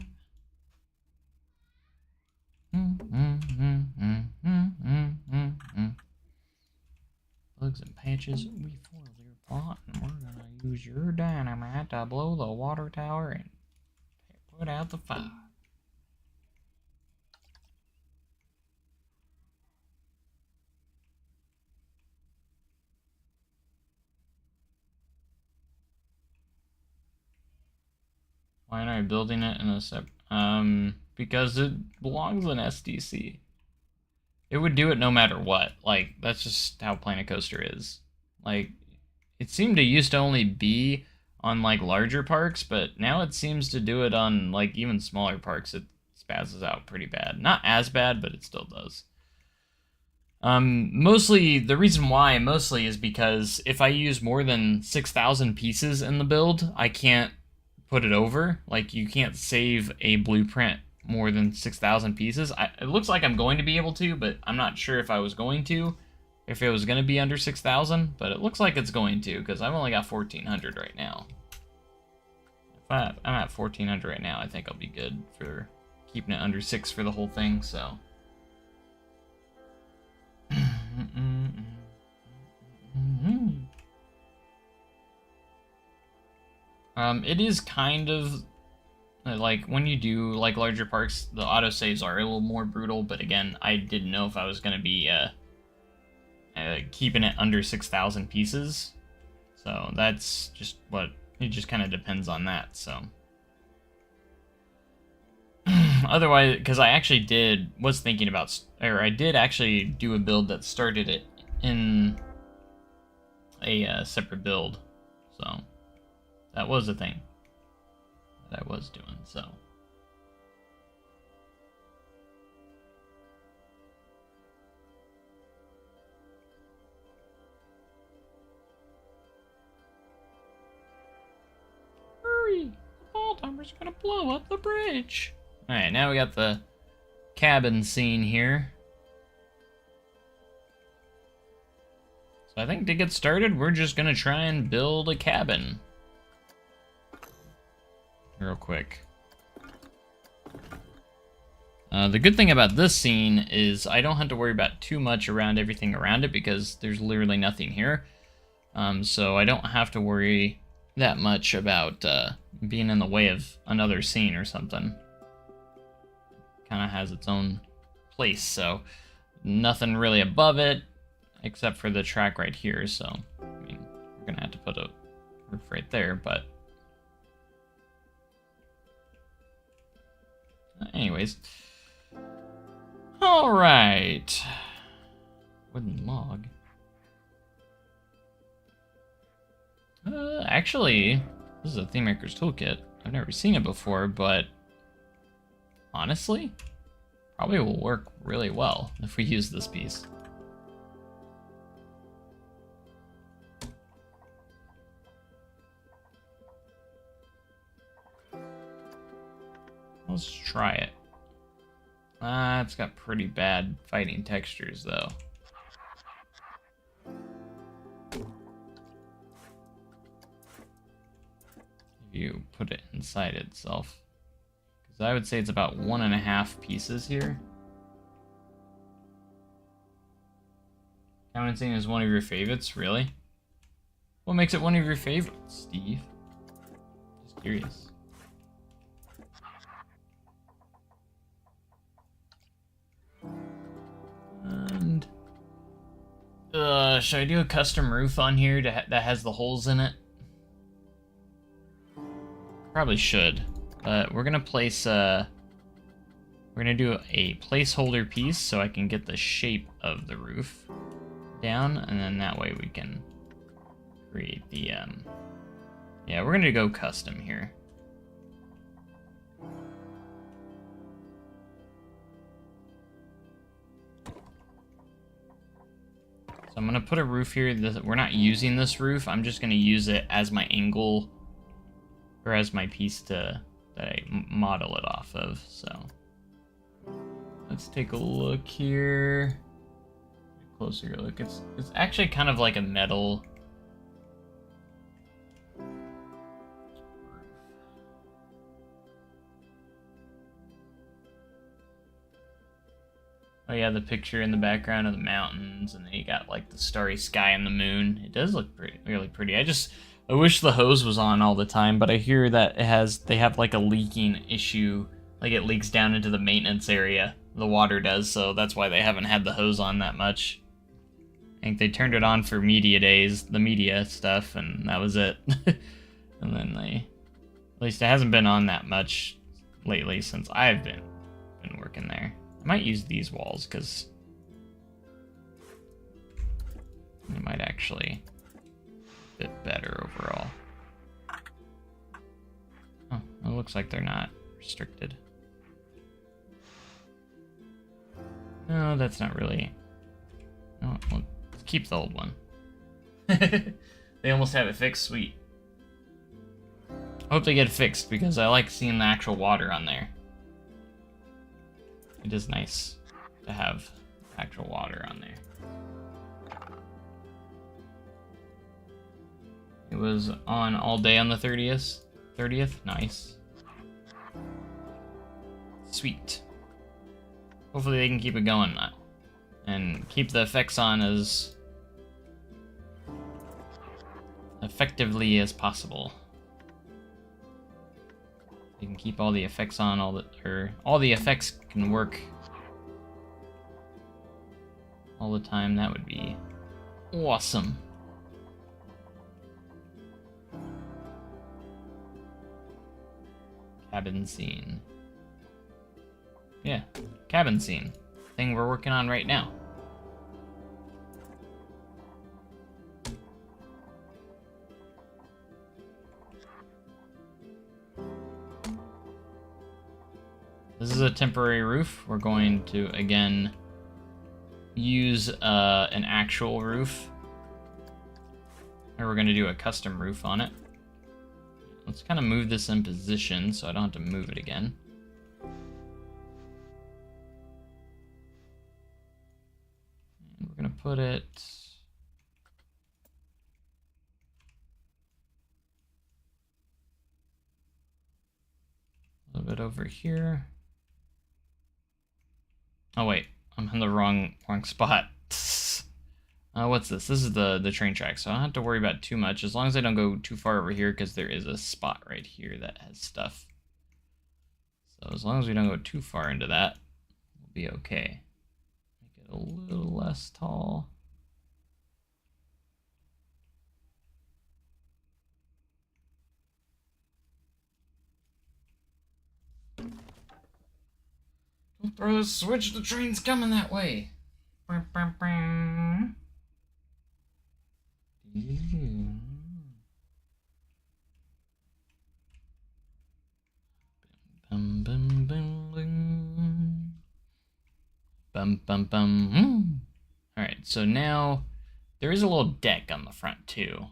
Bugs and Patches, we foiled your plot, and we're gonna use your dynamite to blow the water tower and put out the fire. Why aren't I building it in a separate? Because it belongs in SDC. It would do it no matter what. Like, that's just how Planet Coaster is. Like, it seemed to used to only be on, like, larger parks, but now it seems to do it on, like, even smaller parks. It spazzes out pretty bad. Not as bad, but it still does. Mostly, the reason why mostly is because if I use more than 6,000 pieces in the build, I can't put it over. Like, you can't save a blueprint more than 6,000 pieces. It looks like I'm going to be able to, but I'm not sure if I was going to, if it was going to be under 6,000, but it looks like it's going to, because I've only got 1,400 right now. If I'm at 1,400 right now, I think I'll be good for keeping it under 6 for the whole thing, so. It is kind of like when you do like larger parks, the autosaves are a little more brutal, but again, I didn't know if I was going to be keeping it under 6,000 pieces, so that's just what it just kind of depends on that. So otherwise, because I actually was thinking about, or I did actually do a build that started it in a separate build, so that was a thing that I was doing. So Hurry! The ball toppers are gonna blow up the bridge. Alright, now we got the cabin scene here. So I think to get started, we're just gonna try and build a cabin. Real quick. The good thing about this scene is I don't have to worry about too much around everything around it because there's literally nothing here. So I don't have to worry that much about being in the way of another scene or something. Kind of has its own place, so nothing really above it except for the track right here. So I mean, we're gonna have to put a roof right there, but anyways. All right. Wooden log. Actually, this is a Theme Maker's Toolkit. I've never seen it before, but honestly, probably will work really well if we use this piece. Let's try it. It's got pretty bad fighting textures, though. If you put it inside itself. Because I would say it's about 1.5 pieces here. Counting is one of your favorites, really? What makes it one of your favorites, Steve? Just curious. And should I do a custom roof on here that has the holes in it? Probably should. But we're gonna place we're gonna do a placeholder piece so I can get the shape of the roof down, and then that way we can create the yeah, we're gonna go custom here. So I'm gonna put a roof here. We're not using this roof. I'm just gonna use it as my angle, or as my piece that I model it off of. So let's take a look here. Closer look. It's actually kind of like a metal. Oh yeah, the picture in the background of the mountains, and then you got like the starry sky and the moon. It does look really pretty. I wish the hose was on all the time, but I hear that they have like a leaking issue, like it leaks down into the maintenance area. The water does, so that's why they haven't had the hose on that much. I think they turned it on for media days, the media stuff, and that was it. And then at least it hasn't been on that much lately since I've been working there. I might use these walls because they might actually fit better overall. Oh, it looks like they're not restricted. No, that's not really. No, well, let's keep the old one. They almost have it fixed. Sweet. I hope they get it fixed because I like seeing the actual water on there. It is nice to have actual water on there. It was on all day on the 30th. Nice. Sweet. Hopefully they can keep it going and keep the effects on as effectively as possible. You can keep all the effects on, all the effects can work all the time. That would be awesome. Cabin scene. Yeah, cabin scene. Thing we're working on right now. This is a temporary roof. We're going to, again, use an actual roof. Or we're going to do a custom roof on it. Let's kind of move this in position so I don't have to move it again. And we're gonna put it a little bit over here. Oh wait, I'm in the wrong spot. What's this? This is the train track, so I don't have to worry about too much as long as I don't go too far over here because there is a spot right here that has stuff. So as long as we don't go too far into that, we'll be okay. Make it a little less tall. Don't throw the switch, the train's coming that way. Bum bum bum bum. Bum bum bum. Alright, so now there is a little deck on the front too.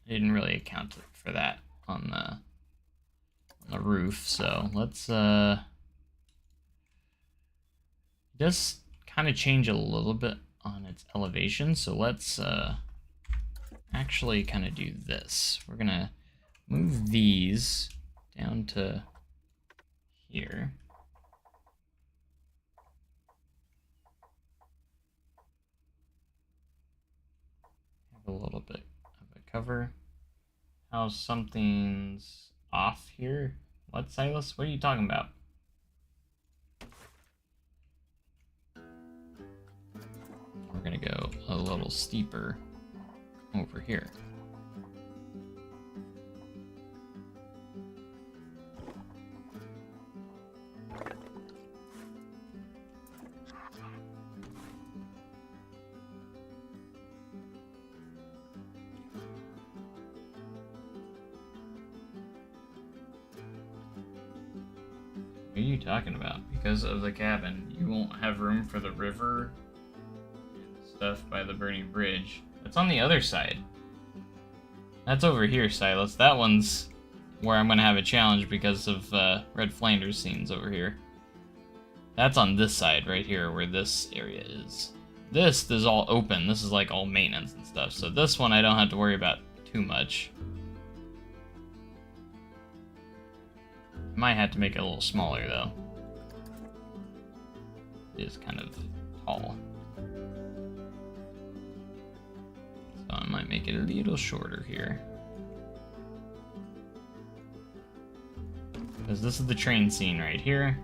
I didn't really account for that on the roof, so let's it does kind of change a little bit on its elevation, so let's actually kind of do this. We're gonna move these down to here. Have a little bit of a cover. How something's off here? What, Silas? What are you talking about? We're gonna go a little steeper over here. What are you talking about? Because of the cabin, you won't have room for the river and stuff by the burning bridge. That's on the other side. That's over here, Silas. That one's where I'm gonna have a challenge because of Red Flanders scenes over here. That's on this side right here where this area is. This is all open. This is like all maintenance and stuff. So this one I don't have to worry about too much. Might have to make it a little smaller though. It is kind of tall. So I might make it a little shorter here. Because this is the train scene right here.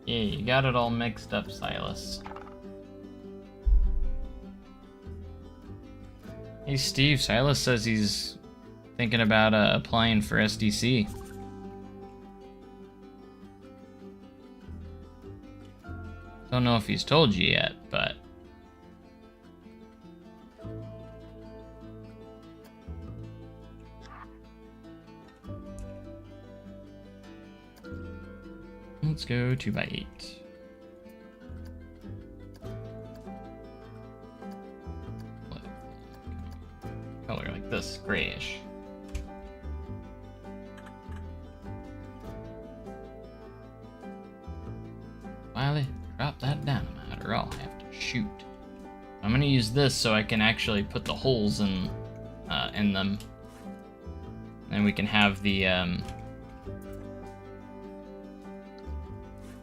Yeah, you got it all mixed up, Silas. Hey Steve, Silas says he's thinking about applying for SDC. Don't know if he's told you yet, but... Let's go 2x8. Color like this, grayish. Wiley, drop that dynamite or I'll have to shoot. I'm gonna use this so I can actually put the holes in them. And we can have the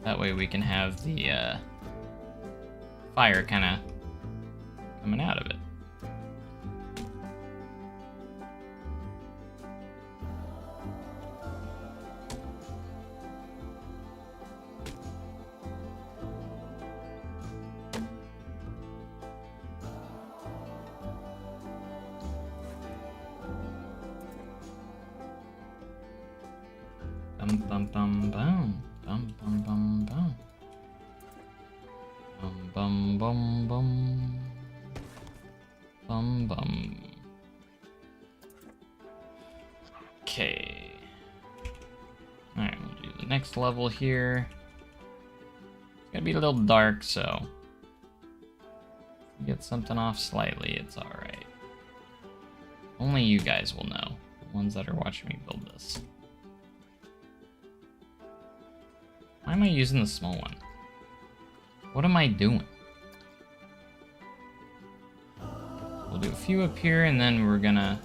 that way we can have the fire kind of coming out of it. Bum bum bum bum bum bum bum bum bum bum bum bum bum. Okay. All right, we'll do the next level here. It's gonna be a little dark, so get something off slightly, it's alright. Only you guys will know, the ones that are watching me build this. Why am I using the small one? What am I doing? We'll do a few up here, and then we're gonna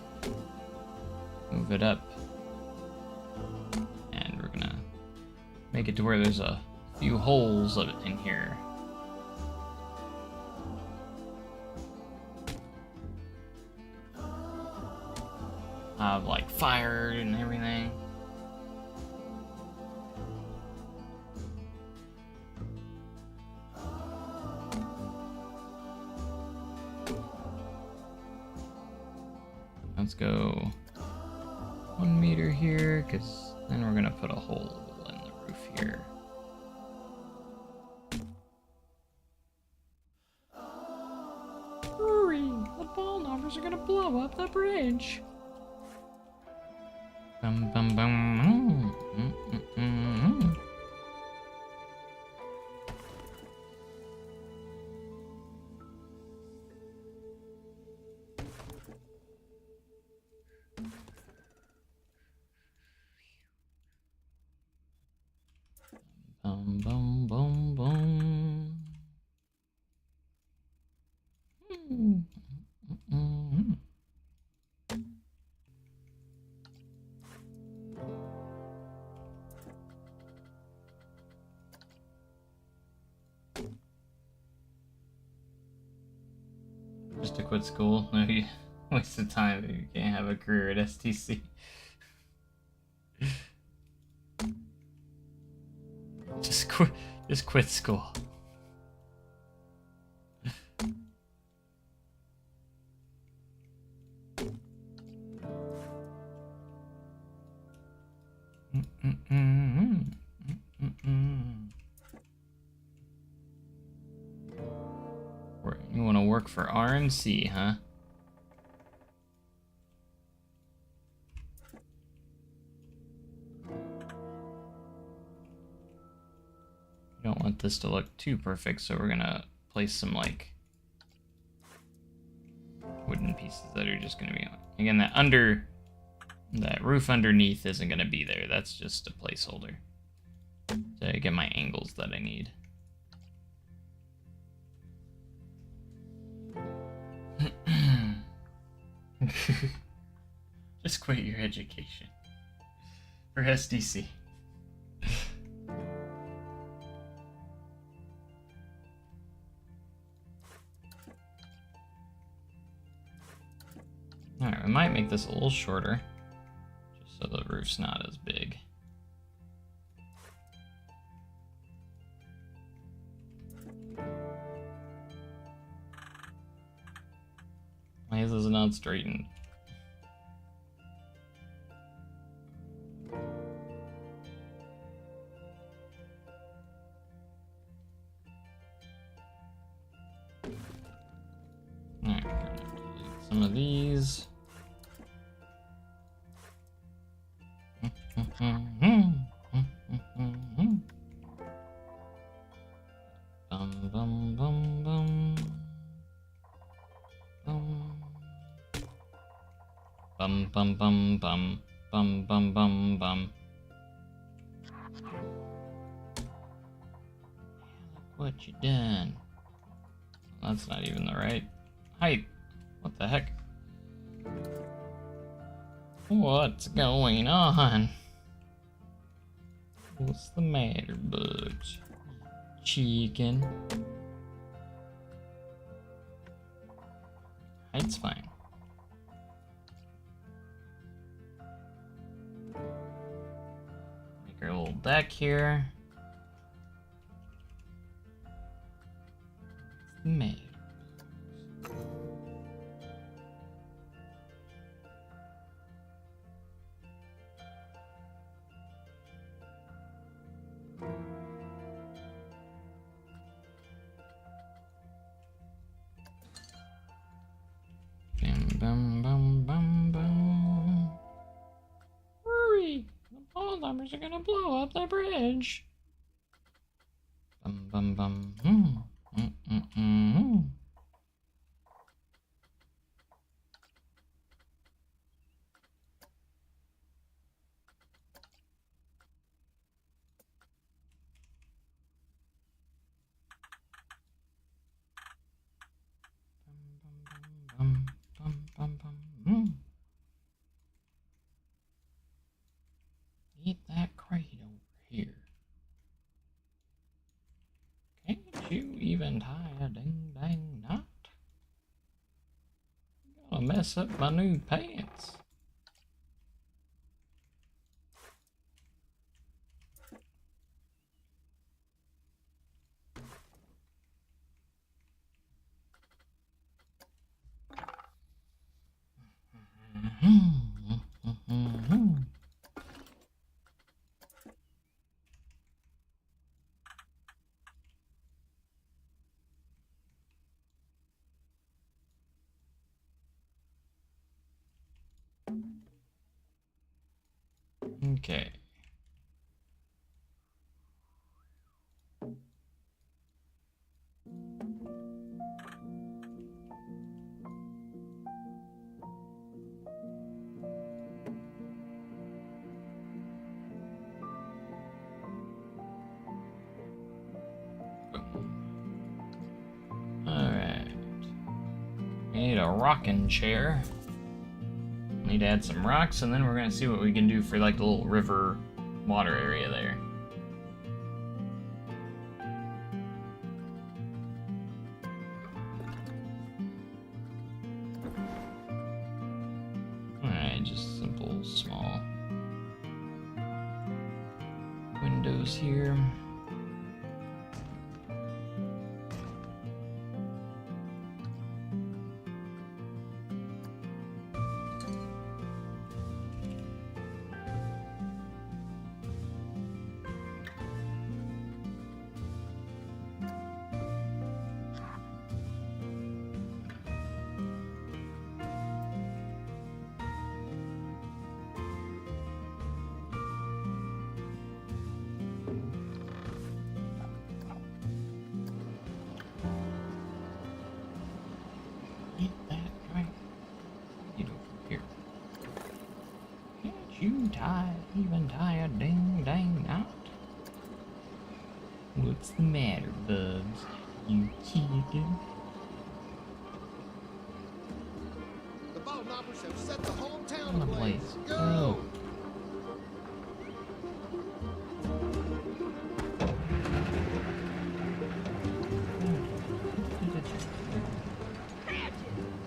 move it up. And we're gonna make it to where there's a few holes in here. Have like fire and everything. Let's go 1 meter here, because then we're gonna put a hole in the roof here. Hurry! The ball knockers are gonna blow up the bridge. Bum bum bum. Bum bum bum bum. Just to quit school? No, you waste of time if you can't have a career at STC. Just quit school. You want to work for RMC, huh? We don't want this to look too perfect, so we're gonna place some like wooden pieces that are just gonna be on. Again, that roof underneath isn't gonna be there. That's just a placeholder to get my angles that I need. Just quit your education for SDC. Alright, we might make this a little shorter, just so the roof's not as big. Why is this not straightened? Alright, we're gonna delete some of these. Bum bum bum bum. Bum bum bum bum bum bum bum bum. Look what you done. That's not even the right height. What the heck? What's going on? What's the matter, Bugs? Chicken. Height's fine. Make our little deck here. What's the matter? Bum bum bum bum. Hurry! The ball numbers are gonna blow up the bridge. Bum bum bum. you even tie a ding dang knot? Gonna mess up my new pants. Okay. Alright. We need a rocking chair. Need to add some rocks, and then we're gonna see what we can do for like the little river water area there. Alright, just simple, small windows here. Get that right. Get over here. Can't you even tie a ding dang knot? What's the matter, Bugs? You chicken? The ball knockers have set the whole town On the ablaze. place. Go! Go.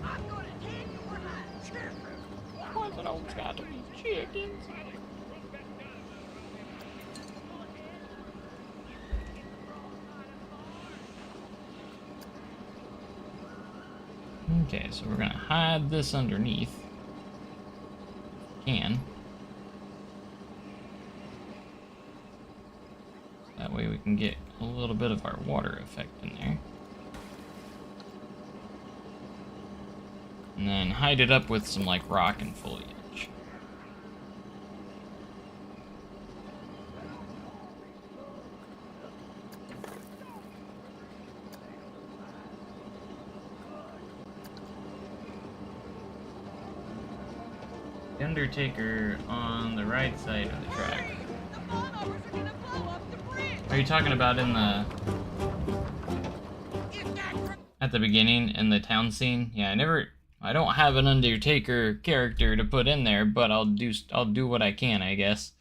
I'm gonna tan your hide, Scarecrow. Why's it always got to be chickens? Okay, so we're gonna hide this underneath. Can. That way we can get a little bit of our water effect in there. And then hide it up with some like rock and foliage. The Undertaker on the right side of the track. The bombers are gonna blow up the bridge. Are you talking about in the If that at the beginning in the town scene? Yeah, I don't have an Undertaker character to put in there, but I'll do what I can, I guess.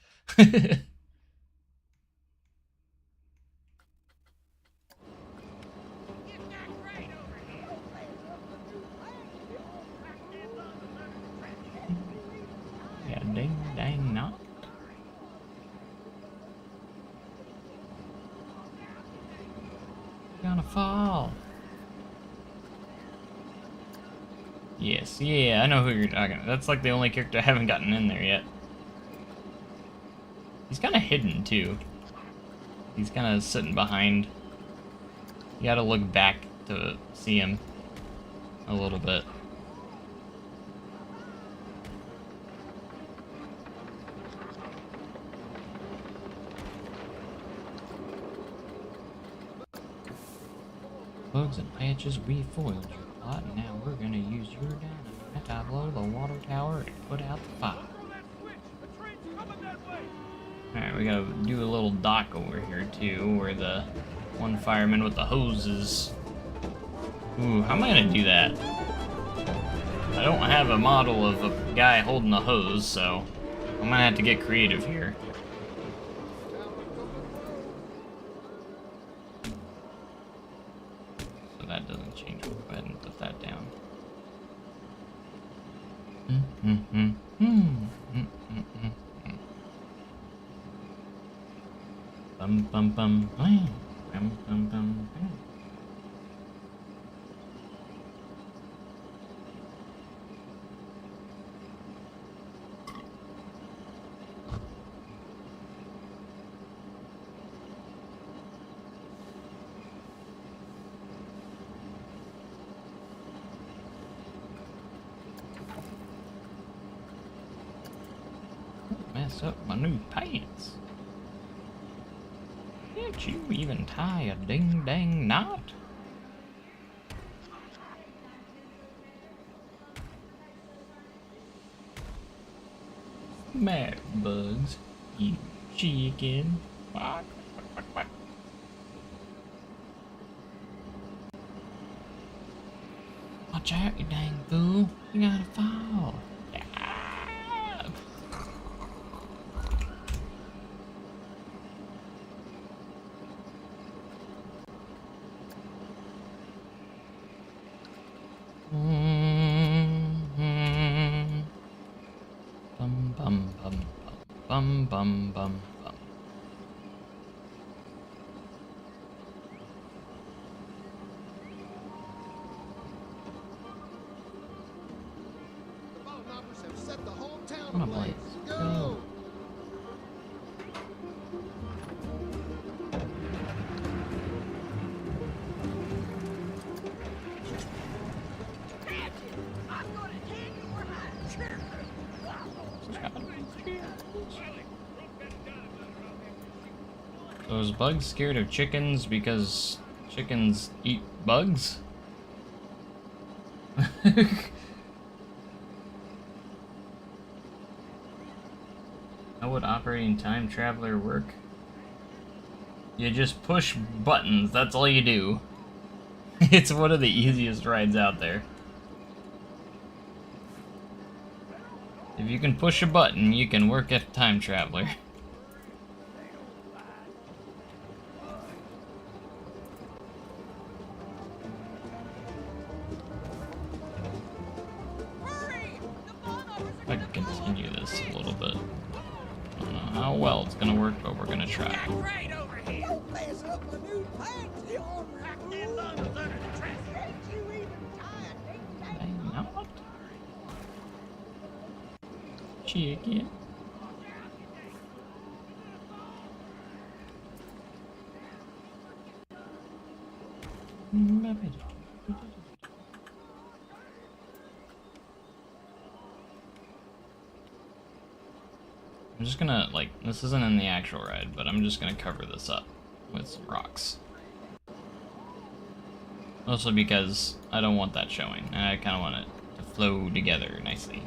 Yeah, ding dang not. Gonna fall. Yes, yeah, I know who you're talking about. That's like the only character I haven't gotten in there yet. He's kind of hidden too. He's kind of sitting behind. You gotta look back to see him a little bit. Bugs and patches, we foiled your plot, and now we're gonna use your dynamite to blow the water tower and put out the fire. Alright, we gotta do a little dock over here too, where the one fireman with the hoses. Ooh, how am I gonna do that? I don't have a model of a guy holding a hose, so I'm gonna have to get creative here. Angel, go ahead and put that down. Bum bum bum bam bum bum bum bam. Mess up my new pants. Can't you even tie a ding-dang knot? Mad bugs, you chicken. Quack, quack, quack, quack. Watch out, you dang fool. You gotta fall. Yeah. Bum bum bum bum bum bum bum. The ball knockers have set the whole town Come on, ablaze. boys. Go! I'm gonna hang your hat. So is Bugs scared of chickens because chickens eat bugs? How would operating time traveler work? You just push buttons, that's all you do. It's one of the easiest rides out there. If you can push a button, you can work as a time traveler. Hurry! The ball knockers If I can continue this a little bit. I don't know how well it's gonna work, but we're gonna try. right over here. Don't mess up my new pants, you ornery fool. Them bundles under the trash. Can't you even tie a ding-dang Hang out. Chicken. I'm just gonna, like, this isn't in the actual ride, but I'm just gonna cover this up with some rocks. Mostly because I don't want that showing, and I kind of want it to flow together nicely.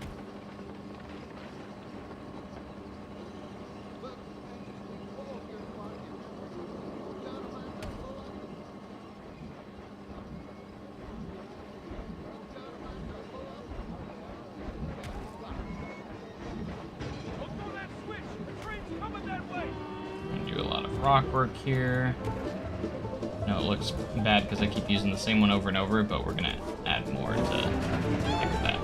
I'm gonna do a lot of rock work here. No, it looks bad because I keep using the same one over and over, but we're gonna add more to fix that.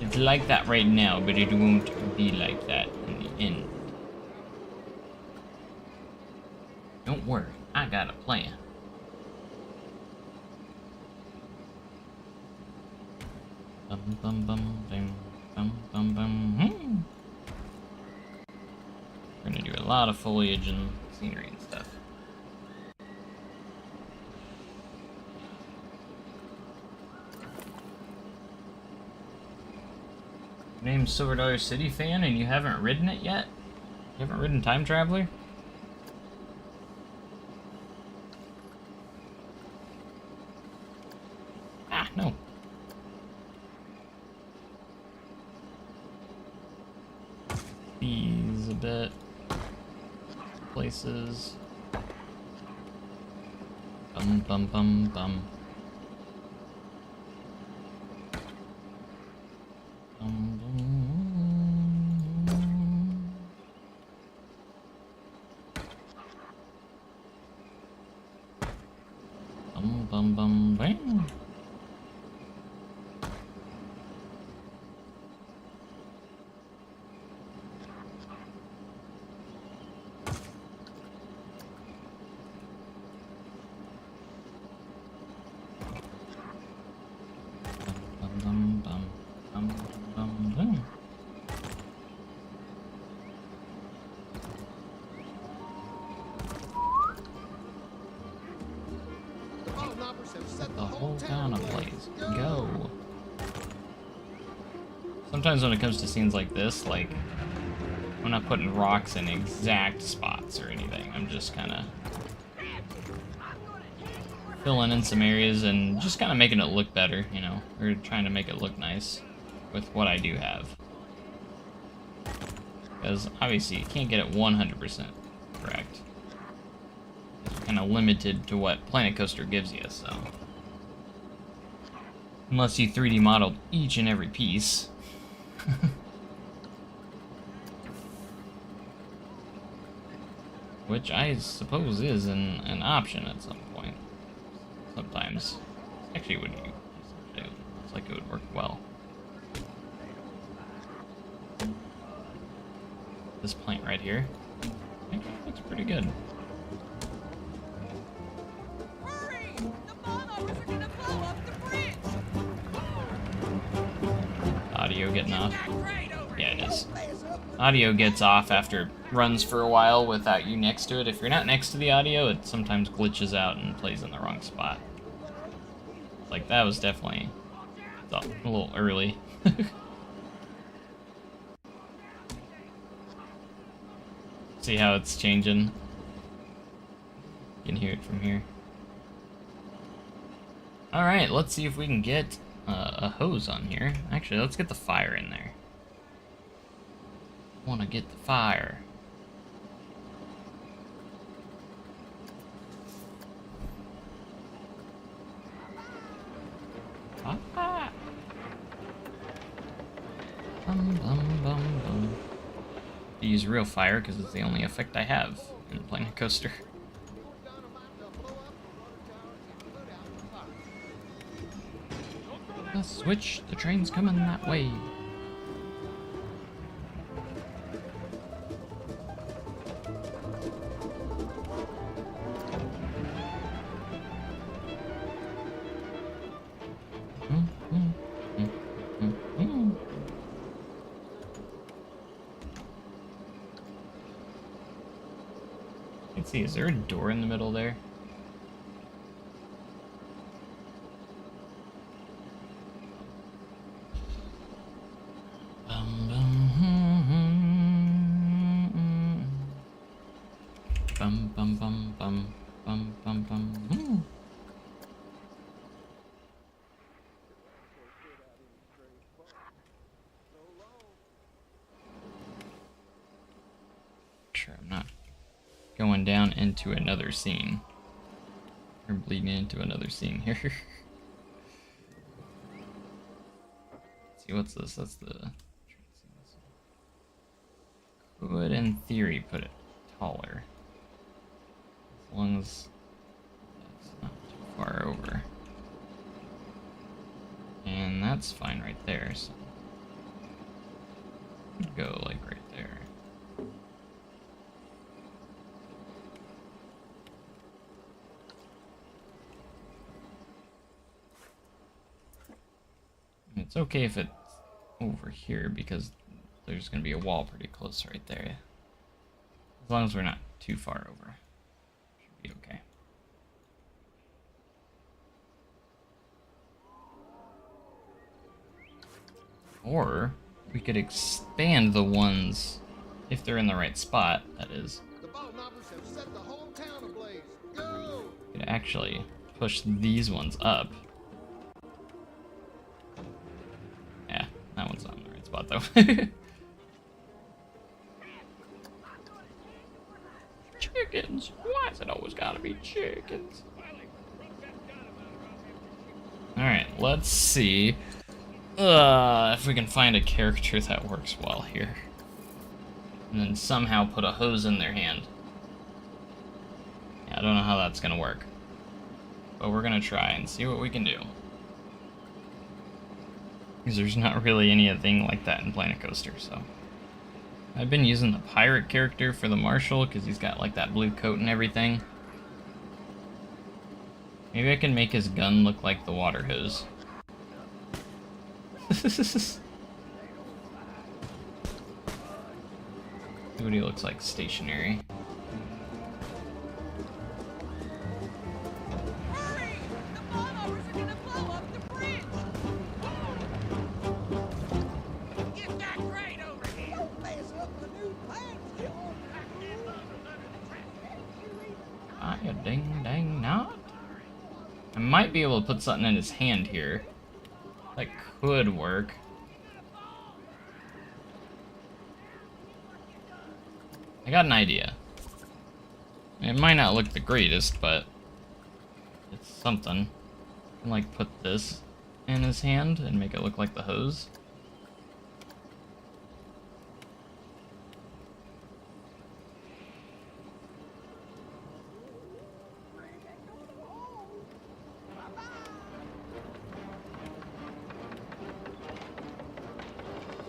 It's like that right now, but it won't be like that in the end. Don't worry, I got a plan. Bum bum bum bum bum bum bum. We're gonna do a lot of foliage and scenery and stuff. Your name's Silver Dollar City fan and you haven't ridden it yet? You haven't ridden Time Traveler? Ah, no. These a bit. Places. Bum bum bum bum. Bum, bum. Bum bum bum bam. Bum bum bum bum bum bum. The ball knockers have set The whole town town ablaze. ablaze. Go. Sometimes when it comes to scenes like this, like, I'm not putting rocks in exact spots or anything. I'm just kind of filling in some areas and just kind of making it look better, you know? Or trying to make it look nice with what I do have. Because obviously you can't get it 100% correct. It's kind of limited to what Planet Coaster gives you, so. Unless you 3D modeled each and every piece. Which I suppose is an option at some point. Sometimes. Actually, would you? It looks like it would work well. This plant right here. Actually looks pretty good. Hurry! The ball-knockers are gonna blow up the bridge! Audio getting off. That crate over Yeah, it here. is. Audio gets off after it runs for a while without you next to it. If you're not next to the audio, it sometimes glitches out and plays in the wrong spot. Like, that was definitely a little early. See how it's changing? You can hear it from here. Alright, let's see if we can get a hose on here. Actually, let's get the fire in there. Want to get the fire. Ah. Bum bum bum bum. I use real fire because it's the only effect I have in Planet Coaster. The switch, the train's coming that way. Let's see, is there a door in the middle there? Bum bum bum bum bum bum bum. Sure, I'm not going down into another scene. Or bleeding into another scene here. Let's see, what's this? That's the... Could, in theory, put it taller. As long as that's not too far over. And that's fine right there, so... Could go, like, right there. It's okay if it's over here because there's going to be a wall pretty close right there. As long as we're not too far over. Should be okay. Or we could expand the ones if they're in the right spot, that is. The ball knockers have set the whole town ablaze. Go! We could actually push these ones up. Yeah, that one's not in the right spot though. Chickens! Why's it always gotta be chickens? Alright, let's see if we can find a character that works well here. And then somehow put a hose in their hand. Yeah, I don't know how that's gonna work. but we're gonna try and see what we can do. Because there's not really anything like that in Planet Coaster, so. I've been using the pirate character for the Marshal, because he's got like that blue coat and everything. Maybe I can make his gun look like the water hose. Nobody looks like stationary. Hurry! The followers are gonna blow up the bridge! Get that crate over here! Don't mess up the new plans, John! I ding dang not. I might be able to put something in his hand here. That could work. I got an idea. It might not look the greatest, but it's something. I can like put this in his hand and make it look like the hose.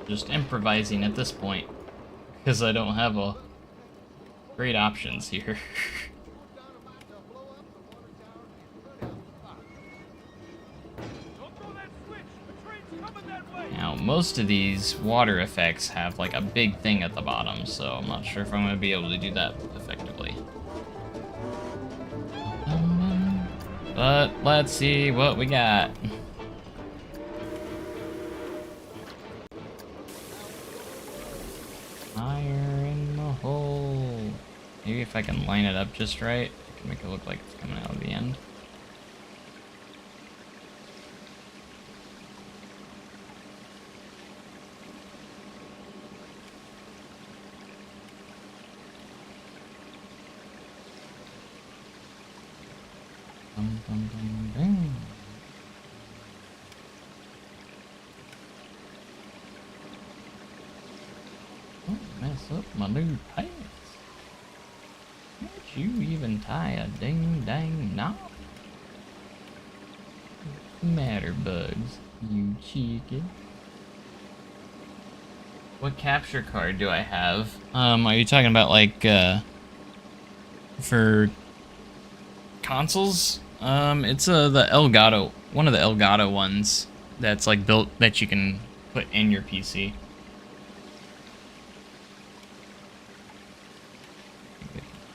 Just improvising at this point, because I don't have a great options here. Now, most of these water effects have like a big thing at the bottom, so I'm not sure if I'm going to be able to do that effectively. But let's see what we got. Fire in the hole. Maybe if I can line it up just right, I can make it look like it's coming out of the end. Bum, bum, bum, bum. Don't mess up my new pants. Can't you even tie a ding dang knot? What's the matter, Bugs? You chicken. What capture card do I have? Are you talking about like for consoles? It's the Elgato, one of the Elgato ones that's like built that you can put in your PC.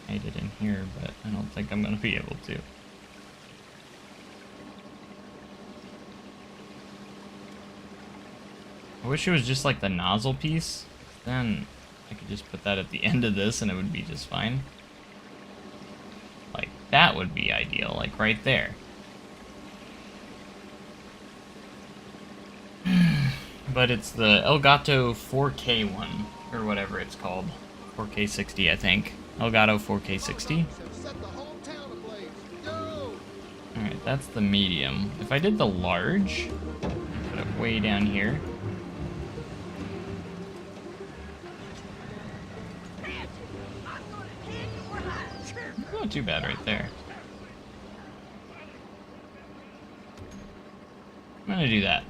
I hide it in here, but I don't think I'm gonna be able to. I wish it was just like the nozzle piece. Then I could just put that at the end of this and it would be just fine. Like, that would be ideal, like right there. But it's the Elgato 4K one, or whatever it's called. 4K 60, I think. Elgato 4K 60. Alright, that's the medium. If I did the large, put it way down here. Not too bad right there. I'm gonna do that.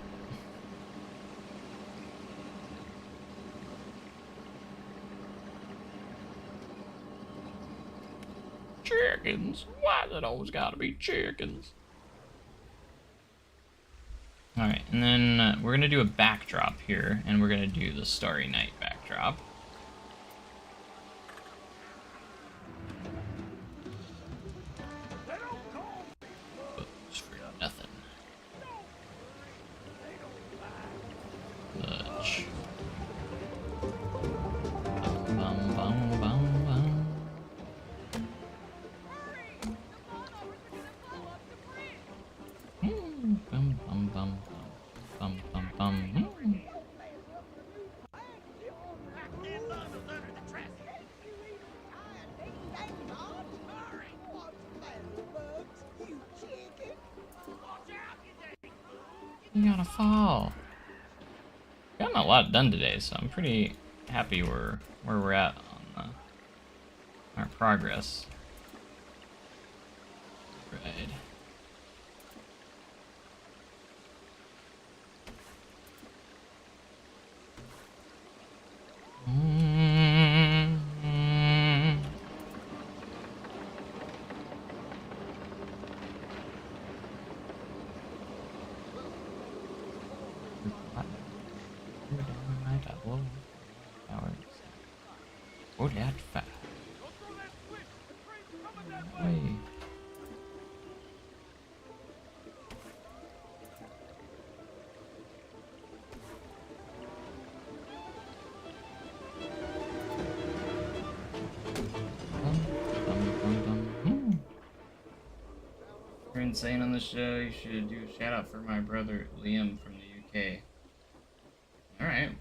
Chickens? Why's it always gotta be chickens? Alright, and then we're gonna do a backdrop here, and we're gonna do the Starry Night backdrop. Oops, for nothing. Clutch. Bum, bum, bum, bum. Bum, bum, bum, bum, bum, bum. You gotta fall. Gotten a lot done today, so I'm pretty happy where we're at on our progress. Right. Oh, that fast. Way. You're insane on the show. You should do a shout out for my brother Liam from the UK. Alright.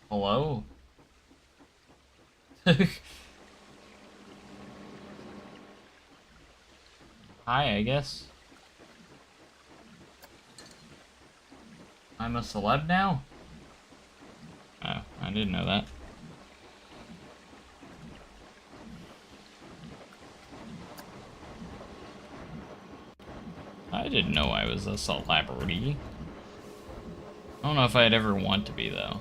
Hello? Hi, I guess. I'm a celeb now? Oh, I didn't know that. I didn't know I was a celebrity. I don't know if I'd ever want to be, though.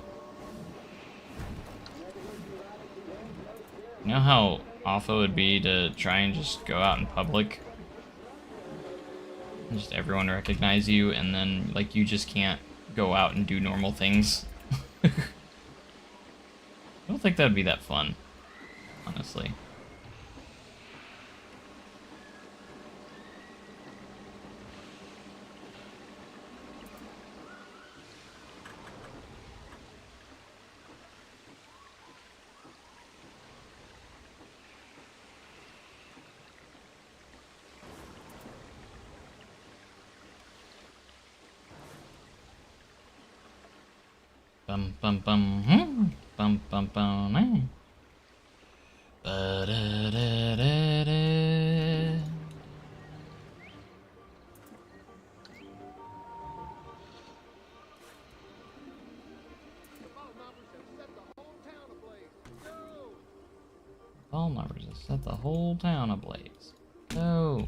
You know how awful it would be to try and just go out in public? And just everyone recognize you, and then, like, you just can't go out and do normal things? I don't think that'd be that fun, honestly. Bum bum bum bum bum bum ba da da da da. Ball numbers have set the whole town ablaze. Go.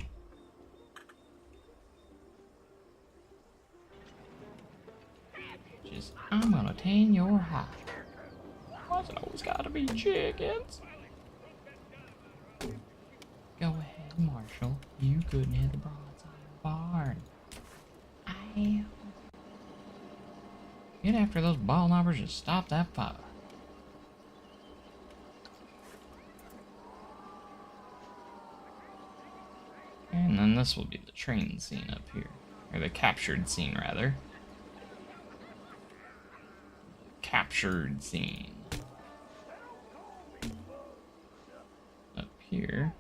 Just, I'm gonna tan your hide. Why's it always gotta be chickens? Go ahead, Marshall. You couldn't hit the broadside of the barn. I. Get after those ball knobbers and stop that fire. And then this will be the train scene up here. Or the captured scene, rather. Captured scene. Up here.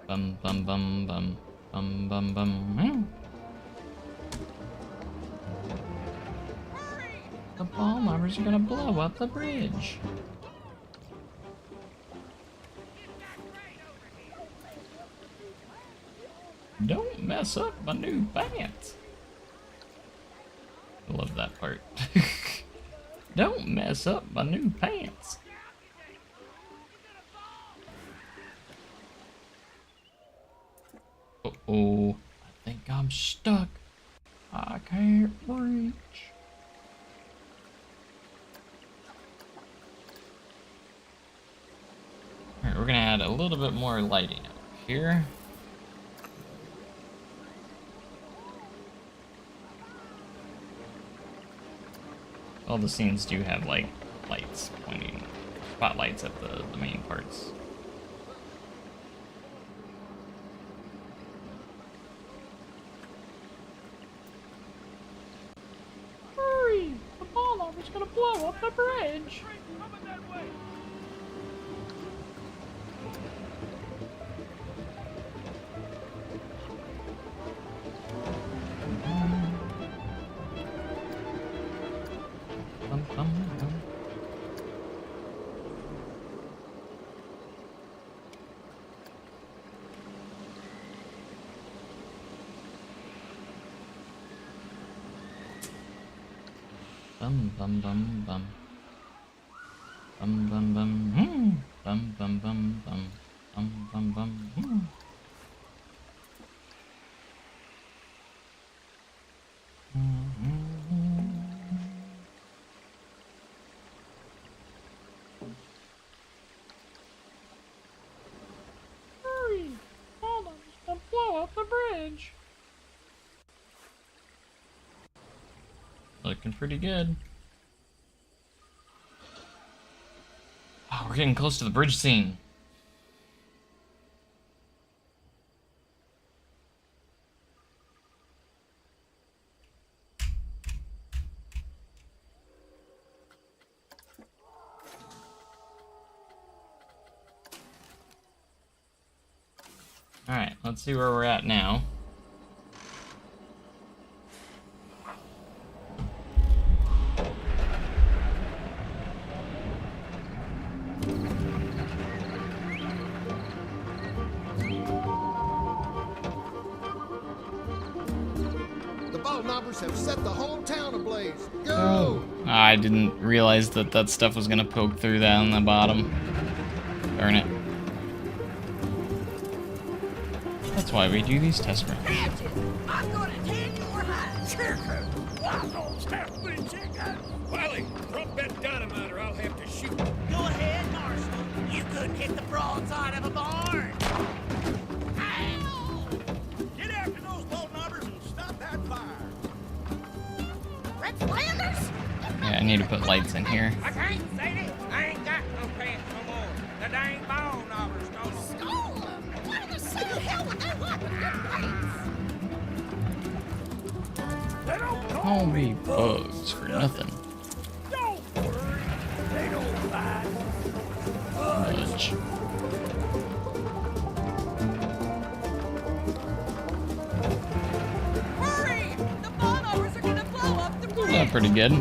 Bum bum bum bum. Bum bum bum. The ball knobbers are gonna blow up the bridge. Don't mess up my new pants. I love that part. Don't mess up my new pants. Uh-oh. I think I'm stuck. I can't reach. Alright, we're gonna add a little bit more lighting up here. All the scenes do have, like, lights pointing, spotlights at the main parts. Hurry! The ball knober's gonna blow up the bridge! Bum bum bum bum. Bum bum bum. Bum bum bum bum. Bum bum bum. Hurry! Ball bridge. Looking pretty good. Oh, we're getting close to the bridge scene. Alright, let's see where we're at now. The ball knobbers have set the whole town ablaze. Go! Oh. I didn't realize that that stuff was gonna poke through that on the bottom. Darn it. That's why we do these test runs. Hatchet, I'm gonna tan your hide. Chicken! Waffles have been chicken! Wiley, drop that dynamite or I'll have to shoot. Go ahead, Marshal. You couldn't hit the broadside of a barn. Ow! Get after those bolt knobbers and stop that fire. Red Flanders? Yeah, I need to put lights in here. I can't, Sadie. I ain't got no pants no more. The dang ball knobbers stole them. Stole them? What in the hell would they want with good plates? They don't Call me bugs for nothing. Don't worry. They don't bite. Much. Hurry! The bombers are gonna blow up the bridge! Not pretty good.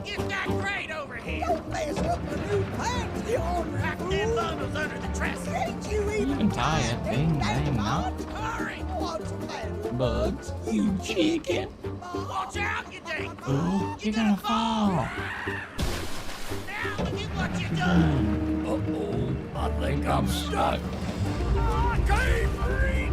You've got great over here. Don't mess up my new pants, you ornery Pack them bundles under the dresser. Ain't you You can tie it. Bing, bang, not Hurry. What's the matter? bugs. You chicken. Watch out, you dang fool. Oh, you're gonna fall. Now look at what you done. Uh-oh. I think I'm Stuck. I can't reach.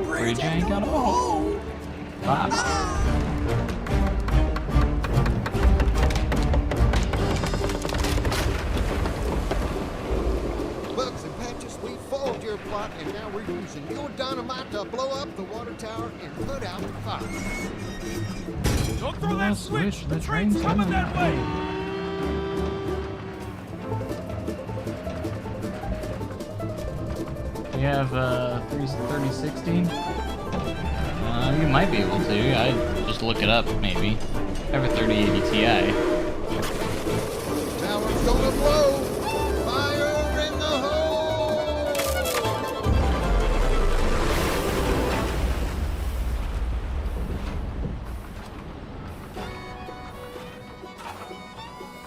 Bridge ain't got a hole. Bye. Bugs and Patches, we foiled your plot, and now we're using your dynamite to blow up the water tower and put out the fire. Don't throw that switch. The train's train's coming coming. that way. You have 3060? You might be able to. I just look it up, maybe. I have a 3080 Ti. Tower's gonna blow! Fire in the hole!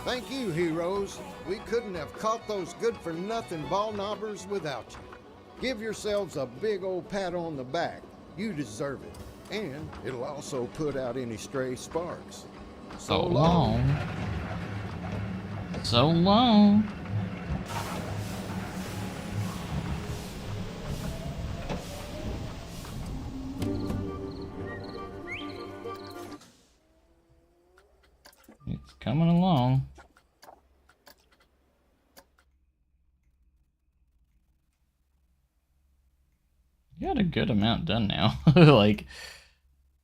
Thank you, heroes. We couldn't have caught those good-for-nothing ball knobbers without you. Give yourselves a big old pat on the back. You deserve it. And it'll also put out any stray sparks. So long. So long. It's coming along. Got a good amount done now. Like,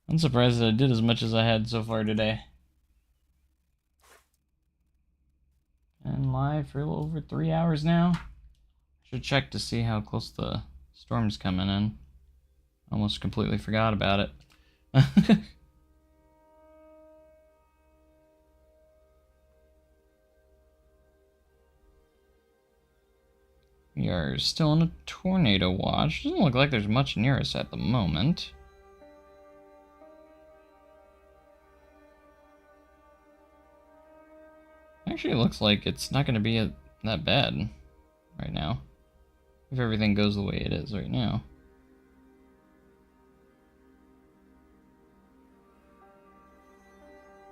I'm surprised that I did as much as I had so far today. And live for a little over 3 hours now. Should check to see how close the storm's coming in. Almost completely forgot about it. We are still in a tornado watch. Doesn't look like there's much near us at the moment. Actually, it looks like it's not going to be that bad right now. If everything goes the way it is right now.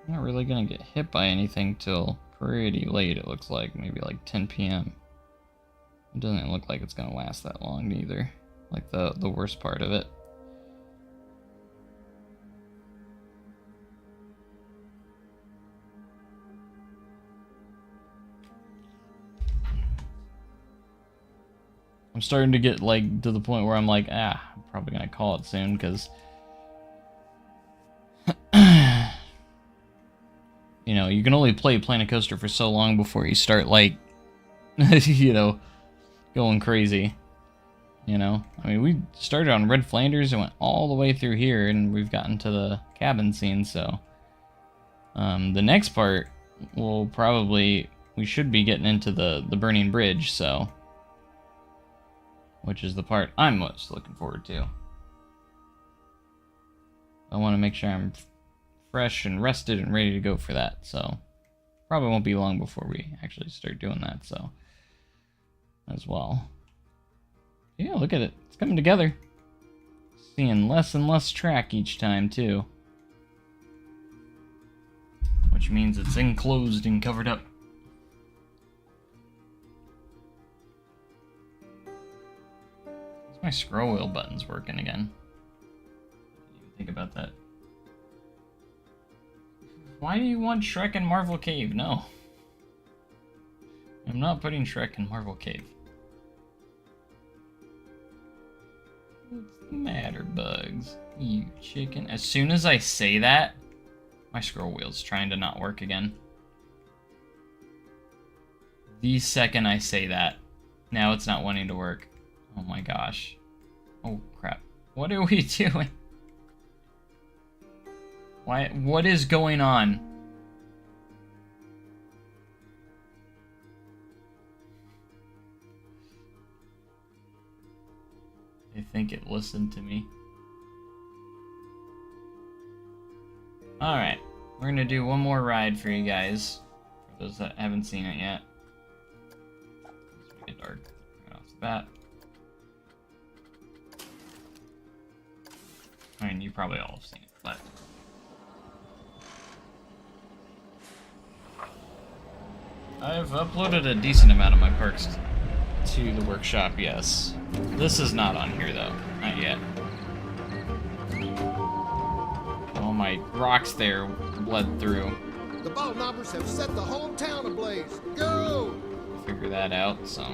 I'm not really going to get hit by anything till pretty late, it looks like. Maybe like 10 p.m. It doesn't look like it's going to last that long either. Like the worst part of it. I'm starting to get like to the point where I'm like, I'm probably gonna call it soon because you know, you can only play Planet Coaster for so long before you start like you know, going crazy. You know, I mean, we started on Red Flanders and went all the way through here, and we've gotten to the cabin scene. So the next part will probably, we should be getting into the burning bridge, so, which is the part I'm most looking forward to. I want to make sure I'm fresh and rested and ready to go for that, so probably won't be long before we actually start doing that, so, as well. Yeah, look at it. It's coming together. Seeing less and less track each time, too. Which means it's enclosed and covered up. What's my scroll wheel buttons working again? Didn't even think about that. Why do you want Shrek in Marvel Cave? No. I'm not putting Shrek in Marvel Cave. What's the matter, Bugs? You chicken. As soon as I say that, my scroll wheel's trying to not work again. The second I say that, now it's not wanting to work. Oh my gosh. Oh crap. What are we doing? Why? What is going on? I think it listened to me. Alright, we're gonna do one more ride for you guys, for those that haven't seen it yet. It's pretty dark right off the bat. I mean, you probably all have seen it, but... I've uploaded a decent amount of my parks to the workshop, yes. This is not on here, though. Not yet. All my rocks there bled through. The ball knobbers have set the whole town ablaze. Go! Figure that out, so...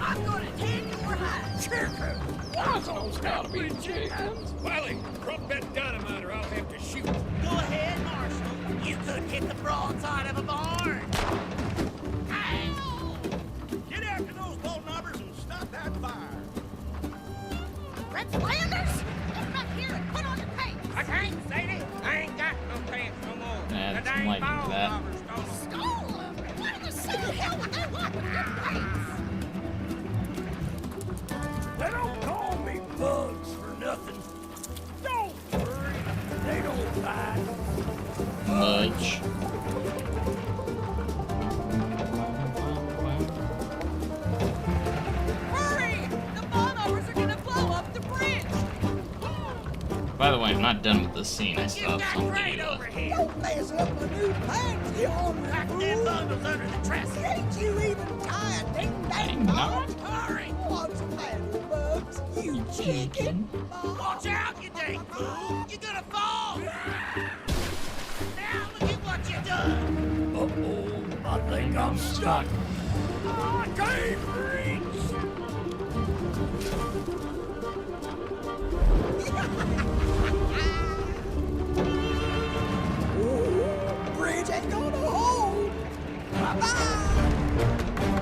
I'm gonna tan your hide. Chicken! Wazzles gotta be chickens! Wiley, drop that dynamite or I'll have to shoot. Go ahead, Marshall. You could hit the broadside of a barn. Ow! Get after those ball knobbers and stop that fire. Red Flanders, get back here and put on your pants. I can't, Sadie. I ain't got no pants no more. Yeah, The it's dang enlightening ball for that. knobbers stole 'em. Stole them. What in the city hell would they want with your pants? They don't call me Bugs for nothing. Don't worry, they don't bite. Much. Hurry! The bombers are gonna blow up the bridge. By the way, I'm not done with this scene. I still You have got something great to over here. Don't mess up my new pants, you ornery Pack them fool. bundles under the dresser. Ain't you even tired, ding Dang, dang no. dong? Hurry! What's the matter, Bugs? You chicken? Watch out, you dang fool. You're gonna fall. Now look at what you done. Uh-oh, I think I'm stuck. I can't reach. Bridge ain't gonna hold. Bye-bye.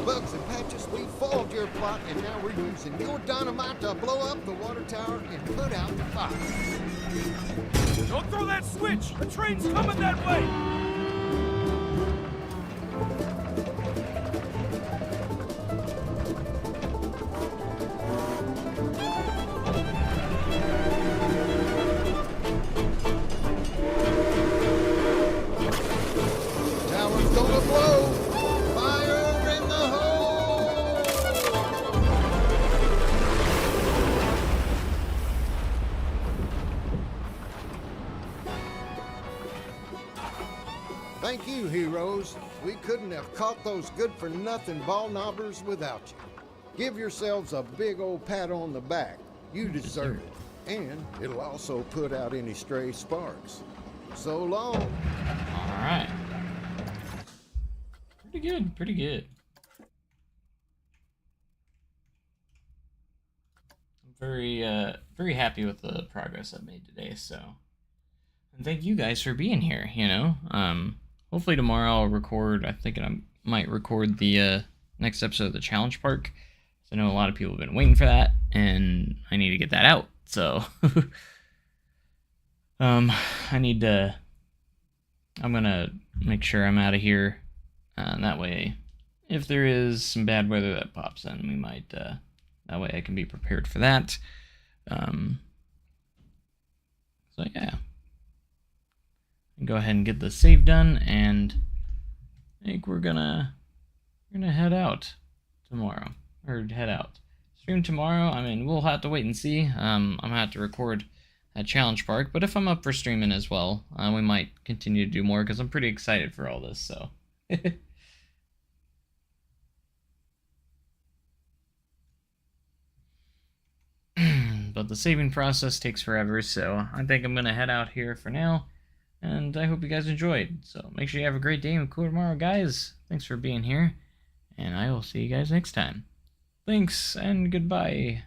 Bugs and Patches, we foiled your plot, and now we're using your dynamite to blow up the water tower and put out the fire. Don't throw that switch. The train's coming that way. Tower's gonna blow. Fire in the hole. Thank you, heroes. We couldn't have caught those good-for-nothing ball knobbers without you. Give yourselves a big old pat on the back. You deserve it. And it'll also put out any stray sparks. So long. Alright. Pretty good, pretty good. I'm very happy with the progress I've made today, so. And thank you guys for being here, you know. Hopefully tomorrow I'll record, I think I might record the next episode of the Challenge Park. I know a lot of people have been waiting for that, and I need to get that out, so. I'm gonna make sure I'm out of here. That way, if there is some bad weather that pops in, we might, that way I can be prepared for that. So yeah. Go ahead and get the save done, and I think we're gonna head out tomorrow. Or head out. Stream tomorrow, I mean, we'll have to wait and see. I'm gonna have to record at Challenge Park, but if I'm up for streaming as well, we might continue to do more, because I'm pretty excited for all this, so. But the saving process takes forever, so I think I'm gonna head out here for now, and I hope you guys enjoyed. So make sure you have a great day and cool tomorrow, guys. Thanks for being here, and I will see you guys next time. Thanks, and goodbye.